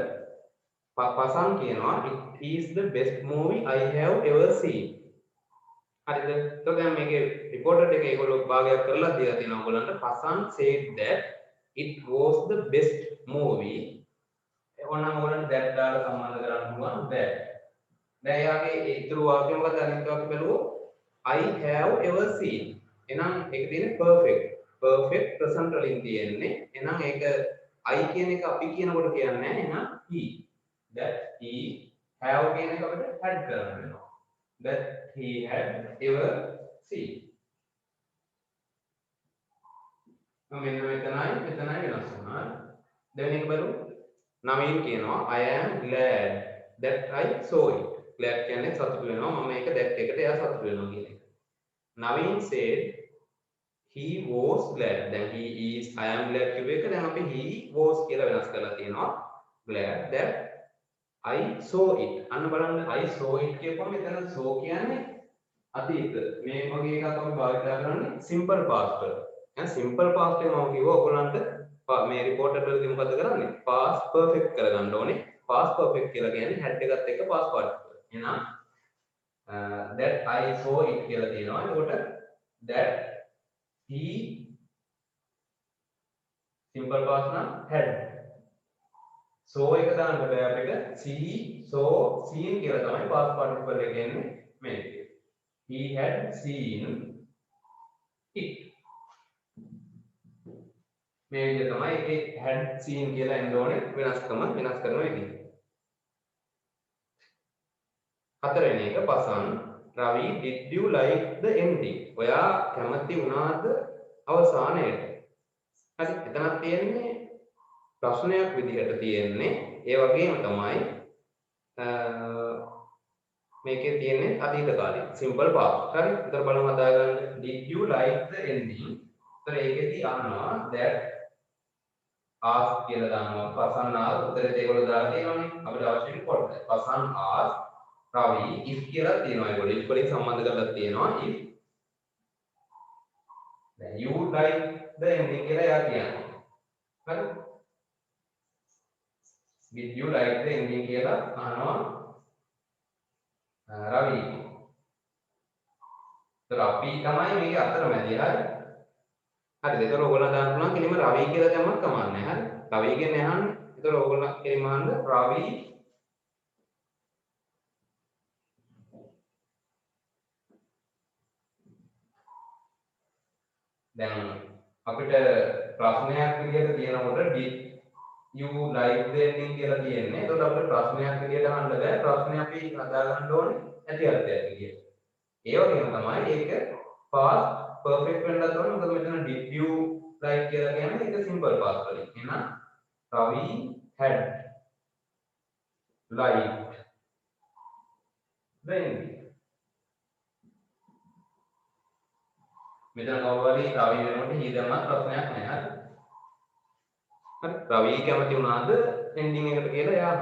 පසන් කියනවා it is the best movie I have ever seen. හරිද? તો දැන් මේකේ රිපෝටර් එකේ ඒගොල්ලෝ භාගයක් කරලා දීලා තියෙනවා ඕගොල්ලන්ට. Pasan said that it was the best movie. ඕනනම් ඕගොල්ලන්ට that දාලා සම්බන්ධ කරන්න පුළුවන් that. දැන් යාගේ ඊතුරු වාක්‍ය මොකද අනිත් වාක්‍ය බලුවෝ I have ever seen. එහෙනම් ඒක තියෙන්නේ perfect present වලින් තියෙන්නේ. එහෙනම් ඒක I කියන එක අපි කියනකොට කියන්නේ නැහැ. එහෙනම් he that he have කියන එක අපිට add කරන්න වෙනවා. that he had ever seen. මෙන්න මෙතනයි වෙනස් වුණා. දෙවෙනි එක බලමු. නවීන් කියනවා I am glad that I saw it. glad කියන්නේ සතුටු වෙනවා. මම මේක that එකට එයා සතුටු වෙනවා කියන එක. Naveen said he was glad. දැන් he is I am glad කියුව එක දැන් අපි he was කියලා වෙනස් කරලා තියෙනවා. glad that I saw it. අන්න බලන්න I saw it කියපුවම මෙතන saw කියන්නේ අතීත. මේ වගේ එකක් අපි භාවිත කරන්නේ simple past වල. දැන් simple past එක මම කිව්වා ඔයගොල්ලන්ට මේ report වලදී මොකද කරන්නේ? past perfect කරගන්න ඕනේ. past perfect කියලා කියන්නේ had එකත් එක්ක past participle. එහෙනම් that I saw it කියලා තියෙනවා. එතකොට that he simple past නම් had. saw එක දාන්න බෑ අපිට. see saw seen කියලා තමයි past participle එක එන්නේ මේක. he had seen it. මේ විදිහ තමයි ඒකේ had seen කියලා එන්න ඕනේ වෙනස්කම වෙනස් කරනවා ඉතින්. හතරවෙනි එක පසන් රවි did you like the ending? ඔයා කැමති වුණාද අවසානයට? හරි එතනක් තියෙන්නේ ප්‍රශ්නයක් විදිහට තියෙන්නේ ඒ වගේම තමයි මේකේ තියෙන්නේ අතීත කාලේ simple past. හරි එතන බලමු හදාගන්න did you like the ending? එතන ඒකෙදි අහනවා that ask කියලා දානවා පසන් ආස් උත්තරේ ඒගොල්ලෝ දාලා තියෙනවානේ අපිට අවශ්‍ය පොඩ්ඩක් පසන් ආස් රවි if කියලා තියෙනවා ඒගොල්ලෝ if වලින් සම්බන්ධ කරලා තියෙනවා if then you like the ending කියලා එයා කියනවා හරි did you like the ending කියලා අහනවා රවි ඒතර අපි තමයි මේකේ අතරමැදි හරි හරිද ඒතර ඕගොල්ලෝ දාන්න පුළුවන් කෙලින්ම රවි කියලා දැම්මත් කමක් නැහැ හරි රවි කියන්නේ අහන්නේ ඒතර ඕගොල්ලෝ කෙලින්ම අහන්න රවි දැන් අපිට ප්‍රශ්නයක් විදිහට තියෙනකොට did you like the ending කියලා තියෙන්නේ ඒතකොට අපිට ප්‍රශ්නයක් විදිහට අහන්න බෑ ප්‍රශ්නේ අපි හදා ගන්න ඕනේ ඇති අර්ථයක් විදිහට ඒ වගේම තමයි ඒක past perfect වෙන්නත් ඕනේ මොකද මෙතන did you like කියලා කියන්නේ ඒක simple past වලින් එහෙනම් Ravi had liked the ending මෙතන කවුරු හරි රවි වෙනකොට හී දැම්මත් ප්‍රශ්නයක් නැහැ හරි හරි රවි කැමති වුණාද ending එකට කියලා එයා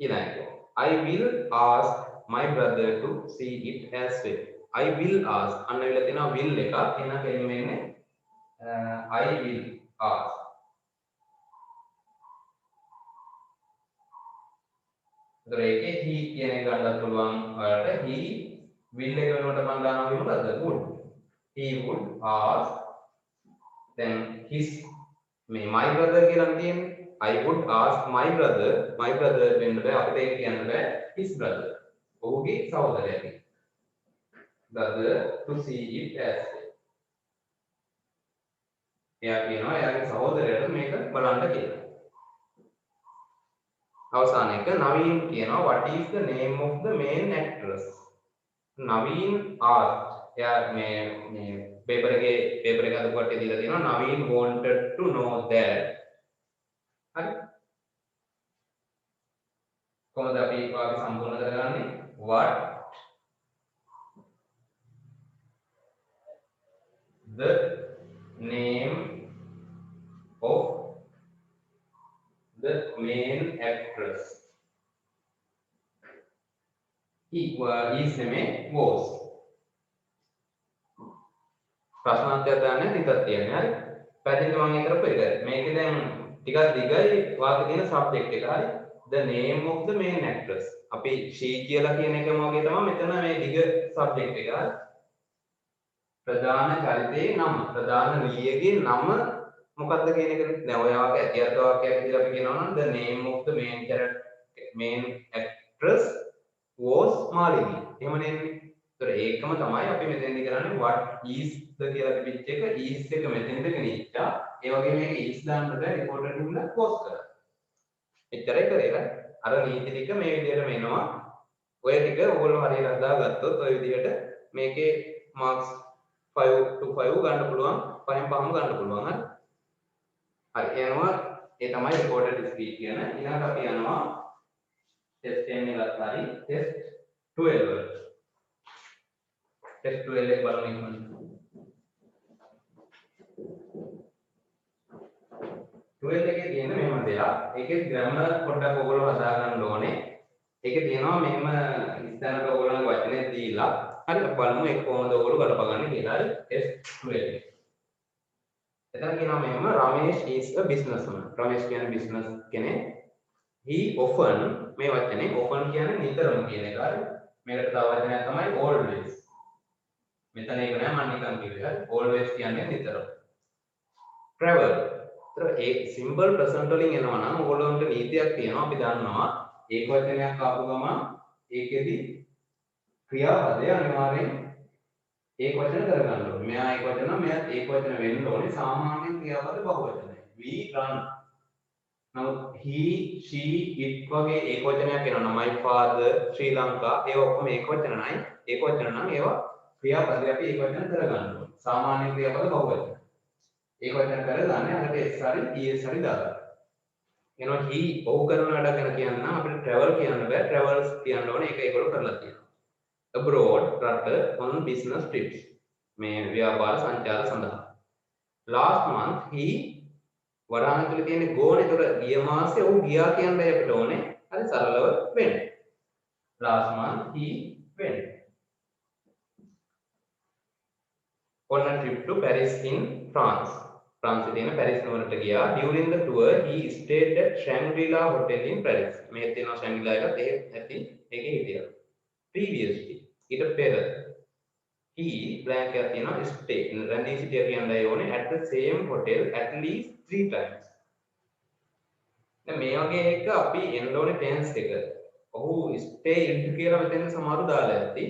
ඊළඟට I will ask my brother to see it as well I will ask අන්න වෙලා තියෙනවා will එක එහෙනම් කෙලින්ම එන්නේ I will ask ඒතර ඒකේ he කියන එක ගන්නත් පුළුවන් ඔයාලට he will එක වෙනකොට මම දානවා මොකද්ද would he would ask then his my brother කියලා තියෙන්නේ I would ask my brother වෙන්න බෑ අපිට ඒක කියන්න බෑ his brother ඔහුගේ සහෝදරයාගේ brother to see it as well එයා කියනවා එයාගේ සහෝදරයාට මේක බලන්න කියලා අවසාන එක නවීන් කියනවා what is the name of the main actress Naveen asked එයා මේ paper එක අද කොට දීලා තියෙනවා Naveen wanted to know that හරි කොහොමද අපි වාක්‍ය සම්පූර්ණ කරගන්නේ what the name of the main actress his name was ප්‍රශ්නාර්ථය දාන්නේ ටිකක් තියෙනවා හරි පැහැදිලිද මම ඒ කරපු එක මේකේ දැන් ටිකක් දිගයි වාක්‍ය තියෙන සබ්ජෙක්ට් එක හරි the name of the main actress අපි she කියලා කියන එකම වගේ තමයි මෙතන මේ දිග සබ්ජෙක්ට් එක හරි ප්‍රධාන චරිතයේ නම ප්‍රධාන නිලියගේ නම මොකක්ද කියන එක දැන් ඔය වාක්‍ය ඇති අර්ථ වාක්‍යයක් විදිහට අපි කියනවා නම් the name of the main actress was Malini එහෙම නෙන්නේ ඒතර ඒකම තමයි අපි මෙතෙන්දි කරන්නේ what is the කියලා තිබිච්ච එක is එක මෙතෙන්ද ගෙනිච්චා ඒ වගේ මේක is දාන්න බෑ report එකේ උඩ post කරා එච්චරයි කරේ අර නීති ටික මේ විදිහටම එනවා ඔය ටික ඔයගොල්ලෝ හරියට හදාගත්තොත් ඔය විදිහට මේකේ marks 5 to 5 ගන්න පුළුවන් 5න් 5ම ගන්න පුළුවන් හරි එනවා ඒ තමයි recorded speech කියන ඊළඟට අපි යනවා test 10 එකත් හරි test 12 test 12 එක බලමු ඉක්මනට 12 එකේ තියෙන මෙහෙම දෙයක්. ඒකේ ග්‍රැමර් පොඩ්ඩක් ඔයගොල්ලෝ හදා ගන්න ඕනේ. ඒකේ තියෙනවා මෙහෙම ඉස්සරහට ඔයගොල්ලන්ගේ වචනේ දීලා හරි අපි බලමු ඒක කොහොමද ඔයගොල්ලෝ ගලපගන්නේ කියලා. හරි S12. එතන කියනවා මෙහෙම Ramesh is a businessman. Ramesh කියන්නේ business කෙනෙක්. He often මේ වචනේ often කියන්නේ නිතරම කියන එක. හරි. මේකට තව වචනයක් තමයි always. මෙතන ඒක නෑ මම නිකන් කිව්වේ. හරි. always කියන්නේ නිතරම. travel. ඒතර ඒ සිම්පල් ප්‍රසන්ට් වලින් එනවා නම් ඔයගොල්ලන්ට නීතියක් තියෙනවා. අපි දන්නවා ඒක වචනයක් ආපු ගමන් ඒකෙදි ක්‍රියාපදය අනිවාර්යෙන් ඒක වචන කරගන්න ඕනේ. මෙයා ඒක වචන මෙයාත් ඒක වචන වෙන්න ඕනේ. සාමාන්‍ය ක්‍රියාපද බහුවචනයි. we run. නමුත් he she it වගේ ඒක වචනයක් එනවා. my father ශ්‍රී ලංකා ඒවා ඔක්කොම ඒක වචන නයි. ඒක වචන නම් ඒවා ක්‍රියාපද අපි ඒක වචන කරගන්න ඕනේ. සාමාන්‍ය ක්‍රියාපද බහුවචන. ඒක වචන කරගන්නේ අරට s හරි es හරි දාලා. එනවා he ඔව් කරන වැඩ ගැන කියන්න නම් අපිට travel කියන්න බෑ. travels කියන්න ඕනේ. ඒක ඒගොල්ලෝ කරලා තියෙනවා. abroad රට on business trips මේ ව්‍යාපාර සංචාර සඳහා. last month he වරාණ තුල තියෙන ගෝණ. ඒතර ගිය මාසේ ඔහු ගියා කියන්නයි අපිට ඕනේ. හරි සරලව වෙන්න. last month he went on a trip to Paris in France. France තියෙන පැරිස් නුවරට ගියා. during the tour he stayed at Shangri-La hotel in Paris. මේ තියෙනවා Shangri-La එකත් ඒක ඇති ඒකේ හිටියා. previously ඊට පෙර he blank එකක් තියෙනවා stay රැඳී සිටියා කියන්නයි ඕනේ at the same hotel at least 3 times. දැන් මේ වගේ එක අපි එන්න ඕනේ tense එක. ඔහු stayed කියලා මෙතන සමහරු දාලා ඇති.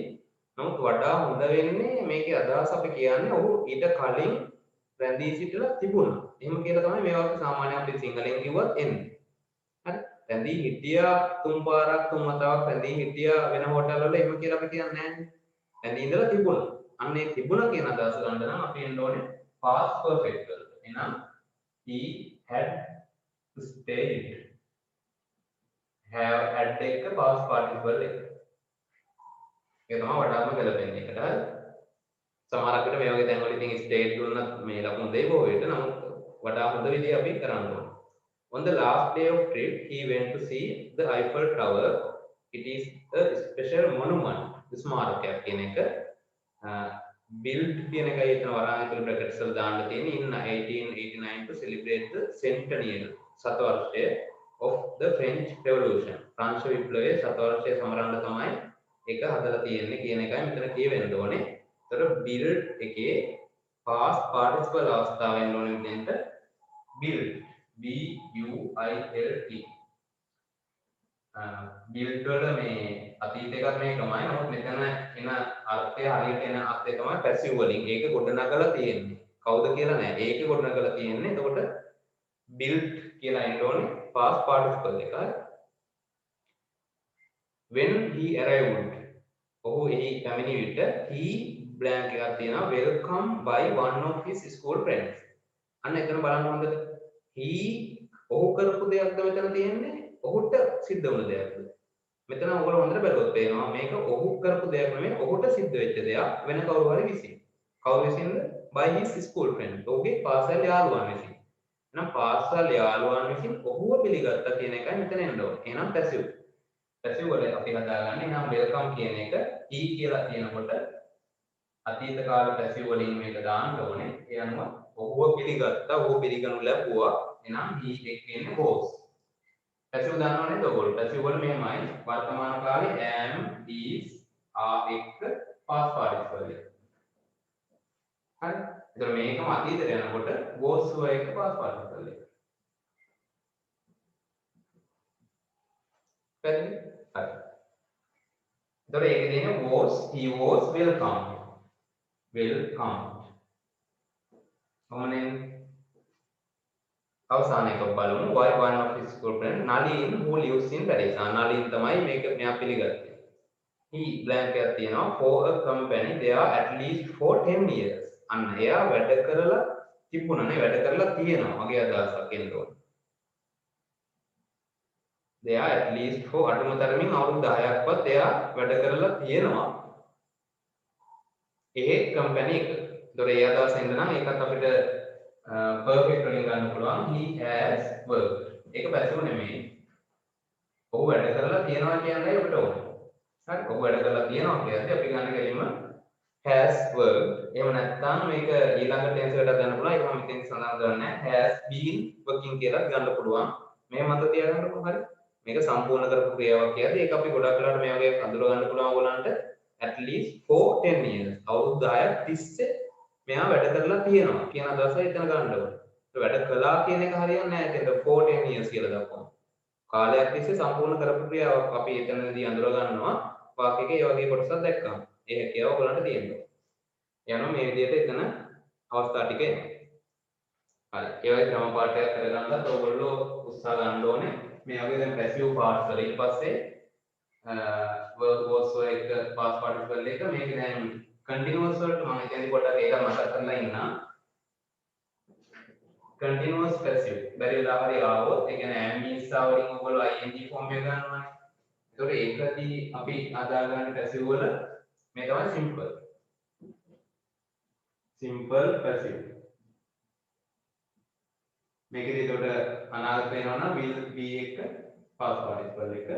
නමුත් වඩා හොඳ වෙන්නේ මේකේ අදහස අපි කියන්නේ ඔහු ඊට කලින් රැඳී සිටලා තිබුණා. එහෙම කියලා තමයි මේ වගේ සාමාන්‍යයෙන් අපි සිංහලෙන් කිව්වත් එන්නේ. හරි. රැඳී හිටියා තුන් පාරක් තුන් වතාවක් රැඳී හිටියා වෙන හෝටල් වල එහෙම කියලා අපි කියන්නේ නැහැ. රැඳී ඉඳලා තිබුණා. අන්න ඒ තිබුණා කියන අදහස ගන්න නම් අපි එන්න ඕනේ past perfect වලට. එහෙනම් he had stayed. have had එක past participle එක. ඒක තමයි වඩාත්ම ගැලපෙන්නේ එකට. හරි. සමහර අපිට මේ වගේ තැන් වල ඉතින් ස්ටේට් දුන්නත් මේ ලකුණු දෙයි බොහෝට. නමුත් වඩා හොඳ විදිහ අපි කරන්න ඕනේ. On the last day of trip he went to see the Eiffel Tower. It is a special monument. ස්මාරකයක් කියන එක built කියන එකයි එතන වරාණතුල brackets වල දාන්න තියෙන්නේ in 1889 to celebrate the centennial සතවර්ෂය of the French Revolution. ප්‍රංශ විප්ලවයේ සතවර්ෂය සමරන්න තමයි ඒක හදලා තියෙන්නේ කියන එකයි මෙතන කියවෙන්න ඕනේ. ඒතර build එකේ past participle අවස්ථාව වෙන්න ඕනේ මෙතෙන්ට build b u i l t build වල මේ අතීත එකක් මේකමයි. නමුත් මෙතන එන අර්ථය හරියට එන අර්ථය තමයි passive වලින්. ඒක ගොඩනගලා තියෙන්නේ. කවුද කියලා නෑ. ඒක ගොඩනගලා තියෙන්නේ. එතකොට build කියලා එන්න ඕනේ past participle එක. when he arrived ඔහු එහි පැමිණි විට he blank එකක් තියෙනවා welcome by one of his school friends. අන්න එතන බලන්න හොඳද? he ඔහු කරපු දෙයක්ද මෙතන තියෙන්නේ? ඔහුට සිද්ධ වුණ දෙයක්ද? මෙතන ඔයගොල්ලෝ හොඳට බැලුවොත් පේනවා මේක ඔහු කරපු දෙයක් නෙමෙයි ඔහුට සිද්ධ වෙච්ච දෙයක් වෙන කවුරු හරි විසින්. කවුරු විසින්ද? by his school friend. ඔහුගේ පාසල් යාළුවන් විසින්. එහෙනම් පාසල් යාළුවන් විසින් ඔහුව පිළිගත්තා කියන එකයි මෙතන එන්න ඕනේ. එහෙනම් passive. passive වල අපි හදාගන්නේ එහෙනම් welcome කියන එක he කියලා කියනකොට අතීත කාල passive වලින් මේක දාන්න ඕනේ. ඒ අනුව ඔහුව පිළිගත්තා, ඔහු පිළිගනු ලැබුවා. එහෙනම් he එක කියන්නේ was. passive දානවා නේද ඔයගොල්ලෝ? passive වල මෙහෙමයි වර්තමාන කාලේ am is are එක්ක past participle එක. හරි. ඒතර මේකම අතීතයට යනකොට was වල එක්ක past participle එක. පැහැදිලි? හරි. ඒතර ඒකේ තියෙන was he was welcome. welcome. කොහොමද අවසාන එක බලමු. why one of his girlfriend Nalin who lives in Paris. Nalin තමයි මේක මෙයා පිළිගත්තේ. he blank එකක් තියෙනවා for a company there at least for 10 years. අන්න එයා වැඩ කරලා තිබුණා නේ, වැඩ කරලා තියෙනවා. මගේ අදහසක් එන්න ඕනේ. there at least for අඩුම තරමින් අවුරුදු 10ක්වත් එයා වැඩ කරලා තියෙනවා. ඒ කම්පැනි එක. ඒතොර ඒ අදහස එන්න නම් ඒකත් අපිට perfect වලින් ගන්න පුළුවන් he has worked. ඒක පැසිව් නෙමෙයි. ඔහු වැඩ කරලා තියනවා කියන්නේ අපිට ඕනේ. හරි. ඔහු වැඩ කරලා තියනවා කියන්නේ අපි ගන්න කෙලින්ම has worked. එහෙම නැත්නම් මේක ඊළඟ ටෙන්ස් එකට ගන්න පුළුවන්. ඒක මම මෙතෙන් සඳහන් කරන්නේ has been working කියලා ගන්න පුළුවන්. මේ මත තියාගන්නකො හරි. මේක සම්පූර්ණ කරපු ක්‍රියාවක් කියන්නේ ඒක අපි ගොඩක් වෙලාවට මේ වගේ අඳුර ගන්න පුළුවන් ඕගොල්ලන්ට at least for 10 years. අවුරුදු 10ක් තිස්සේ මෙයා වැඩ කරලා තියෙනවා කියන අදහස එතන ගන්න ඕනේ. ඒක වැඩ කළා කියන එක හරියන්නේ නැහැ. ඒකෙන්ද for 10 years කියලා දක්වනවා. කාලයක් තිස්සේ සම්පූර්ණ කරපු ක්‍රියාවක් අපි එතනදී අඳුර ගන්නවා. වාක්‍යයක ඒ වගේ කොටසක් දැක්කම. ඒ හැකියාව ඔයගලන්ට තියෙනවා. යනවා මේ විදිහට එතන අවස්ථා ටික එනවා. හරි. ඒ වගේ ක්‍රම පාඩයක් කරගන්නත් ඔයගොල්ලෝ උත්සාහ ගන්න ඕනේ. මේ වගේ දැන් පැසිව් පාර්ට්ස් වල ඊට පස්සේ verb was එක past participle එක මේක දැන් continuous වලට මම කියන්නේ පොඩ්ඩක් ඒක මතක් කරලා ඉන්නම්. continuous passive බැරි වෙලා හරි ආවොත් ඒ කියන්නේ am is වලින් ඔයගොල්ලෝ ing form එක ගන්නවානේ. ඒතකොට ඒකදී අපි අදාගන්න passive වල මේ තමයි simple passive. මේකදී ඒතකොට අනාගත වෙනවා නම් will be එක past participle එක.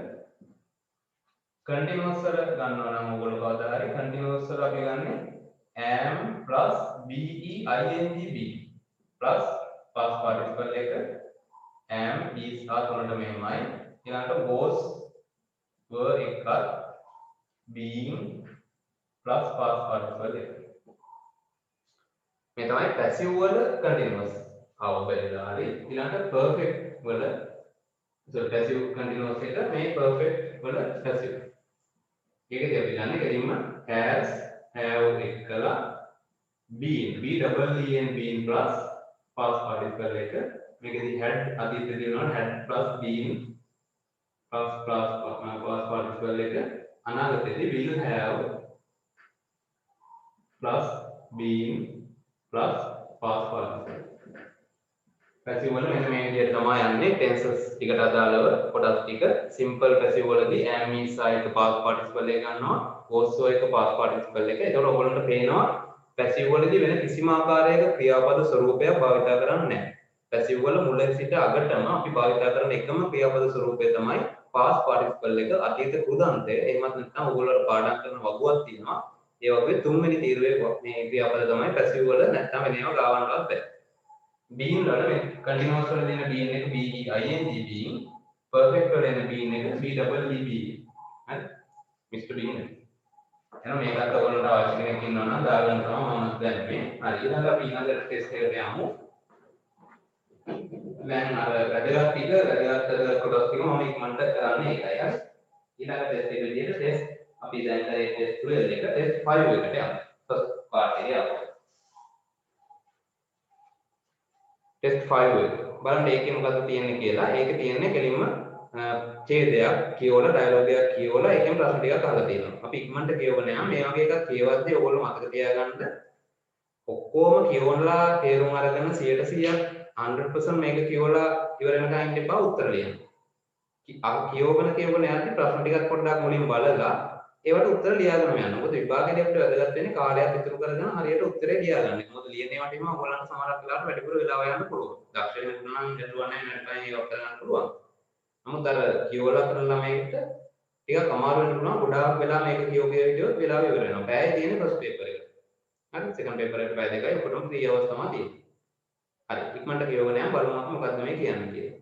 continuous වල ගන්නවා නම් ඔයගොල්ලෝ කවදා හරි continuous වල අපි ගන්නේ am plus be ing be plus past participle එක am is are තුනට මෙහෙමයි. ඊළඟට was were එකත් being plus past participle එක. මේ තමයි passive වල continuous. ආව බැලලා හරි. ඊළඟට perfect වල passive continuous එක මේ perfect වල passive. ඒකදී අපි ගන්න කෙලින්ම has have එකලා been b double e n been plus past participle එක. මේකදී had අතීතයේ දිනනවා had plus been plus past participle එක. අනාගතයේදී will have plus been plus past participle. passive වල මෙන්න මේ විදිහට තමයි යන්නේ tenses ටිකට අදාළව කොටස් ටික. simple passive වලදී am is එක past participle එක ගන්නවා, was එක past participle එක. ඒතකොට ඔයගොල්ලන්ට පේනවා passive වලදී වෙන කිසිම ආකාරයක ක්‍රියාපද ස්වරූපයක් භාවිත කරන්නේ නැහැ. passive වල මුල සිට අගටම අපි භාවිත කරන එකම ක්‍රියාපද ස්වරූපය තමයි past participle එක. අතීත කෘදාන්තය. එහෙමත් නැත්නම් ඔයගොල්ලෝ පාඩම් කරන වගුවක් තියෙනවා. ඒ වගේ තුන්වෙනි තීරුවේ මේ ක්‍රියාපද තමයි passive වල නැත්නම් වෙන ඒවා ගාවන්නවත් බැහැ. being වල මේ continuous වල දෙන being එක be ing being, perfect වල දෙන being එක be double e being. හරි? Mr being. එහෙනම් මේකට ඔයගොල්ලන්ට අවශ්‍ය කෙනෙක් ඉන්නවා නම් දාගන්න තමයි මම දැම්මේ. හරි. ඊළඟ අපි ඊළඟ ටෙස්ට් එකට යමු. දැන් අර වැදගත් කොටස් ටික මම ඉක්මනට කරන්නේ ඒකයි. හරි? ඊළඟ ටෙස්ට් එක විදිහට ටෙස්ට් අපි දැන් කරේ ටෙස්ට් 12 එක ටෙස්ට් 5 එකට යමු. ෆස්ට් පාර්ට් එකේ යමු. ටෙස්ට් 5 එක. බලන්න ඒකේ මොකද්ද තියෙන්නේ කියලා. ඒකේ තියෙන්නේ කෙලින්ම ඡේදයක් කියවලා ඩයලොග් එකක් කියවලා ඒකෙන් ප්‍රශ්න ටිකක් අහලා තියෙනවා. අපි ඉක්මනට කියවන්න යනවා. මේ වගේ එකක් කියවද්දී ඔයගොල්ලෝ මතක තියාගන්න ඔක්කොම කියවලා තේරුම් අරගෙන 100% මේක කියවලා ඉවර වෙනකන් ඉන්න එපා උත්තර ලියන්න. කියවගෙන යද්දී ප්‍රශ්න ටිකක් පොඩ්ඩක් මුලින් බලලා ඒවට උත්තර ලියාගෙන යන්න. මොකද විභාගයේදී අපිට වැදගත් වෙන්නේ කාලයක් ඉතුරු කරගෙන හරියට උත්තරේ ලියාගන්න. මොකද ලියන ඒවාට එම ඔයගොල්ලන්ට සමහරක් වෙලාවට වැඩිපුර වෙලාව යන්න පුළුවන්. දක්ෂ වෙන්න නම් ගැටලුවක් නැහැ නැත්නම් ඒක කරගන්න පුළුවන්. නමුත් අර කියවලා කරන ළමයින්ට ටිකක් අමාරු වෙන්න පුළුවන්. ගොඩාක් වෙලා මේක කියෝගේ විදිහට වෙලාව ඉවර වෙනවා. පැයේ තියෙන ෆස්ට් පේපර් එක. හරි සෙකන්ඩ් පේපර් එකට පැය දෙකයි ඔක්කොටම 3 hours තමයි තියෙන්නේ. හරි ඉක්මනට කියවගෙන යන්න බලමු අපි මොකද්ද මේ කියන්නේ කියලා.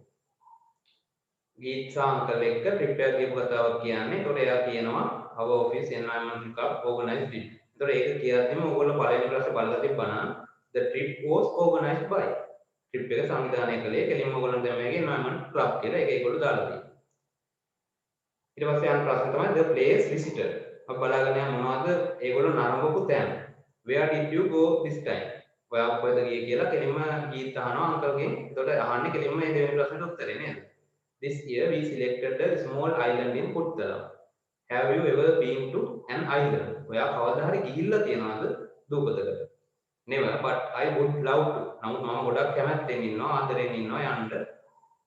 ගීත්සා අංකල් එක්ක ප්‍රිපෙයාර් කියපු කතාවක් කියන්නේ. ඒතකොට එයා කියනවා our office environment club organized it. ඒතකොට ඒක කියද්දිම ඕගොල්ලෝ පළවෙනි ප්‍රශ්නේ බලලා තිබ්බනම් the trip was organized by. trip එක සංවිධානය කළේ කෙලින්ම ඕගොල්ලෝ දැන් මේකේ environment club කියලා ඒක ඒගොල්ලෝ දාලා තියෙනවා. ඊට පස්සේ යන ප්‍රශ්නේ තමයි the place visited. අපි බලාගෙන යමු මොනවද ඒගොල්ලෝ නරඹපු තැන. where did you go this time? ඔයා කොහෙද ගියේ කියලා කෙලින්ම ගීත් අහනවා අංකල්ගෙන්. ඒතකොට අහන්නේ කෙලින්ම මේ දෙවෙනි ප්‍රශ්නෙට උත්තරේ නේද? This year we selected a small island in Puttalam. Have you ever been to an island? ඔයා කවදා හරි ගිහිල්ලා තියනවද දූපතකට? Never, but I would love to. නමුත් මම ගොඩක් කැමැත්තෙන් ඉන්නවා ආදරෙන් ඉන්නවා යන්න.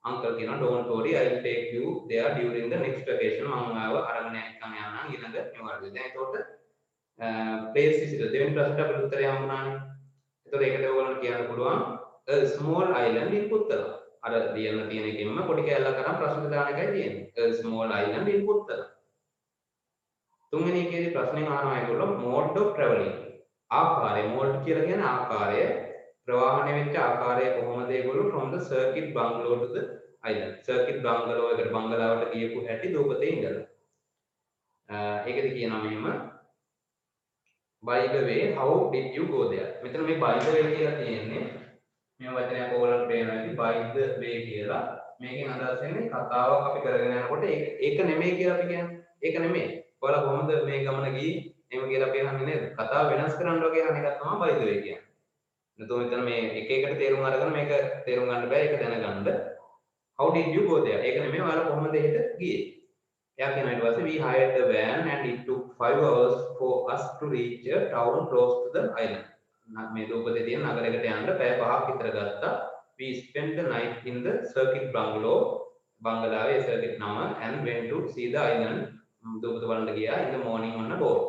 අංකල් කියනවා don't worry, I will take you there during the next vacation. මම ආව අරගෙන යන්නම් ඊළඟ නිවාඩුවේ. දැන් ඒකට place visitor දෙවෙනි ප්‍රශ්නට අපිට උත්තරය හම්බුණානේ. ඒතකොට ඒකට ඔයගොල්ලන්ට කියන්න පුළුවන් a small island in Puttala. අර ලියන්න තියෙන එකෙන්ම පොඩි කැලලක් අරන් ප්‍රශ්න දාන එකයි තියෙන්නේ. a small island in Puttala. තුන්වෙනි එකේදී ප්‍රශ්නේ අහනවා ඒගොල්ලෝ mode of travelling. ආකාරය mode කියලා කියන්නේ ආකාරය ප්‍රවාහණය වෙච්ච ආකාරය කොහොමද ඒගොල්ලෝ from the circuit bungalow to the island. circuit bungalow එකට බංගලාවට ගියපු හැටි දූපතේ ඉඳලා. ඒකදී කියනවා මෙහෙම by the way how did you go there. මෙතන මේ by the way කියලා තියෙන්නේ මේ වචනයක් ඕගොල්ලන්ට පේනවා ඇති by the way කියලා. මේකෙන් අදහස් වෙන්නේ කතාවක් අපි කරගෙන යනකොට ඒක නෙමෙයි කියලා අපි කියන්නේ. ඒක නෙමෙයි. ඔයාලා කොහොමද මේ ගමන ගියේ? එහෙම කියලා අපි අහන්නේ නේද? කතාව වෙනස් කරන්න වගේ අහන එක තමයි by the way කියන්නේ. නැත්නම් මෙතන මේ එක එකට තේරුම් අරගෙන මේක තේරුම් ගන්න බෑ. ඒක දැනගන්න. How did you go there? ඒක නෙමෙයි ඔයාලා කොහොමද එහෙට ගියේ? එයා කියනවා ඊට පස්සේ we hired a van and it took 5 hours for us to reach a town close to the island. මේ දූපතේ තියෙන නගරයකට යන්න පැය 5ක් විතර ගත්තා. We spent the night in the circuit bungalow. බංගලාවේ circuit නම and went to see the island. දූපත බලන්න ගියා in the morning on a boat.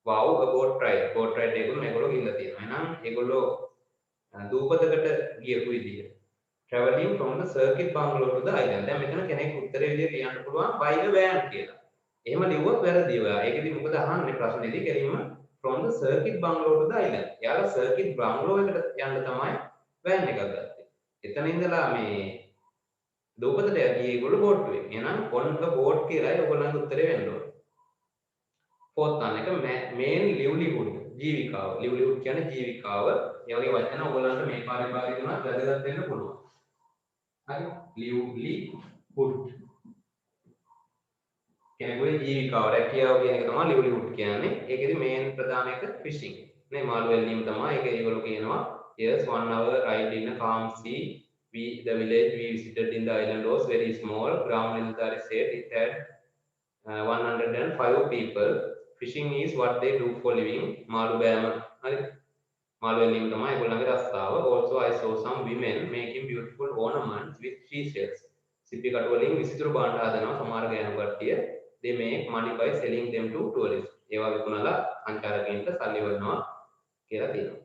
Wow, a boat ride. boat ride එකකුත් මේගොල්ලෝ ගිහිල්ලා තියෙනවා. එහෙනම් ඒගොල්ලෝ දූපතකට ගියපු විදිය. traveling from the circuit bungalow to the island. දැන් මෙතන කෙනෙක් උත්තරේ විදියට ලියන්න පුළුවන් by the van කියලා. එහෙම ලිව්වොත් වැරදි ඔයා. ඒකෙදි මොකද අහන්නේ ප්‍රශ්නේදී කෙලින්ම from the circuit bungalow to the island. යාලා circuit bungalow එකට යන්න තමයි van එකක් ගත්තේ. එතන ඉඳලා මේ දූපතට ගියේ ඒගොල්ලෝ බෝට්ටුවේ. එහෙනම් on the boat කියලායි ඔයගොල්ලන්ගේ උත්තරේ වෙන්න ඕනේ. fourth one එක main livelihood ජීවිකාව. livelihood කියන්නේ ජීවිකාව. ඒ වගේ වචන ඔයගොල්ලන්ට මේ පරිභාගය තුනක් වැදගත් වෙන්න පුළුවන්. හරි livelihood කෙනෙකුගේ ජීවිකාව රැකියාව කියන එක තමයි livelihood කියන්නේ. ඒකෙදි main ප්‍රධාන එක fishing. නේ මාළු වැල්ලීම තමයි. ඒක ඒගොල්ලෝ කියනවා yes 1 hour ride in a calm sea. The village we visited in the island was very small. Ground Nilthari said it had 105 people. Fishing is what they do for living. මාළු බෑම. හරි. මාළු වැල්ලීම තමයි ඒගොල්ලන්ගේ රස්තාව. Also I saw some women making beautiful ornaments with seashells. Tzipi කටු වලින් විසිතුරු භාණ්ඩ හදනවා සමහර ගෑනු කට්ටිය. They make money by selling them to tourists. ඒවා විකුණලා සංචාරකයන්ට සල්ලි වලනවා කියලා තියෙනවා.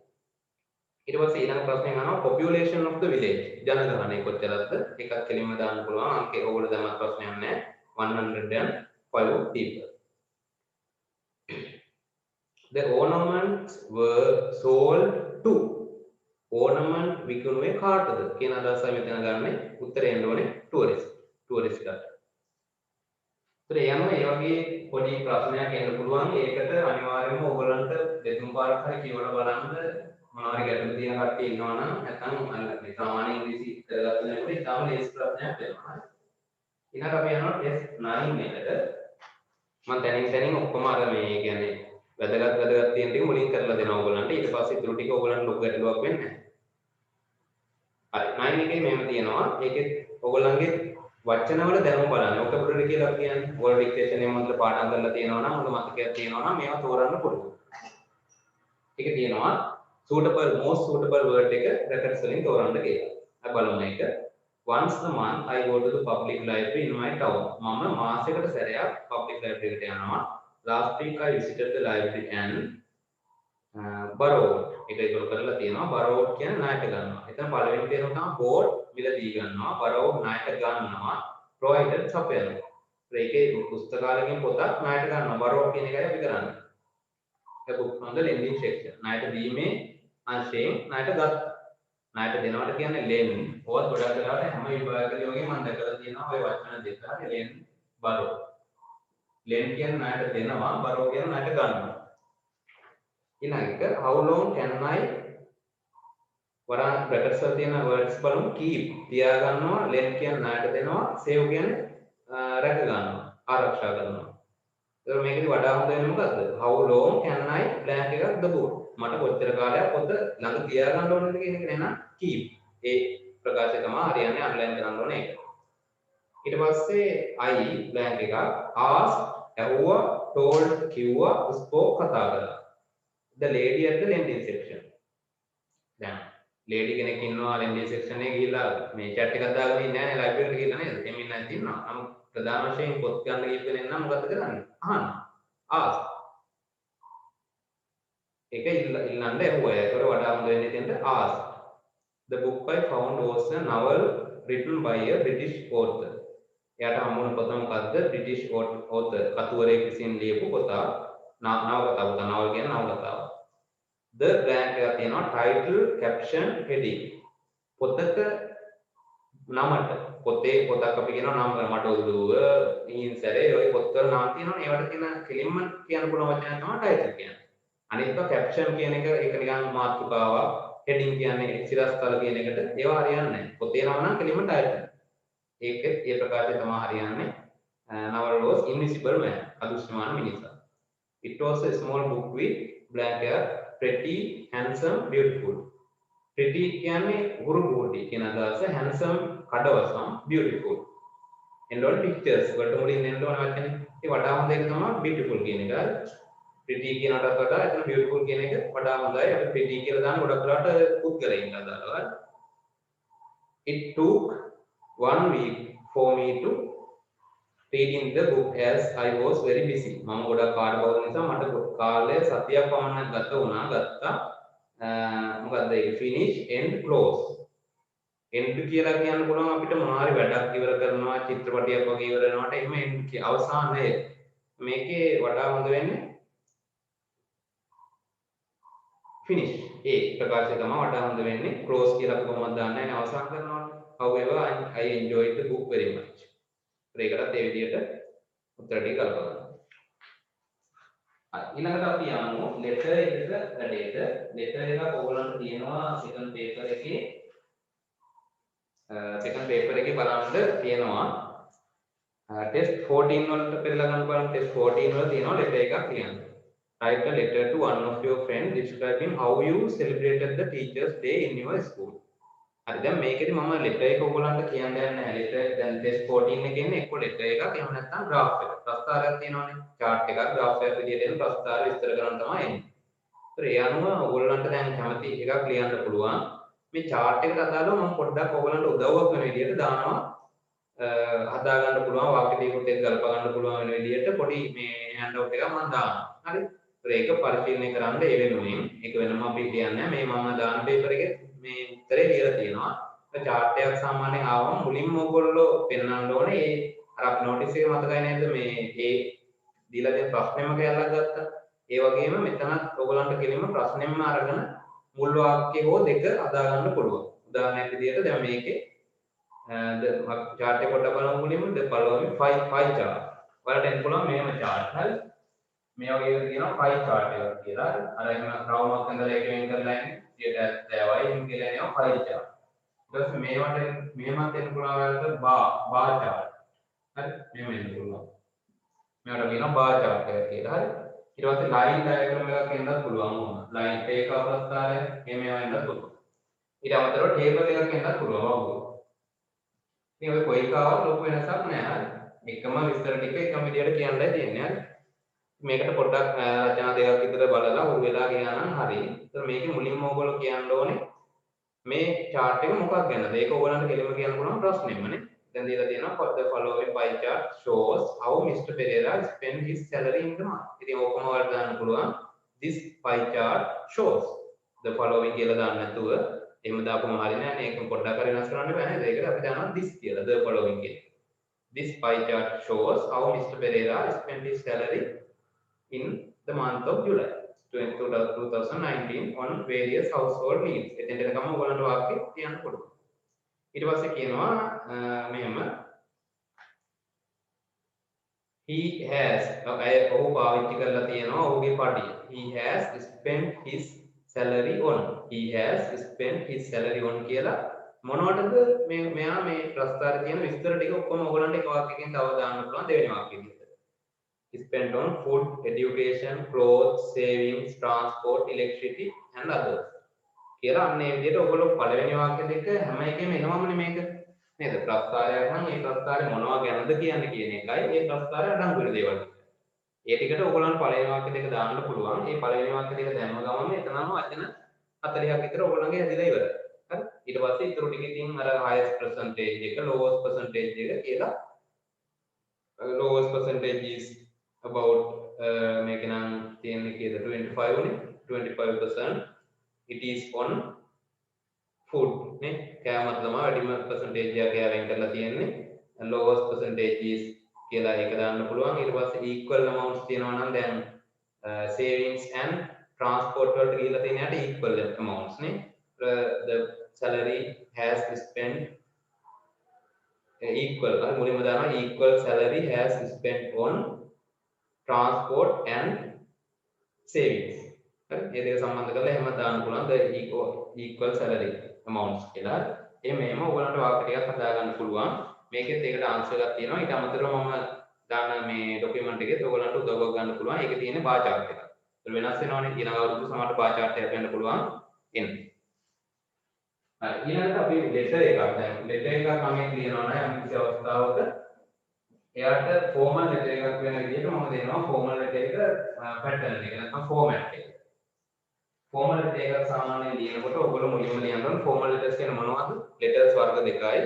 ඊට පස්සේ ඊළඟ ප්‍රශ්නේ අහනවා population of the village. ජනගහනය කොච්චරද? එකක් කෙලින්ම දාන්න පුළුවන්. අංකේ ඕගොල්ලෝ දැම්මත් ප්‍රශ්නයක් නැහැ. 105 people. The ornaments were sold to. ornament විකුණුවේ කාටද කියන අදහසයි මෙතන ගන්න. උත්තරේ එන්න ඕනේ tourist කට. ඒ යනවා ඒ වගේ පොඩි ප්‍රශ්නයක් එන්න පුළුවන්. ඒකට අනිවාර්යයෙන්ම ඔයගොල්ලන්ට දෙතුන් පාරක් හරි කියවලා බලන්න මොනවාරි ගැටලු තියෙන කට්ටිය ඉන්නවා නම් නැත්නම් මේ සාමාන්‍ය ඉංග්‍රීසි කරගත්ත කෙනෙකුට ඉතාලම ලේසි ප්‍රශ්නයක් වෙනවා. ඊළඟට අපි යනවා ටෙස්ට් 9 එකට. මම දැනින් ඔක්කොම අර මේ කියන්නේ වැදගත් තියෙන ටික මුලින් කරලා දෙනවා ඔයගොල්ලන්ට. ඊට පස්සේ ඉතුරු ටික ඔයගොල්ලන්ට ලොකු ගැටලුවක් වෙන්නේ නැහැ. හරි 9 එකේ මෙහෙම තියෙනවා. ඒකෙත් ඔයගොල්ලන්ගේ වචනවල දැනුම බලන්න. ඔකබරරි කියලා කියන්නේ වර්ඩ් ඩික්ටේෂන් එකේ මතක පාඩම් කරලා තියෙනවා නම් මොකද මතකයක් තියෙනවා නම් මේවා තෝරන්න පුළුවන්. ඒක තියෙනවා most suitable word එක brackets වලින් තෝරන්න කියලා. අපි බලමු මේක. Once a month I go to the public library in my town. මම මාසයකට සැරයක් public library එකට යනවා. Last week I visited the library and borrowed. ඒක ඉවර කරලා තියෙනවා. borrowed කියන්නේ ණයට ගන්නවා. එතන පළවෙනි තේරුම තමයි bought මිලදී ගන්නවා. borrowed ණයට ගන්නවා. provided සපයනවා. ඒකේ පුස්තකාලයකින් පොතක් ණයට ගන්නවා. borrowed කියන එකයි අපි කරන්නේ. ඒක book from the lending section. ණයට දීමේ අංශයෙන් ණයට ගත්තා. ණයට දෙනවට කියන්නේ lend. ඕවත් ගොඩක් වෙලාවට හැම විභාගයකදී වගේ මම දැකලා තියෙනවා ඔය වචන දෙක. lend borrow. lend කියන්නේ ණයට දෙනවා, borrow කියන්නේ ණයට ගන්නවා. ඊළඟ එක how long can I වරන් brackets වල තියෙන words බලමු. keep තියා ගන්නවා, lend කියන්නේ ණයට දෙනවා, save කියන්නේ රැක ගන්නවා, ආරක්ෂා කරනවා. ඒක මේකෙදි වඩා හොඳ වෙන්නේ මොකද්ද? how long can I blank එකක් the book. මට කොච්චර කාලයක් පොත ළඟ තියා ගන්න ඕනද කියන එක නේනම් keep. ඒ ප්‍රකාශය තමයි හරියන්නේ අන්ලයින් කරන්න ඕනේ ඒක. ඊට පස්සේ I blank එකක් ask ඇහුවා told කිව්වා spoke කතා කළා. the lady at the lending section. දැන් lady කෙනෙක් ඉන්නවා lending section එකේ ගිහිල්ලා මේ chat එකක් දාගෙන ඉන්නේ නැහැ නේ library එකට ගිහිල්ලා නේද? එමින් නැති ඉන්නවා. නමුත් ප්‍රධාන වශයෙන් පොත් ගන්න ගිහින් නම් මොකද කරන්නේ? අහන්න. ask ඒක ඉල්ලන්න ඇහුවා. ඒකට වඩා හොඳ වෙන්නේ දෙන්න ask. The book I found was a novel written by a British author. එයාට හම්බුන පොත මොකද්ද? British author කතුවරයෙක් විසින් ලියපු පොත. නවකතාව නවල් කියන නවකතාව. The blank එකක් තියෙනවා title, caption, heading. පොතක නමට පොතේ පොතක් අපි කියනවා නම් මට ඔළුව ඉන්සරේ ඔය පොත්වල නම් තියෙනවනේ ඒවට කියන කෙලින්ම කියන්න පුළුවන් වචනය තමයි title කියන්නේ. අනිත් එක caption කියන එක ඒක නිකන් මාතෘකාවක්. heading කියන්නේ සිරස්තල කියන එකට ඒවා හරියන්නේ නැහැ. පොතේ නම නම් කෙලින්ම title. ඒක ඒ ප්‍රකාශය තමයි හරියන්නේ. Novel was Invisible Man. අදෘශ්‍යමාන මිනිසා. It was a small book with black hair, pretty, handsome, beautiful. Pretty කියන්නේ හුරු බෝඩි කියන අදහස, handsome කඩවසම්, beautiful. එන්නෝන pictures වලට මුලින් එන්න ඕන වචනේ. ඒ වඩා හොඳ එක තමයි beautiful කියන එක. pretty කියනකට වඩා එතන beautiful කියන එක වඩා හොඳයි. අපි pretty කියලා දාන ගොඩක් වෙලාවට පුද්ගලයින් අදාළව. It took 1 week for me to reading the book as I was very busy. මම ගොඩක් කාර්යබහුල නිසා මට කාලය සතියක් පමණ ගත වුණා. මොකද්ද ඒක finish end close. end කියලා කියන්න පුළුවන් අපිට මොනවාරි වැඩක් ඉවර කරනවා, චිත්‍රපටයක් වගේ ඉවර වෙනවට එහෙම end අවසානය. මේකේ වඩා හොඳ වෙන්නේ finish. ඒ ප්‍රකාශය තමයි වඩා හොඳ වෙන්නේ. close කියලා අපි කොහොමද දාන්නේ? අවසන් කරනවා. However, I enjoyed the book very much. ඒකටත් ඒ විදිහට උත්තර ටික ගලපගන්න. ඊළඟට අපි යමු letter එක වැඩේට. letter එක ඕගොල්ලන්ට තියෙනවා second paper එකේ බලන්න තියෙනවා test 14 වලට පෙරලා ගන්න බලන්න test 14 වල තියෙනවා letter එකක් ලියන්න. Write a letter to one of your friends describing how you celebrated the teachers day in your school. හරි දැන් මේකෙදි මම letter එක ඔයගොල්ලන්ට කියන්න යන්නේ නැහැ. letter දැන් test 14 එකේ ඉන්නේ එක්ක letter එකක් එහෙම නැත්නම් graph එකක්. ප්‍රස්තාරයක් තියෙනවානේ. chart එකක් graph එකක් විදිහට එන ප්‍රස්තාර විස්තර කරන්න තමයි එන්නේ. ඒතර ඒ අනුව ඔයගොල්ලන්ට දැන් කැමති එකක් ලියන්න පුළුවන්. මේ chart එකට අදාළව මම පොඩ්ඩක් ඔයගොල්ලන්ට උදව්වක් වෙන විදිහට දානවා. හදා ගන්න පුළුවන් වාක්‍ය දෙකකට එක්ක ගලප ගන්න පුළුවන් වෙන විදිහට පොඩි මේ handout එකක් මම දානවා. හරි. ඒක පරිශීලනය කරන්න ඒ වෙනුවෙන් ඒක වෙනම අපි කියන්නේ මේ මම දාන පේපර් එකේ මේ උත්තරේ ලියලා තියෙනවා. ඒ chart එකක් සාමාන්‍යයෙන් ආවම මුලින්ම ඔයගොල්ලෝ පෙන්වන්න ඕනේ ඒ අර අපි notice එකේ මතකයි නේද මේ ඒ දීලා තියෙන ප්‍රශ්නෙම කැලලක් ගත්තා. ඒ වගේම මෙතනත් ඔයගොල්ලන්ට කෙලින්ම ප්‍රශ්නෙම අරගෙන මුල් වාක්‍ය හෝ දෙක හදා ගන්න පුළුවන්. උදාහරණයක් විදිහට දැන් මේකේ chart එක පොඩ්ඩක් බලමු මුලින්ම the following pie chart. ඔයාලට එන්න පුළුවන් මේම chart හරි. මේ වගේ තියෙනවා pie chart එකක් කියලා. අර එහෙම round එකක් ඉඳලා එක වෙන් කරලා ඉන්නේ 70යි එහෙම කියලා එනවා pie chart. ඊට පස්සේ මේවට මෙහෙමත් එන්න පුළුවන් ඔයාලට bar chart. හරි මෙහෙම එන්න පුළුවන්. මේවට කියනවා bar chart එක කියලා. හරි. ඊට පස්සේ line diagram එකක් එන්නත් පුළුවන් වුණා. line රේඛා ප්‍රස්ථාරය එහෙම ඒවා එන්නත් පුළුවන්. ඊට අමතරව table එකක් එන්නත් පුළුවන් වගේ. මේ ඔය කොයි කාවත් ලොකු වෙනසක් නැහැ. එකම විස්තර ටික එකම විදිහට කියන්නයි තියෙන්නේ. හරි. මේකට පොඩ්ඩක් රචනා දෙකක් විතර බලලා උරු වෙලා ගියා නම් හරි. ඒතර මේකේ මුලින්ම ඕගොල්ලෝ කියන්න ඕනේ මේ chart එක මොකක් ගැනද? ඒක ඕගොල්ලන්ට කෙලින්ම කියන්න පුළුවන් ප්‍රශ්නෙමනේ. දැන් දීලා තියෙනවා the following pie chart shows how Mr. Pereira spent his salary in the month. ඉතින් ඕකම වලට දාන්න පුළුවන් this pie chart shows the following කියලා දාන්න නැතුව එහෙම දාපුවම හරියන්නේ නැහැ. ඒක පොඩ්ඩක් හරි වෙනස් කරන්න බෑ නේද? ඒකට අපි දානවා this කියලා the following කියලා. This pie chart shows how Mr. Pereira spent his salary in the month of July 2019 on various household needs. එතෙන්ට එනකම් ඔයගොල්ලන්ට වාක්‍ය කියන්න පුළුවන්. ඊට පස්සේ කියනවා මෙහෙම he has ඔහු පාවිච්චි කරලා තියෙනවා ඔහුගේ පඩිය. He has spent his salary on. He has spent his salary on කියලා මොනවටද මෙයා මේ ප්‍රස්තාරයේ තියෙන විස්තර ටික ඔක්කොම ඔයගොල්ලන්ට එක වාක්‍යයකින් තව දාන්න පුළුවන් දෙවෙනි වාක්‍යෙ විදිහට. Spent on food, education, clothes, savings, transport, electricity and others. කියලා අන්න ඒ විදිහට ඔයගොල්ලෝ පළවෙනි වාක්‍ය දෙක හැම එකෙම එනවමනේ මේක. නේද? ප්‍රස්තාරයක් නම් ඒ ප්‍රස්තාරේ මොනවා ගැනද කියන්නේ කියන එකයි ඒ ප්‍රස්තාරය අඩංගු වෙන දේවල්. ඒ ටිකට ඔයගොල්ලන්ට පළවෙනි වාක්‍ය දෙක දාන්න පුළුවන්. මේ පළවෙනි වාක්‍ය දෙක දැම්ම ගමන් එතනම වචන 40ක් විතර ඔයගොල්ලන්ගේ ඇදිලා ඉවරයි. හරි? ඊට පස්සේ ඊටු ටික ඉතින් අර highest percentage එක, lowest percentage එක කියලා lowest percentage is about මේක නම් තියෙන්නේ කීයද 25 උනේ 25% it is on food නේ කෑමත් තමයි වැඩිම percentage එකක් එයා වෙන් කරලා තියෙන්නේ lowest percentages කියලා ඒක දාන්න පුළුවන් ඊට පස්සේ equal amounts තියෙනවා නම් දැන් savings and transport වලට ගිහිල්ලා තියෙන යට equal amounts නේ the salary has spent equal මුලින්ම දානවා equal salary has spent on transport and savings හරි මේ දෙක සම්බන්ධ කරලා එහෙම දාන්න පුළුවන් the equal salary amounts කියලා එහෙම ඔයගලන්ට වාක්‍ය ටිකක් හදා ගන්න පුළුවන් මේකෙත් ඒකට ආන්සර් එකක් තියෙනවා ඊට අමතරව මම දාන මේ ડોකියුමන්ට් එකෙත් ඔයගලන්ට උදව්වක් ගන්න පුළුවන් ඒකේ තියෙන බාර් chart එක. ඒක වෙනස් වෙනවනේ ඊළඟ අවුරුද්ද සමහරට බාර් chart එකක් ගන්න පුළුවන් එන්නේ. හරි ඊළඟට අපි ලෙටර් එකක් දැන් ලෙටර් එකක් මම ලියනවා නම් යම් කිසි අවස්ථාවක එයාට ෆෝමල් ලෙටර් එකක් වෙන විදිහට මම දෙනවා ෆෝමල් ලෙටර් එක පැටර්න් එක නැත්නම් ෆෝමැට් එක. ෆෝමල් ලෙටර් එකක් සාමාන්‍යයෙන් ලියනකොට ඔයගොල්ලෝ මුලින්ම ලියන්න ඕන ෆෝමල් ලෙටර්ස් කියන්නේ මොනවද? ලෙටර්ස් වර්ග දෙකයි.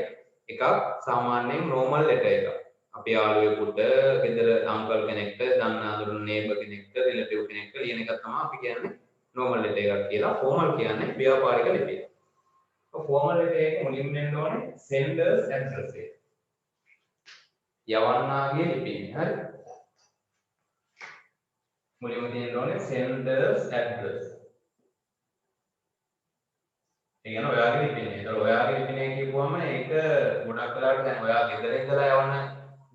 එකක් සාමාන්‍යයෙන් නෝමල් ලෙටර් එකක්. අපි යාළුවෙකුට, ගෙදර අංකල් කෙනෙක්ට, දන්න අඳුරන නේබර් කෙනෙක්ට, රිලටිව් කෙනෙක්ට ලියන එක තමයි අපි කියන්නේ නෝමල් ලෙටර් එකක් කියලා. ෆෝමල් කියන්නේ ව්‍යාපාරික ලිපිය. ෆෝමල් ලෙටර් එකේ මුලින්ම එන්න ඕනේ senders address එක. යවන්නාගේ ලිපිය. හරි. මුලින්ම තියෙන්න ඕනේ senders address. ඒ කියන්නේ ඔයාගේ ලිපිනේ. ඒතකොට ඔයාගේ ලිපිනේ කියපුවම ඒක ගොඩක් වෙලාවට දැන් ඔයා ගෙදර ඉඳලා යවන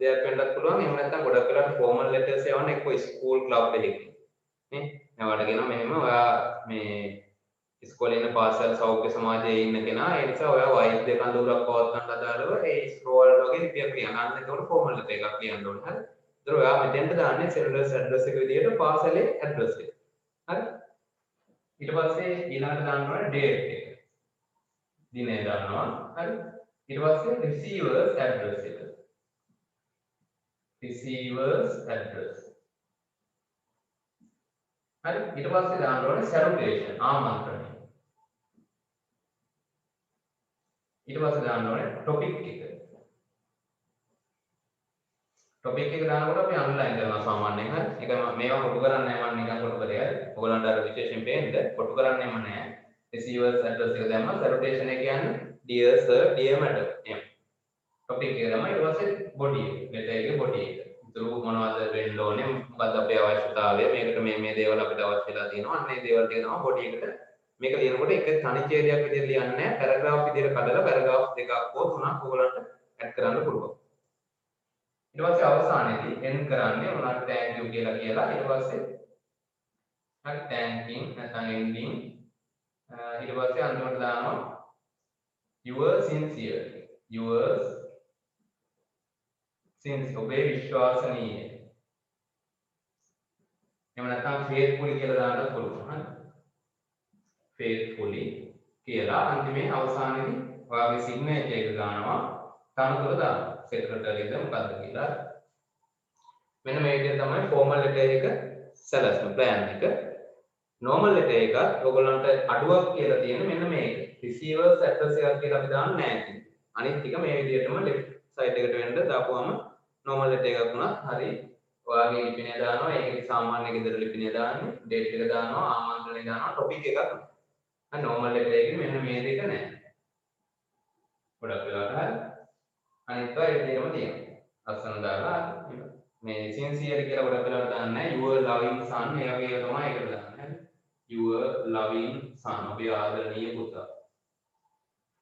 දෙයක් වෙන්නත් පුළුවන්. එහෙම නැත්නම් ගොඩක් වෙලාවට ෆෝමල් ලෙටර්ස් යවන්න එක්ක ස්කූල් ක්ලබ් එකකින්. නේ? නවාට කියනවා මෙහෙම ඔයා මේ ඉස්කෝලේ ඉන්න පාසල් සෞඛ්‍ය සමාජයේ ඉන්න කෙනා ඒ නිසා ඔයා වෛද්‍ය කඳවුරක් පවත්වන්න අදාළව ඒ ස්ක්‍රෝල් වගේ ලිපියක් ලියන්න. අන්න ඒකට ෆෝමල් ලෙටර් එකක් ලියන්න ඕනේ. හරි. ඒතකොට ඔයා මෙතෙන්ට දාන්නේ සෙල්ලර්ස් ඇඩ්‍රස් එක විදියට පාසලේ ඇඩ්‍රස් එක. හරි. ඊට පස්සේ ඊළඟට දාන්න ඕනේ ඩේට් එක. දිනය දානවා. හරි. ඊට පස්සේ receivers address එක. receivers address. හරි. ඊට පස්සේ දාන්න ඕනේ salutation ආමන්ත්‍රණය. ඊට පස්සේ දාන්න ඕනේ topic එක. topic එක දානකොට අපි අන්ලයින් කරනවා සාමාන්‍යයෙන්. හරි. ඒක මේවා කොටු කරන්නේ නැහැ මම නිකන් කොටු කරේ. හරි. ඔයගලන්ට අර විශේෂයෙන් පේන්න කොටු කරන්නේම නැහැ. receivers address එක දැම්මම salutation එක කියන්නේ dear sir dear madam එහෙම topic එක තමයි ඊට පස්සේ body එක letter එකේ body එක ඉතුරු මොනවද වෙන්න ඕනේ මොකද්ද අපේ අවශ්‍යතාවය මේකට මේ දේවල් අපිට අවශ්‍යලා තියෙනවා අන්න ඒ දේවල් ටික තමයි body එකට මේක ලියනකොට එක තනි ඡේදයක් විදිහට ලියන්නේ නැහැ පැරග්‍රාෆ් විදිහට කඩලා පැරග්‍රාෆ් දෙකක් හෝ තුනක් ඔයගලන්ට ඇඩ් කරන්න පුළුවන් ඊට පස්සේ අවසානයේදී end කරන්නේ මොනවාට thank you කියලා ඊට පස්සේ හරි thanking නැත්නම් ending ඊට පස්සේ අන්තිමට දානවා yours since ඔබේ විශ්වාසනීය එහෙම නැත්නම් faithfully කියලා දාන්නත් පුළුවන් faithfully කියලා අන්තිමේ අවසානයේදී ඔයාගේ signature එක දානවා තනතුර දානවා secretaryද මොකද්ද කියලා මෙන්න මේ විදිහට තමයි formal letter එක සැලැස්ම plan එක normal letter එකත් ඔයගොල්ලන්ට අඩුවක් කියලා තියෙන මෙන්න මේක. receivers address එකක් කියලා අපි දාන්නේ නැහැ ඉතින්. අනිත් ටික මේ විදිහටම left side එකට වෙන්න දාපුවම normal letter එකක් වුණා. හරි. ඔයාගේ ලිපිනය දානවා. ඒකේ සාමාන්‍ය ගෙදර ලිපිනය දාන්නේ. date එක දානවා. ආමන්ත්‍රණය දානවා. topic එකක්. අන්න normal letter එකේ මෙන්න මේ දෙක නැහැ. ගොඩක් වෙලාවට හරි. අනිත් ඒවා ඒ විදිහටම තියෙනවා. අස්සන දාලා මේ sincere කියලා ගොඩක් වෙලාවට දාන්නේ නැහැ. your loving son ඒ වගේ ඒවා තමයි ඒකට දාන්නේ. your loving son ඔබේ ආදරණීය පුතා.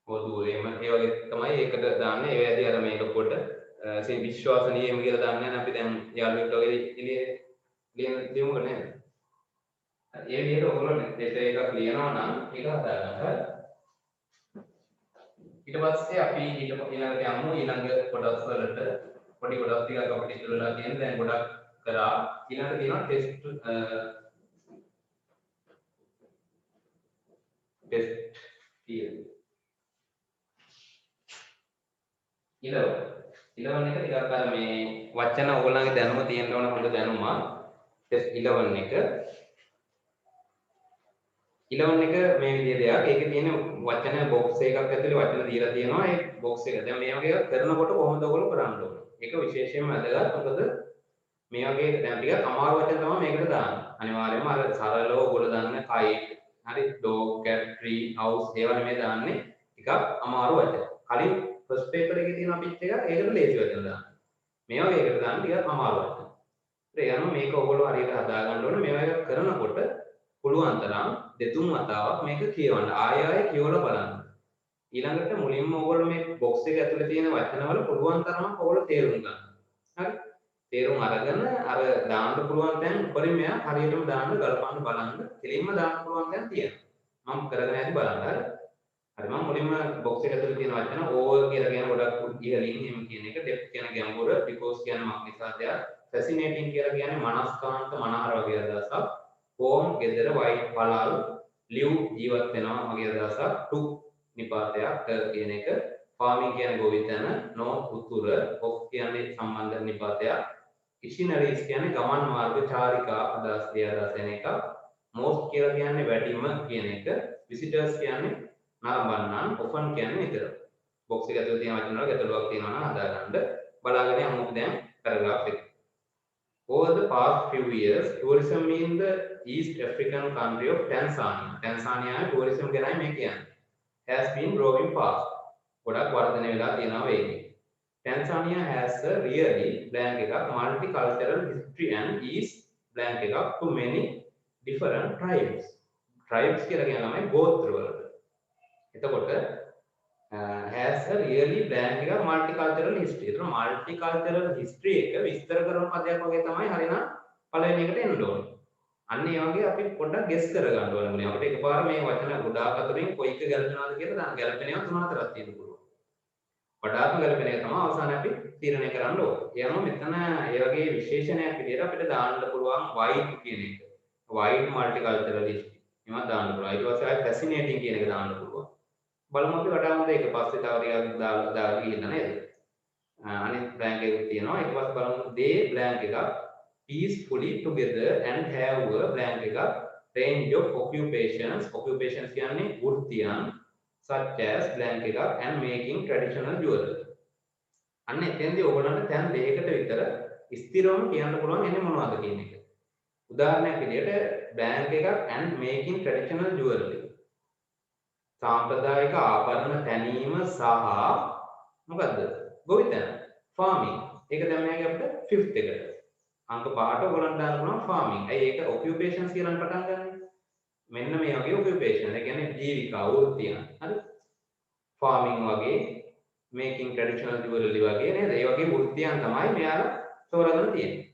පොදුවේ ඒ වගේ තමයි ඒකට දාන්නේ. ඒ වේදී අර මේක පොඩ විශ්වාසනීයම කියලා දාන්නේ නැහැ. අපි දැන් යාළුවෙක්ට වගේ ලියමු නේද? ඒ විදිහට ඔයගොල්ලෝ ලෙටර් එකක් ලියනවා නම් ඒක හදා ගන්න. ඊට පස්සේ අපි ඊළඟට යමු ඊළඟ කොටස් වලට. පොඩි කොටස් ටිකක් අපිට ඉතුරු වෙලා තියෙන දැන් ගොඩක් කරා. ඊළඟට තියෙනවා ටෙස්ට් theory. ඉලවන එක ටිකක් අර මේ වචන ඕගොල්ලන්ගේ දැනුම තියෙන්න ඕන හොඳ දැනුම. ටෙස්ට් 11 එක. 11 එක මේ විදිහේ දෙයක්. ඒකේ තියෙන වචන බොක්ස් එකක් ඇතුලේ වචන දීලා තියෙනවා. ඒ බොක්ස් එක. දැන් මේ වගේ කරනකොට කොහොමද ඔයගොල්ලෝ කරන්න ඕන? ඒක විශේෂයෙන්ම වැදගත්. මොකද මේ වගේ දැන් ටිකක් අමාරු වචන තමයි මේකට දාන්නේ. අනිවාර්යයෙන්ම අර සරලව ඔයගොල්ලෝ දන්න kite හරි dog cat tree house ඒවා නෙමෙයි දාන්නේ ටිකක් ටිකක් අමාරු වචන. කලින් ෆස්ට් පේපර් එකේ තියෙන අපිත් එක ඒකට ලේසි වචන දාන්න. මේ වගේ එකට දාන්න ටිකක් අමාරු වචන. ඒ යනවා මේක ඔයගොල්ලෝ හරියට හදා ගන්න ඕනේ. මේවා එක කරනකොට පුළුවන් තරම් දෙතුන් වතාවක් මේක කියවන්න. ආයෙ ආයෙ කියවලා බලන්න. ඊළඟට මුලින්ම ඔයගොල්ලෝ මේ බොක්ස් එක ඇතුලේ තියෙන වචනවල පුළුවන් තරම් ඔයගොල්ලෝ තේරුම් ගන්න. හරි? තේරුම් අරගෙන අර දාන්න පුළුවන් තැන් උඩරින්ම හරියටම දාන්න ගලපන්න බලන්න. කෙලින්ම දාන්න පුළුවන් තැන් තියෙනවා. මම කරගෙන යද්දි බලන්න. හරි? හරි මම මුලින්ම බොක්ස් එක ඇතුලේ තියෙන වචන ඕවර් කියලා කියන ගොඩක් ඉහළින් එහෙම කියන එක ඩෙප්ත් කියන ගැඹුර because කියන මක් නිසාද fascinating කියලා කියන්නේ මනස්කාන්ත මනහර වගේ අදහසක් home ගෙදර වයිට් පළල් live ජීවත් වෙනවා වගේ අදහසක් to නිපාතයක් කියන එක farming කියන්නේ ගොවිතැන no උතුර of කියන්නේ සම්බන්ධ නිපාතයක් missionaries කියන්නේ ගමන් මාර්ග චාරිකා අදහස් එන එක most කියලා කියන්නේ වැඩිම කියන එක visitors කියන්නේ නරඹන්නන් often කියන්නේ විතර බොක්ස් එක ඇතුලේ තියෙන වචන වල ගැටලුවක් තියෙනවා නම් හදාගන්න බලාගෙන යමු දැන් පැරග්‍රාෆ් එක. Over the past few years tourism in the East African country of Tanzania tourism ගැනයි මේ කියන්නේ has been growing fast. ගොඩක් වර්ධනය වෙලා තියෙනවා වේගෙන්. Tanzania has a really blank එකක් multicultural history and is blank එකක් to many different tribes. Tribes කියලා කියන්නේ ගෝත්‍ර වලට. එතකොට has a really blank එක multicultural history. ඒතර multicultural history එක විස්තර කරන පදයක් වගේ තමයි හරිනම් පළවෙනි එකට එන්න ඕනේ. අන්න ඒ වගේ අපි පොඩ්ඩක් ගෙස් කර ගන්න ඕනේ මුලින්. අපිට එකපාර මේ වචන ගොඩාක් අතරින් කොයි එක ගැලපෙනවද කියලා ගැලපෙනවා තුන හතරක් තියෙන්න පුළුවන්. වඩාත්ම ගැලපෙන එක තමයි අවසානයේ අපි තීරණය කරන්න ඕනේ. ඒ අනුව මෙතන ඒ වගේ විශේෂණයක් විදිහට අපිට දාන්න පුළුවන් white කියන එක. white multicultural history. එනවා දාන්න පුළුවන්. ඊට පස්සේ ආයි fascinating කියන එක දාන්න පුළුවන්. බලමු අපි වඩා හොඳ එක පස්සේ තව ටිකක් දාලා ගිහින් නේද? අනිත් blank එකක් තියෙනවා. ඊට පස්සේ බලමු they blank එක peacefully together and have a blank එක range of occupations කියන්නේ වෘත්තියන් such as blank එක and making traditional jewelry. අන්න එතෙන්දී ඔයගොල්ලන්ට දැන් දෙයකට විතර ස්ථිරවම කියන්න පුළුවන් එන්නේ මොනවද කියන එක. උදාහරණයක් විදිහට blank එක and making traditional jewelry. සාම්ප්‍රදායික ආභරණ තැනීම සහ මොකද්ද? ගොවිතැන. farming. ඒක දැන් මේක අපිට 5th එකට. අංක 5ට ඔයගොල්ලන්ට දාන්න පුළුවන් farming. ඇයි ඒක occupations කියලා පටන් ගන්න? මෙන්න මේ වගේ occupation. ඒ කියන්නේ ජීවිකා වෘත්තියන්. හරි? farming වගේ making traditional jewelry වගේ නේද? ඒ වගේ වෘත්තියන් තමයි මෙයාලා තෝරාගෙන තියෙන්නේ.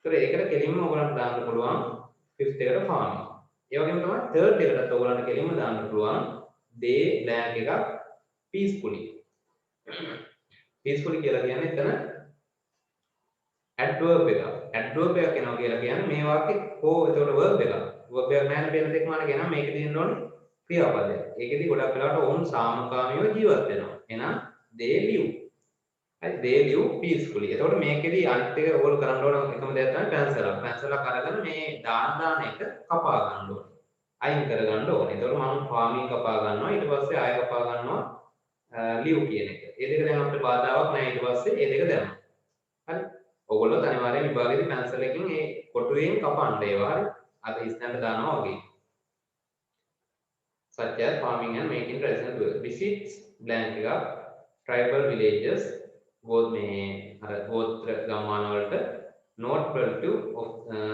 ඒතර ඒකට කෙලින්ම ඔයගොල්ලන්ට දාන්න පුළුවන් 5th එකට farming. ඒ වගේම තමයි 3rd එකටත් ඔයගොල්ලන්ට කෙලින්ම දාන්න පුළුවන් they blank එක peacefully. peacefully කියලා කියන්නේ එතන adverb එක. adverb එක කියනවා කියලා කියන්නේ මේ වාක්‍යෙ හෝ එතකොට verb එක. verb එක නැහැ කියන දෙක මාන කියනවා මේක දෙන්න ඕනේ ක්‍රියාපදයක්. ඒකෙදි ගොඩක් වෙලාවට ඔවුන් සාමකාමීව ජීවත් වෙනවා. එහෙනම් they live. හරි they live peacefully. එතකොට මේකෙදි අනිත් එක ඕල් කරන්න ඕන එකම දෙයක් තමයි pencil එක. pencil එක අරගෙන මේ දාන එක කපා ගන්න ඕනේ. අයින් කර ගන්න ඕනේ. එතකොට මම farming කපා ගන්නවා. ඊට පස්සේ ආය කපා ගන්නවා live කියන එක. ඒ දෙක දැන් අපිට බාධාවක් නැහැ. ඊට පස්සේ ඒ දෙක දැම්මා. හරි. ඔයගොල්ලෝ අනිවාර්යෙන් විභාගයේදී pencil එකකින් ඒ කොටුවෙන් කපන්න ඒවා. හරි. අද ඉස්සෙන්ට දානවා වගේ. such as farming and making traditional jewelry. Visits blank එක tribal villages both මේ අර ගෝත්‍ර ගම්මාන වලට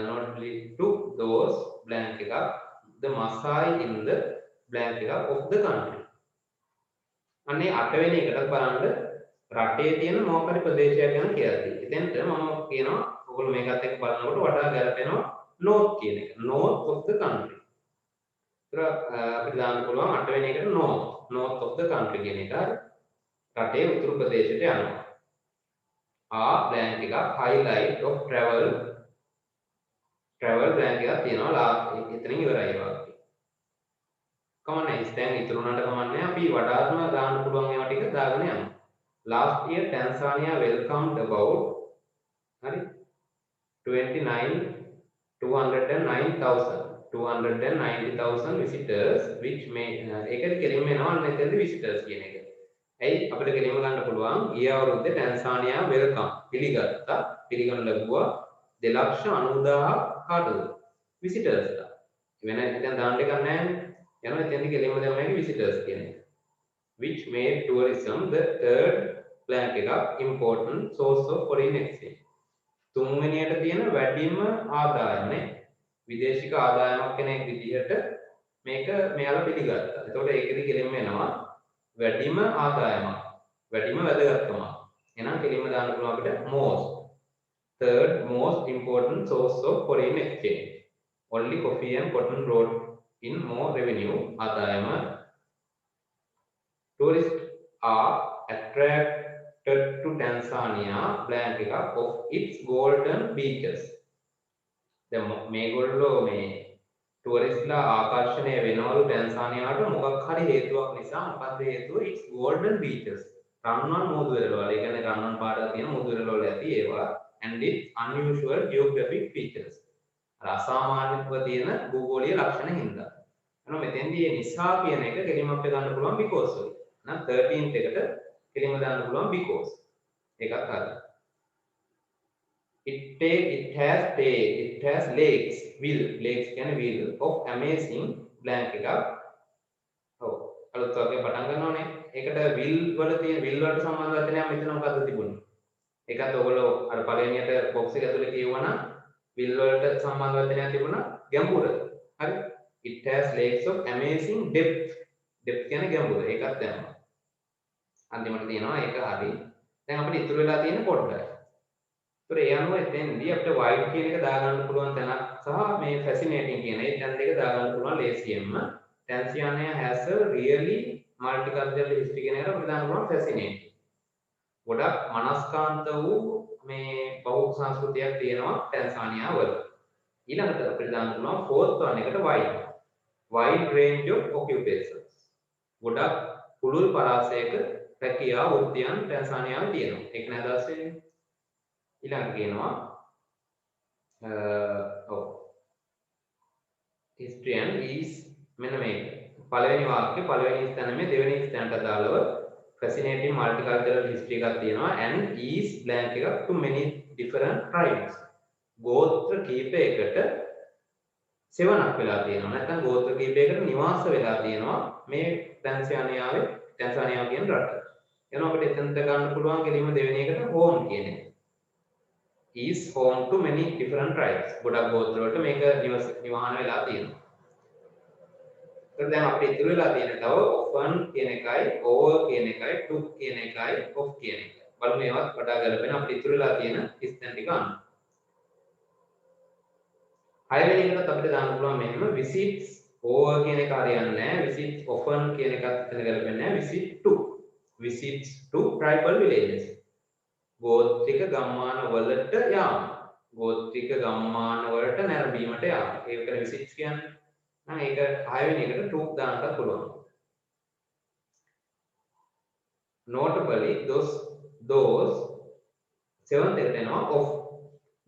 notably to those blank එක the Maasai in the blank එක of the country. අනේ 8 වෙනි එකටත් බලන්න රටේ තියෙන මොකක්ද ප්‍රදේශයක් ගැන කියලා තියෙනවා. එතෙන්ට මම කියනවා ඔයගොල්ලෝ මේකත් එක්ක බලනකොට වඩා ගැලපෙනවා north කියන එක. north of the country. අපිට දාන්න පුළුවන් 8 වෙනි එකට north of the country කියන එක. රටේ උතුරු ප්‍රදේශයට යනවා. blank එක highlight of travel blank එකක් තියෙනවා. එතනින් ඉවරයි වාක්‍යය. කමන්නේ දැන් ඉතුරුනට කමන්නේ අපි වඩාත්ම දාන්න පුළුවන් ඒවා ටික දාගෙන යමු. last year Tanzania welcomed about හරි 290,000 visitors which may ඒකද කෙලින්ම එනවා නැත්නම් visitors කියන එක. ඇයි අපිට කෙලින්ම ගන්න පුළුවන් ගිය අවුරුද්දේ ටැන්සානියා වෙල්කම් පිළිගන්න ලැබුවා 2,90,000 කාටද විසිටර්ස්ලා. වෙන දැන් දාන්න එකක් නැහැ නේ. යනවා එතෙන්දි කෙලින්ම දැම්ම මේක විසිටර්ස් කියන එක. which made tourism the third blank එකක් important source of foreign exchange. තුන්වෙනියට තියෙන වැඩිම ආදායමනේ විදේශික ආදායමක් කෙනෙක් විදිහට මේක මෙයාලා පිළිගත්තා. එතකොට ඒකෙදි කෙලින්ම එනවා වැඩිම ආදායමක්, වැඩිම වැදගත්කමක්. එහෙනම් කෙලින්ම දාන්න පුළුවන් අපිට most. Third most important source of foreign exchange. Only coffee and cotton brought in more revenue. ආදායම. Tourists are attracted to Tanzania blank එකක් of its golden beaches. දැන් මේගොල්ලෝ මේ ටුවරිස්ට්ලා ආකර්ෂණය වෙනවලු ටැන්සානියාවට මොකක් හරි හේතුවක් නිසා. මොකක්ද හේතුව? its golden beaches. රන්වන් මුහුදු වෙරළවල. ඒ කියන්නේ රන්වන් පාරක තියෙන මුහුදු වෙරළවල ඇති ඒවා and its unusual geographic features. අසාමාන්‍යව තියෙන භූගෝලීය ලක්ෂණ හින්දා. එහෙනම් මෙතෙන්දී මේ නිසා කියන එක කෙලින්ම අපිට ගන්න පුළුවන් because වලින්. නම් 13th එකට කෙලින්ම දාන්න පුළුවන් because. ඒකත් හරියි. It has lakes කියන්නේ wheel of amazing blank එකක්. ඔව් අලුත් වගේ පටන් ගන්නවනේ. ඒකට wheel වල තියෙන wheel වලට සම්බන්ධ වචනයක් මෙතන මොකද්ද තිබුණේ? ඒකත් ඔයගොල්ලෝ අර පළවෙනියට box එක ඇතුලේ කියවුවා wheel වලට සම්බන්ධ වචනයක් තිබුණා ගැඹුර. හරි? It has lakes of amazing depth. depth කියන්නේ ගැඹුර. ඒකත් දැම්මා. අන්තිමට තියෙනවා ඒක හරි. දැන් අපිට ඉතුරු වෙලා තියෙන පොඩ්ඩයි. ඒ අනුව එතෙන්දී අපිට wide කියන එක දාගන්න පුළුවන් තැනක් සහ මේ fascinating කියන ඒ තැන් දෙක දාගන්න පුළුවන් ලේසියෙන්ම. Tanzania has a really multicultural history කියන එකට අපිට දාන්න පුළුවන් fascinating. ගොඩක් මනස්කාන්ත වූ මේ බහුල සංස්කෘතියක් තියෙනවා ටැන්සානියා වල. ඊළඟට අපිට දාන්න පුළුවන් fourth one එකට wide range of occupations. ගොඩක් පුළුල් පරාසයක රැකියා වෘත්තියන් ටැන්සානියාවේ තියෙනවා. ඒක නේද දැස්සේ? ඊළඟට කියනවා history is මෙන්න මේක. පළවෙනි වාක්‍යය පළවෙනි ස්ථානෙ දෙවෙනි ස්ථානට අදාළව fascinating multicultural history එකක් තියෙනවා and is blank එකක් to many different tribes. ගෝත්‍ර කීපයකට සෙවණක් වෙලා තියෙනවා. නැත්නම් ගෝත්‍ර කීපයකට නිවාස වෙලා තියෙනවා මේ ටැන්සානියාව කියන රට. එනවා අපිට එතනට ගන්න පුළුවන් කෙලින්ම දෙවෙනි එකට home කියන එක. is home to many different tribes. ගොඩක් ගෝත්‍ර වලට මේක නිවාහන වෙලා තියෙනවා. දැන් අපිට ඉතුරු වෙලා තියෙන තව often කියන එකයි over කියන එකයි took කියන එකයි of කියන එක. බලමු මේවත් වඩා ගැලපෙන අපිට ඉතුරු වෙලා තියෙන ස්ථාන ටික අන්න. හයවෙනි එකට අපිට දාන්න පුළුවන් මෙන්න visits over කියන එක හරියන්නේ නැහැ. visits often කියන එකත් එතන ගැලපෙන්නේ නැහැ. visits to tribal villages. ගෝත්‍රික ගම්මාන වලට යාම. ගෝත්‍රික ගම්මාන වලට නැරඹීමට යාම. ඒකට visits කියන්නේ. නම් ඒක 6 වෙනි එකට took දාන්නත් පුළුවන්. Notably those 7th එකට එනවා of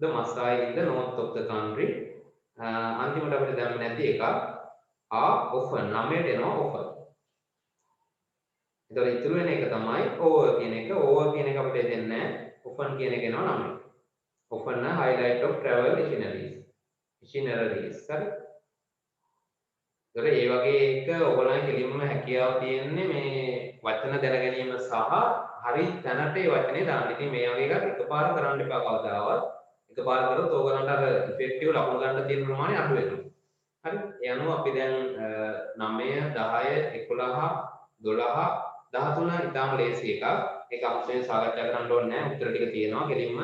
the Maasai in the north of the country. අන්තිමට අපිට දැම්ම නැති එක are often 9ට එනවා often. ඒතකොට ඉතුරු වෙන එක තමයි over කියන එක. over කියන එක අපිට දෙන්නේ නැහැ. often කියන එක එනවා 9ට. often highlight of travel itineraries. හරි. ඒ වගේ එක ඔයගොල්ලන් කෙලින්ම හැකියාව තියෙන්නේ මේ වචන දැන ගැනීම සහ හරි තැනට ඒ වචනේ දාන්න. ඉතින් මේ වගේ එකක් එකපාර කරන්න එපා කවදාවත්. එකපාර කරොත් ඕගොල්ලන්ට අර ඉෆෙක්ටිව් ලකුණු ගන්න තියෙන ප්‍රමාණය අඩු වෙනවා. හරි. ඒ අනුව අපි දැන් 9 10 11 12 13 ඉතාම ලේසි එකක්. ඒක අමුතුවෙන් සාකච්ඡා කරන්න ඕනේ නැහැ. උත්තර ටික තියෙනවා. කෙලින්ම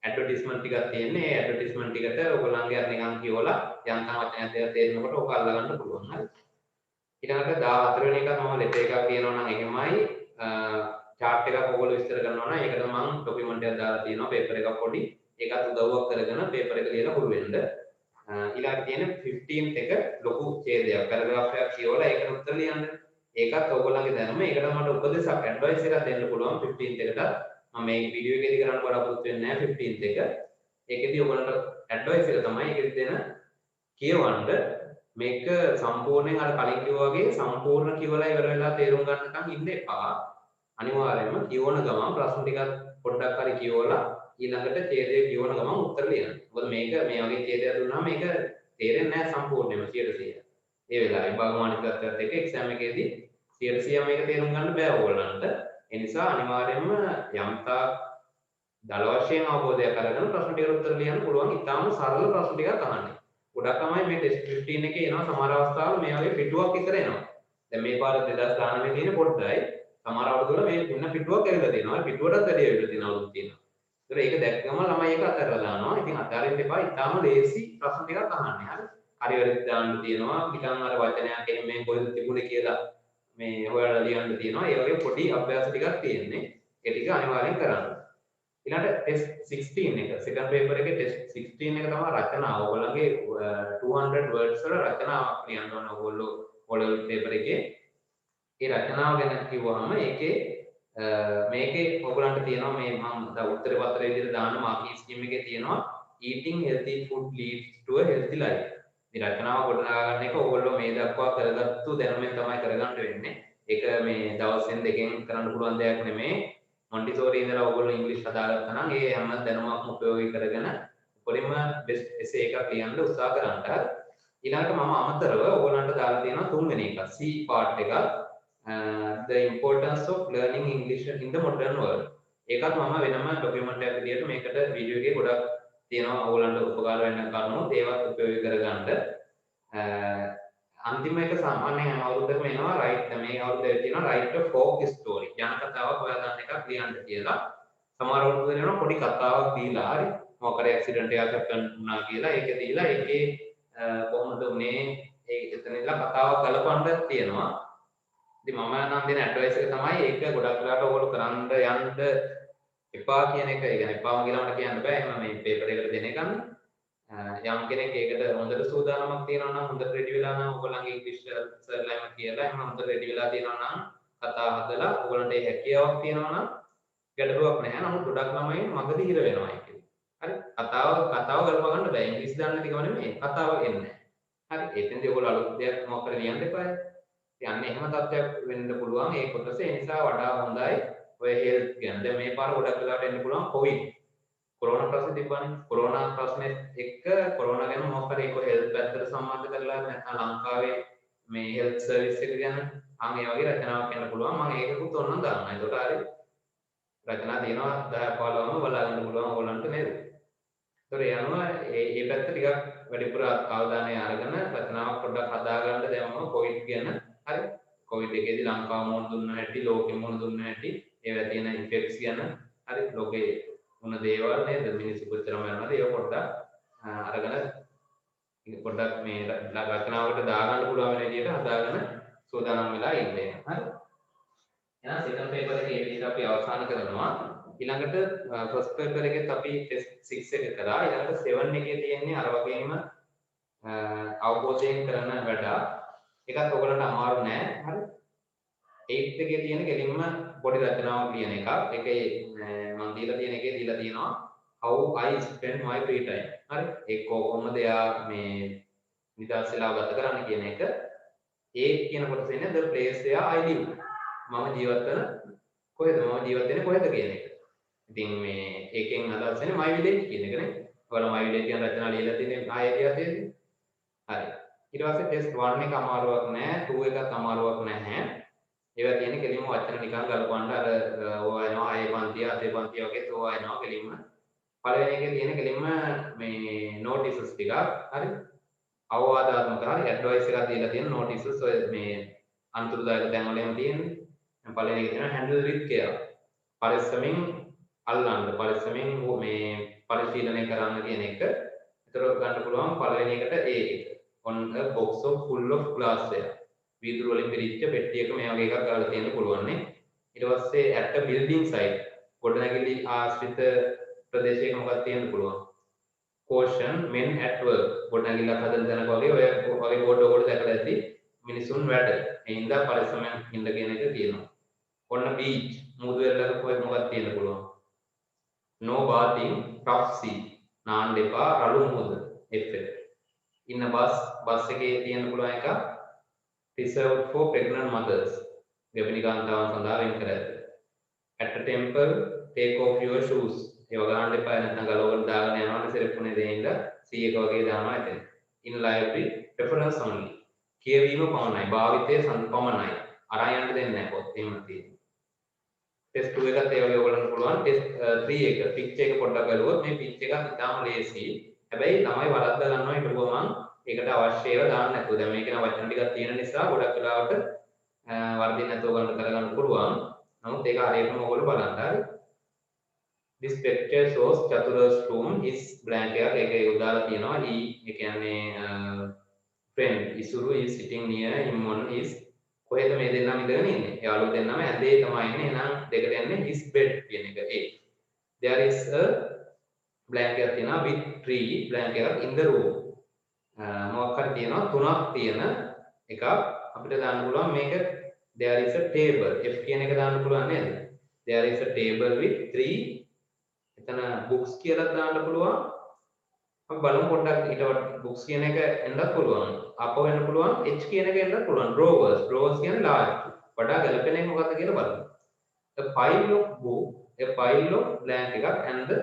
ඇඩ්වර්ටයිස්මන්ට් ටිකක් තියෙන්නේ. ඒ ඇඩ්වර්ටයිස්මන්ට් ටිකට ඔයගොල්ලන්ගේ අර නිකන් කියවලා යන්තම් වචනයක් දෙයක් තේරෙනකොට ඔක අල්ල ගන්න පුළුවන්. හරි. ඊළඟට 14 වෙනි එකත් මම ලෙටර් එකක් කියනවා නම් එහෙමයි. chart එකක් ඔයගොල්ලෝ විස්තර කරනවා නම් ඒකට මම ડોකියුමන්ට් එකක් දාලා තියෙනවා පේපර් එකක් පොඩි. ඒකත් උදව්වක් කරගෙන පේපර් එක ලියලා හුරු වෙන්න. ඊළඟට තියෙන 15th එක ලොකු ඡේදයක්. පැරග්‍රාෆ් එකක් කියවලා ඒකට උත්තර ලියන්න. ඒකත් ඔයගොල්ලන්ගේ දැනුම. ඒකට මට උපදේශයක් ඇඩ්වයිස් එකක් දෙන්න පුළුවන් 15th එකට. මම මේ වීඩියෝ එකේදී කරන්න බලාපොරොත්තු වෙන්නේ නැහැ 15th එක. ඒකෙදී ඔයගොල්ලන්ට ඇඩ්වයිස් එක තමයි ඒකෙදී දෙන කියවන්න මේක සම්පූර්ණයෙන් අර කලින් කිව්වා වගේ සම්පූර්ණ කියවලා ඉවර වෙලා තේරුම් ගන්නකම් ඉන්න එපා. අනිවාර්යයෙන්ම කියවන ගමන් ප්‍රශ්න ටිකක් පොඩ්ඩක් හරි කියවලා ඊළඟට ඡේදය කියවන ගමන් උත්තර ලියන්න. මොකද මේක මේ වගේ ඡේදයක් දුන්නාම මේක තේරෙන්නේ නැහැ සම්පූර්ණයෙන්ම 100%. ඒ වෙලාවේ භාගමානිකත්වයත් එක්ක එක්සෑම් එකේදී 100% මේක තේරුම් ගන්න බෑ ඕගොල්ලන්ට. ඒ නිසා අනිවාර්යයෙන්ම යම්තා දල වශයෙන් අවබෝධයක් අරගෙන ප්‍රශ්න ටිකට උත්තර ලියන්න පුළුවන්. ඉතාලම සරල ප්‍රශ්න ටිකක් අහන්නේ. ගොඩක් ළමයි මේ ටෙස්ට් 15 එකේ එනවා සමහර අවස්ථාවල මේ වගේ පිටුවක් විතර එනවා. දැන් මේ පාර 2019 තියෙන පොඩ්ඩයි සමහර අවුරුදු වල මේ වෙන පිටුවක් ඇවිල්ලා තියෙනවා. පිටුවටත් වැඩි ඇවිල්ලා තියෙන අවුරුදු තියෙනවා. ඒතර ඒක දැක්කම ළමයි ඒක අතහැරලා දානවා. ඉතින් අතහැරින්න එපා. ඉතාලම ලේසි ප්‍රශ්න ටිකක් අහන්නේ. හරි. හරි වැරදි දාන්න තියෙනවා. නිකන් අර වචනයක් එන්නේ මේ කොහෙද තිබුණේ කියලා මේ හොයලා ලියන්න තියෙනවා. ඒ වගේ පොඩි අභ්‍යාස ටිකක් තියෙන්නේ. ඒ ටික අනිවාර්යෙන් කරන්න. ඊළඟට ටෙස්ට් 16 එක සෙකන්ඩ් පේපර් එකේ ටෙස්ට් 16 එක තමයි රචනාව. ඔයගොල්ලන්ගේ 200 words වල රචනාවක් ලියන්න ඕන ඔයගොල්ලෝ ඕලෙවල් පේපර් එකේ. ඒ රචනාව ගැන කිව්වහම ඒකේ මේකේ ඔයගොල්ලන්ට තියෙනවා මේ මම උත්තර පත්‍රය විදිහට දාන මාකින් ස්කීම් එකේ තියෙනවා eating healthy food leads to a healthy life. මේ රචනාව ගොඩනගා ගන්න එක ඔයගොල්ලෝ මේ දක්වා කරගත්තු දැනුමෙන් තමයි කරගන්න වෙන්නේ. ඒක මේ දවසෙන් දෙකෙන් කරන්න පුළුවන් දෙයක් නෙමෙයි. මොන්ටිසෝරි ඉඳලා ඔයගොල්ලෝ ඉංග්‍රීසි හදාගත්තා නම් ඒ හැම දැනුමක්ම උපයෝගී කරගෙන උපරිම බෙස්ට් එසේ එකක් ලියන්න උත්සාහ කරන්න. ඊළඟට මම අමතරව ඔයගොල්ලන්ට දාලා තියෙනවා තුන්වෙනි එක C part එක the importance of learning English in the modern world. ඒකත් මම වෙනම ડોකියුමන්ට් එකක් විදියට මේකට වීඩියෝ එකේ ගොඩක් තියෙනවා ඔයගොල්ලන්ට උපකාර වෙන කරුණු ඒවත් උපයෝගී කරගන්න. අන්තිම එක සාමාන්‍යයෙන් හැම අවුරුද්දකම එනවා රයිට් මේ අවුරුද්දේ තියෙනවා රයිට් a folk story යන කතාවක් හොයාගන්න එකක් ලියන්න කියලා. සමහර අවුරුද්දේ එනවා පොඩි කතාවක් දීලා හරි මොකද ඇක්සිඩන්ට් එකක් වුණා කියලා ඒක දීලා ඒකේ කොහොමද උනේ ඒ එතන ඉඳලා කතාවක් ගලපන්න තියෙනවා. ඉතින් මම නම් දෙන ඇඩ්වයිස් එක තමයි ඒක ගොඩක් වෙලාවට ඔයගොල්ලෝ කරන්න යන්න එපා කියන එක. ඒ කියන්නේ එපාම කියලා මට කියන්න බෑ. එහෙම මේ පේපර් එකට දෙන එකන්නේ. යම් කෙනෙක් ඒකට හොඳට සූදානමක් තියෙනවා නම් හොඳට රෙඩි වෙලා නම් ඔයගොල්ලන්ගේ ඉංග්‍රීසි සර්ලයිම කියලා එහෙම හොඳට රෙඩි වෙලා තියෙනවා නම් කතා හදලා ඔයගොල්ලන්ට ඒ හැකියාවක් තියෙනවා නම් ගැටලුවක් නැහැ. නමුත් ගොඩක් ළමයි මගදී හිර වෙනවා ඒකේ. හරි. කතාව ගලප ගන්න බෑ. ඉංග්‍රීසි දන්නේ නැති කම නෙමෙයි. කතාව එන්නේ නැහැ. හරි. එතෙන්දී ඔයගොල්ලෝ අලුත් දෙයක් මොකක් කරේ ලියන්න එපා. යන්නේ එහෙම තත්ත්වයක් වෙන්න පුළුවන් ඒ කොටස. ඒ නිසා වඩා හොඳයි ඔය හෙල්ත් ගැන. දැන් මේ පාර ගොඩක් වෙලාවට එන්න පුළුවන් කොවිඩ්. කොරෝනා ප්‍රශ්නේ තිබ්බනේ. කොරෝනා ප්‍රශ්නේ එක්ක කොරෝනා ගැන මොකක් හරි ඒක හෙල්ත් පැත්තට සම්බන්ධ කරලා නැත්නම් ලංකාවේ මේ හෙල්ත් සර්විස් එක ගැන අන් ඒ වගේ රචනාවක් කියන්න පුළුවන්. මම ඒකකුත් ඕනනම් දාන්නම්. ඒකට හරි රචනා තියෙනවා 10 15ම බලාගන්න පුළුවන් ඕගොල්ලන්ට නේද? ඒතර යනවා මේ පැත්ත ටිකක් වැඩිපුර අවධානය අරගෙන රචනාවක් පොඩ්ඩක් හදාගන්න දැම්මම කොවිඩ් ගැන හරි කොවිඩ් එකේදී ලංකාව මොන දුන්න හැටි ලෝකෙ මොන දුන්න හැටි ඒවා තියෙන ඉන්ෆෙක්ට්ස් ගැන හරි ලෝකේ මොන දේවල් නේද මිනිස්සු කොච්චරම යනවාද ඒක පොඩ්ඩක් අරගෙන පොඩ්ඩක් මේ රචනාවකට දාගන්න පුළුවන් වෙන විදිහට හදාගෙන සූදානම් වෙලා ඉන්නේ. හරි. එහෙනම් සෙකන්ඩ් පේපර් එකේ මේ විදිහට අපි අවසන් කරනවා. ඊළඟට ෆස්ට් පේපර් එකෙත් අපි ටෙස්ට් 6 එක කරා. ඊළඟට 7 එකේ තියෙන්නේ අර වගේම අවබෝධයෙන් කරන වැඩ. ඒකත් ඔයගලන්ට අමාරු නෑ. හරි. 8 එකේ තියෙන කෙලින්ම පොඩි රචනාවක් ලියන එකක්. ඒකේ මම දීලා තියෙන එකේ දීලා තියෙනවා how I spend my free time. හරි. ඒක කොහොමද යා මේ නිදහස් වෙලා ගත කරන්න කියන එක. ඒ කියන කොටස ඉන්නේ the place where I live. මම ජීවත් වෙන කොහෙද? මම ජීවත් වෙන්නේ කොහෙද කියන එක. ඉතින් මේ ඒකෙන් අදහස් වෙන්නේ my village කියන එක නේ. ඔයාලා my village කියන රචනා ලියලා තියෙන්නේ ආයෙත් යතේදී. හරි. ඊට පස්සේ ටෙස්ට් 1 එක අමාරුවක් නෑ 2 එකත් අමාරුවක් නැහැ. ඒවා තියෙන්නේ කෙලින්ම වචන නිකන් ගලපන්න අර ඕවා එනවා ආයේ පන්තිය අතේ පන්තිය වගේ ඕවා එනවා කෙලින්ම. පළවෙනි එකේ තියෙන කෙලින්ම මේ notices ටිකක් හරි අවවාදාත්මක හරි ඇඩ්වයිස් එකක් දීලා තියෙන notices ඔය මේ අන්තර්ජාල තැන් වලින් තියෙන්නේ. දැන් පළවෙනි එකේ තියෙන handle with care. පරිස්සමින් අල්ලන්න පරිස්සමින් මේ පරිශීලනය කරන්න කියන එක. ඒතර ගන්න පුළුවන් පළවෙනි එකට A එක. on a box of full of glassware. වීදුරු වලින් පිරිච්ච පෙට්ටියක මේ වගේ එකක් ගාලා තියෙන්න පුළුවන් නේ. ඊට පස්සේ at a building site ගොඩනැගිලි ආශ්‍රිත ප්‍රදේශයක මොකක්ද තියෙන්න පුළුවන්. caution men at work ගොඩනැගිල්ලක් හදන තැනක වගේ ඔය වගේ බෝඩ් වල දැකලා ඇති මිනිසුන් වැඩ. ඒ හින්දා පරිස්සමෙන් ඉන්න කියන එක තියෙනවා. ඔන්න beach මුහුදු වෙරළක කොහෙද මොකක්ද තියෙන්න පුළුවන්. no bathing rough sea නාන්න එපා රළු මුහුද F එක. ඉන්න බස් එකේ තියෙන්න පුළුවන් එක reserved for pregnant mothers. ගැබිනි කාන්තාවන් සඳහා වෙන් කර ඇත. At a temple, take off your shoes. ඒව ගන්න එපා නැත්නම් ගලවගෙන දාගෙන යනවානේ සෙරප්පුනේ දෙයින්ද 100ක වගේ දානවා එතන. In library, reference only. කියවීම පමණයි. භාවිතය පමණයි. අරන් යන්න දෙන්නේ නැහැ පොත් එහෙම තියෙනවා. ටෙස්ට් 2 එකත් ඒ වගේ ඔයගොල්ලන්ට පුළුවන් ටෙස්ට් 3 එක පිච් එක පොඩ්ඩක් බලුවොත් මේ පිච් එක ඉතාම ලේසි. හැබැයි ළමයි වරද්ද ගන්නවා ඊට ගමන් ඒකට අවශ්‍ය ඒවා දාන්න නැතුව. දැන් මේකේ නම් වචන ටිකක් තියෙන නිසා ගොඩක් වෙලාවට වර්ධින්න නැතුව ගන්න කරගන්න පුළුවන්. නමුත් ඒක හරියටම ඔයගොල්ලෝ බලන්න. හරි. This picture shows Chatura's room. His blanket එකේ උදාලා තියෙනවා. He ඒ කියන්නේ friend Isuru is sitting near him on his කොහෙද මේ දෙන්නම ඉඳගෙන ඉන්නේ? යාළුවෝ දෙන්නම ඇඳේ තමයි ඉන්නේ. එහෙනම් දෙකට යන්නේ his bed කියන එක. ඒ. There is a blanket තියෙනවා with three blanket in the room. මොකක් හරි තියෙනවා තුනක් තියෙන එකක් අපිට දාන්න පුළුවන් මේක there is a table F කියන එක දාන්න පුළුවන් නේද? There is a table with three එතන books කියලා දාන්න පුළුවන්. අපි බලමු පොඩ්ඩක් ඊට books කියන එක එන්නත් පුළුවන්. අපෝ වෙන්න පුළුවන් H කියන එක එන්නත් පුළුවන්. drawers කියන්නේ large. වඩා ගැලපෙන එක මොකක්ද කියලා බලමු. A pile of book, a pile of blank එකක් and the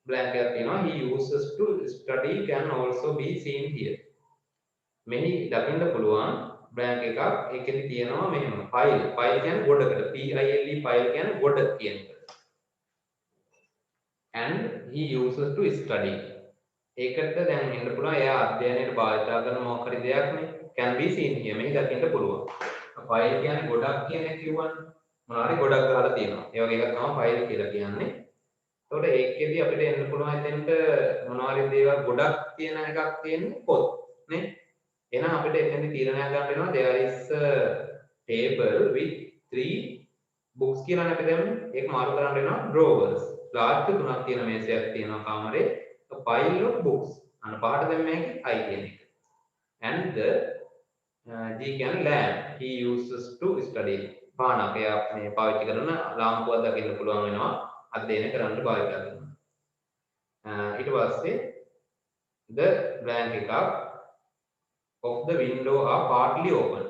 blank එකක් තියෙනවා. He uses to study can also be seen here. මෙහි දකින්න පුළුවන් blank එකක් ඒකෙදි තියෙනවා මෙහෙම file කියන්නේ ගොඩකට PILE file කියන්නේ ගොඩ කියන එක. And he uses to study. ඒකට දැන් එන්න පුළුවන් එයා අධ්‍යයනයට භාවිත කරන මොකක් හරි දෙයක් නේ can be seen here මෙහි දකින්න පුළුවන්. file කියන්නේ ගොඩක් කියන එක කියවන්නේ මොනවා හරි ගොඩක් ගහලා තියෙනවා. ඒ වගේ එකක් තමයි file කියලා කියන්නේ. එතකොට ඒකෙදි අපිට එන්න පුළුවන් එතෙන්ට මොනවා හරි දේවල් ගොඩක් තියෙන එකක් තියෙන්නේ පොත් නේ. එහෙනම් අපිට එතෙන්දි තීරණයක් ගන්න වෙනවා there is a table with three books කියලා අපි දැම්මේ. ඒක මාරු කරන්න වෙනවා drawers. large තුනක් තියෙන මේසයක් තියෙනවා කාමරේ. a pile of books. අන්න පහට දැම්මේ I කියන එක. and the G කියන්නේ lamp. He uses to study. පානක එයා මේ පාවිච්චි කරන ලාම්පුවක් දකින්න පුළුවන් වෙනවා. අධ්‍යයනය කරන්න භාවිත කරනවා. ඊට පස්සේ the blank එකක් of the window are partly open.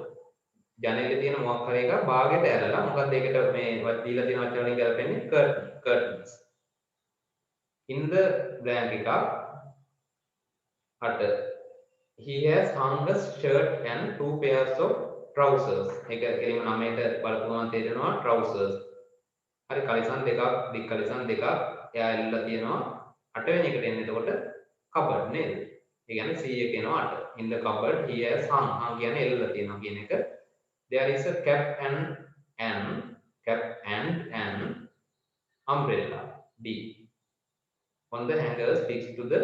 ජනෙලේ තියෙන මොකක් හරි එකක් භාගයට ඇරලා මොකක්ද ඒකට මේ දීලා තියෙන වචන වලින් ගැලපෙන්නේ curtains. In the blank එකක් අට he has hung a shirt and two pairs of trousers. ඒක කෙලින්ම නමයට බලපුවම තේරෙනවා trousers. හරි කලිසම් දෙකක් දික් කලිසම් දෙකක් එයා එල්ලලා තියෙනවා. අටවෙනි එකට එන්නේ එතකොට cupboard නේද? ඒ කියන්නේ C එක එනවා අට. In the cupboard he has hung කියන්නේ එල්ලලා තියෙනවා කියන එක. There is a cap and an umbrella D on the hangers fixed to the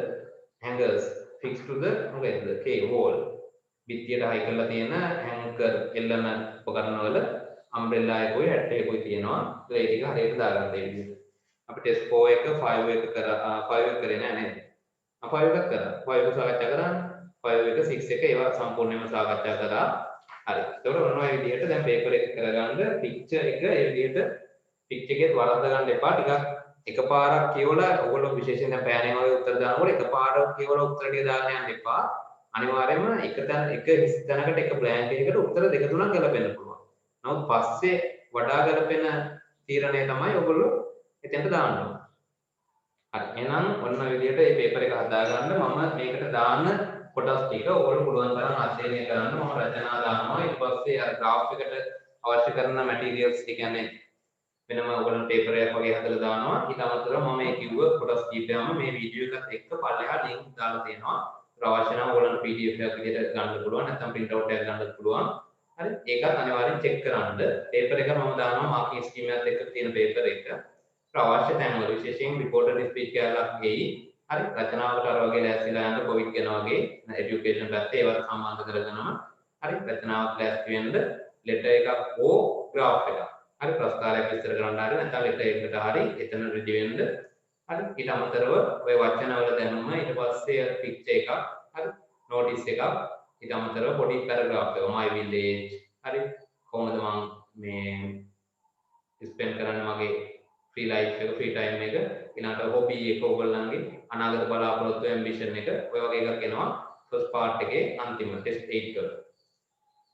okay wall. බිත්තියට හයි කරලා තියෙන හැන්කර් එල්ලන උපකරණ වල umbrella එකකුයි hat එකකුයි තියෙනවා. ඒ ටික හරියට දාගන්න ඒ විදිහට. අපි test 4 එක 5 එක කරේ නෑ නේද? 5 එකක් කරා. 5 එක සාකච්ඡා කරා. 5 එක 6 එක ඒවා සම්පූර්ණයෙන්ම සාකච්ඡා කරා. හරි. ඒතකොට ඔන්න ඔය විදිහට දැන් පේපර් එක කරගන්න පික්චර් එක ඒ විදිහට පික්චර් එකේත් වරද්ද ගන්න එපා. ටිකක් එකපාරක් කියවලා ඔයගොල්ලෝ විශේෂයෙන් දැන් පෑනේ වගේ උත්තර දානකොට එකපාරක් කියවලා උත්තර ටික දාන්න යන්න එපා. අනිවාර්යයෙන්ම එක තැනකට එක බ්ලැන්ක් එකකට උත්තර දෙක තුනක් ගැලපෙන්න පුළුවන්. නමුත් පස්සේ වඩා ගැලපෙන තීරණය තමයි ඔයගොල්ලෝ එතෙන්ට දාන්න ඕනේ. හරි. එහෙනම් ඔන්න ඔය විදිහට මේ පේපර් එක හදාගන්න මම මේකට දාන්න කොටස් ටික ඔයගොල්ලෝ පුළුවන් තරම් අධ්‍යයනය කරන්න මම රචනා දානවා. ඊට පස්සේ අර graph එකට අවශ්‍ය කරන materials ටික කියන්නේ වෙනම ඔයගොල්ලෝ පේපර් එකක් වගේ හදලා දානවා. ඊට අමතරව මම මේ කිව්ව කොටස් කීපයක්ම මේ වීඩියෝ එකත් එක්ක පල්ලෙහා link දාලා තියෙනවා. අවශ්‍ය නම් ඔයගොල්ලන්ට PDF එකක් විදිහට ගන්න පුළුවන් නැත්නම් print out එකක් ගන්නත් පුළුවන්. හරි. ඒකත් අනිවාර්යෙන් check කරන්න. පේපර් එක මම දානවා marking scheme එකත් එක්ක තියෙන පේපර් එක. අවශ්‍ය තැන් වල විශේෂයෙන් reported speech කියලා ගෙයි. හරි. රචනාවට අර වගේ ලෑස්තිලා යන්න කොවිඩ් කියන වගේ education පැත්තේ ඒවත් සම්බන්ධ කරගෙනම හරි රචනාවක් ලෑස්ති වෙන්න letter එකක් හෝ graph එකක්. හරි ප්‍රස්තාරයක් විස්තර කරන්න හරි නැත්නම් letter එකකට හරි එතන ready වෙන්න. හරි. ඊට අමතරව ඔය වචන වල දැනුම ඊට පස්සේ picture එකක් හරි notice එකක් ඊට අමතරව පොඩි paragraph එකක් my village හරි කොහොමද මම මේ spend කරන්නේ මගේ free life එක free time එක ඊළඟට hobby එක ඔයගොල්ලන්ගේ අනාගත බලාපොරොත්තු ambition එක ඔය වගේ එකක් එනවා first part එකේ අන්තිම test 8 වල.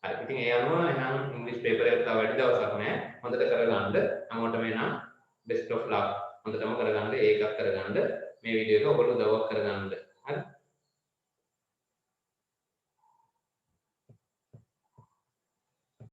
හරි. ඉතින් ඒ අනුව එහෙනම් English paper එක තව වැඩි දවසක් නැහැ. හොඳට කරගන්න. හැමෝටම එනම් best of luck. හොඳටම කරගන්න ඒකක් කරගන්න මේ වීඩියෝ එක ඔයගොල්ලෝ උදව්වක් කරගන්න. හරි.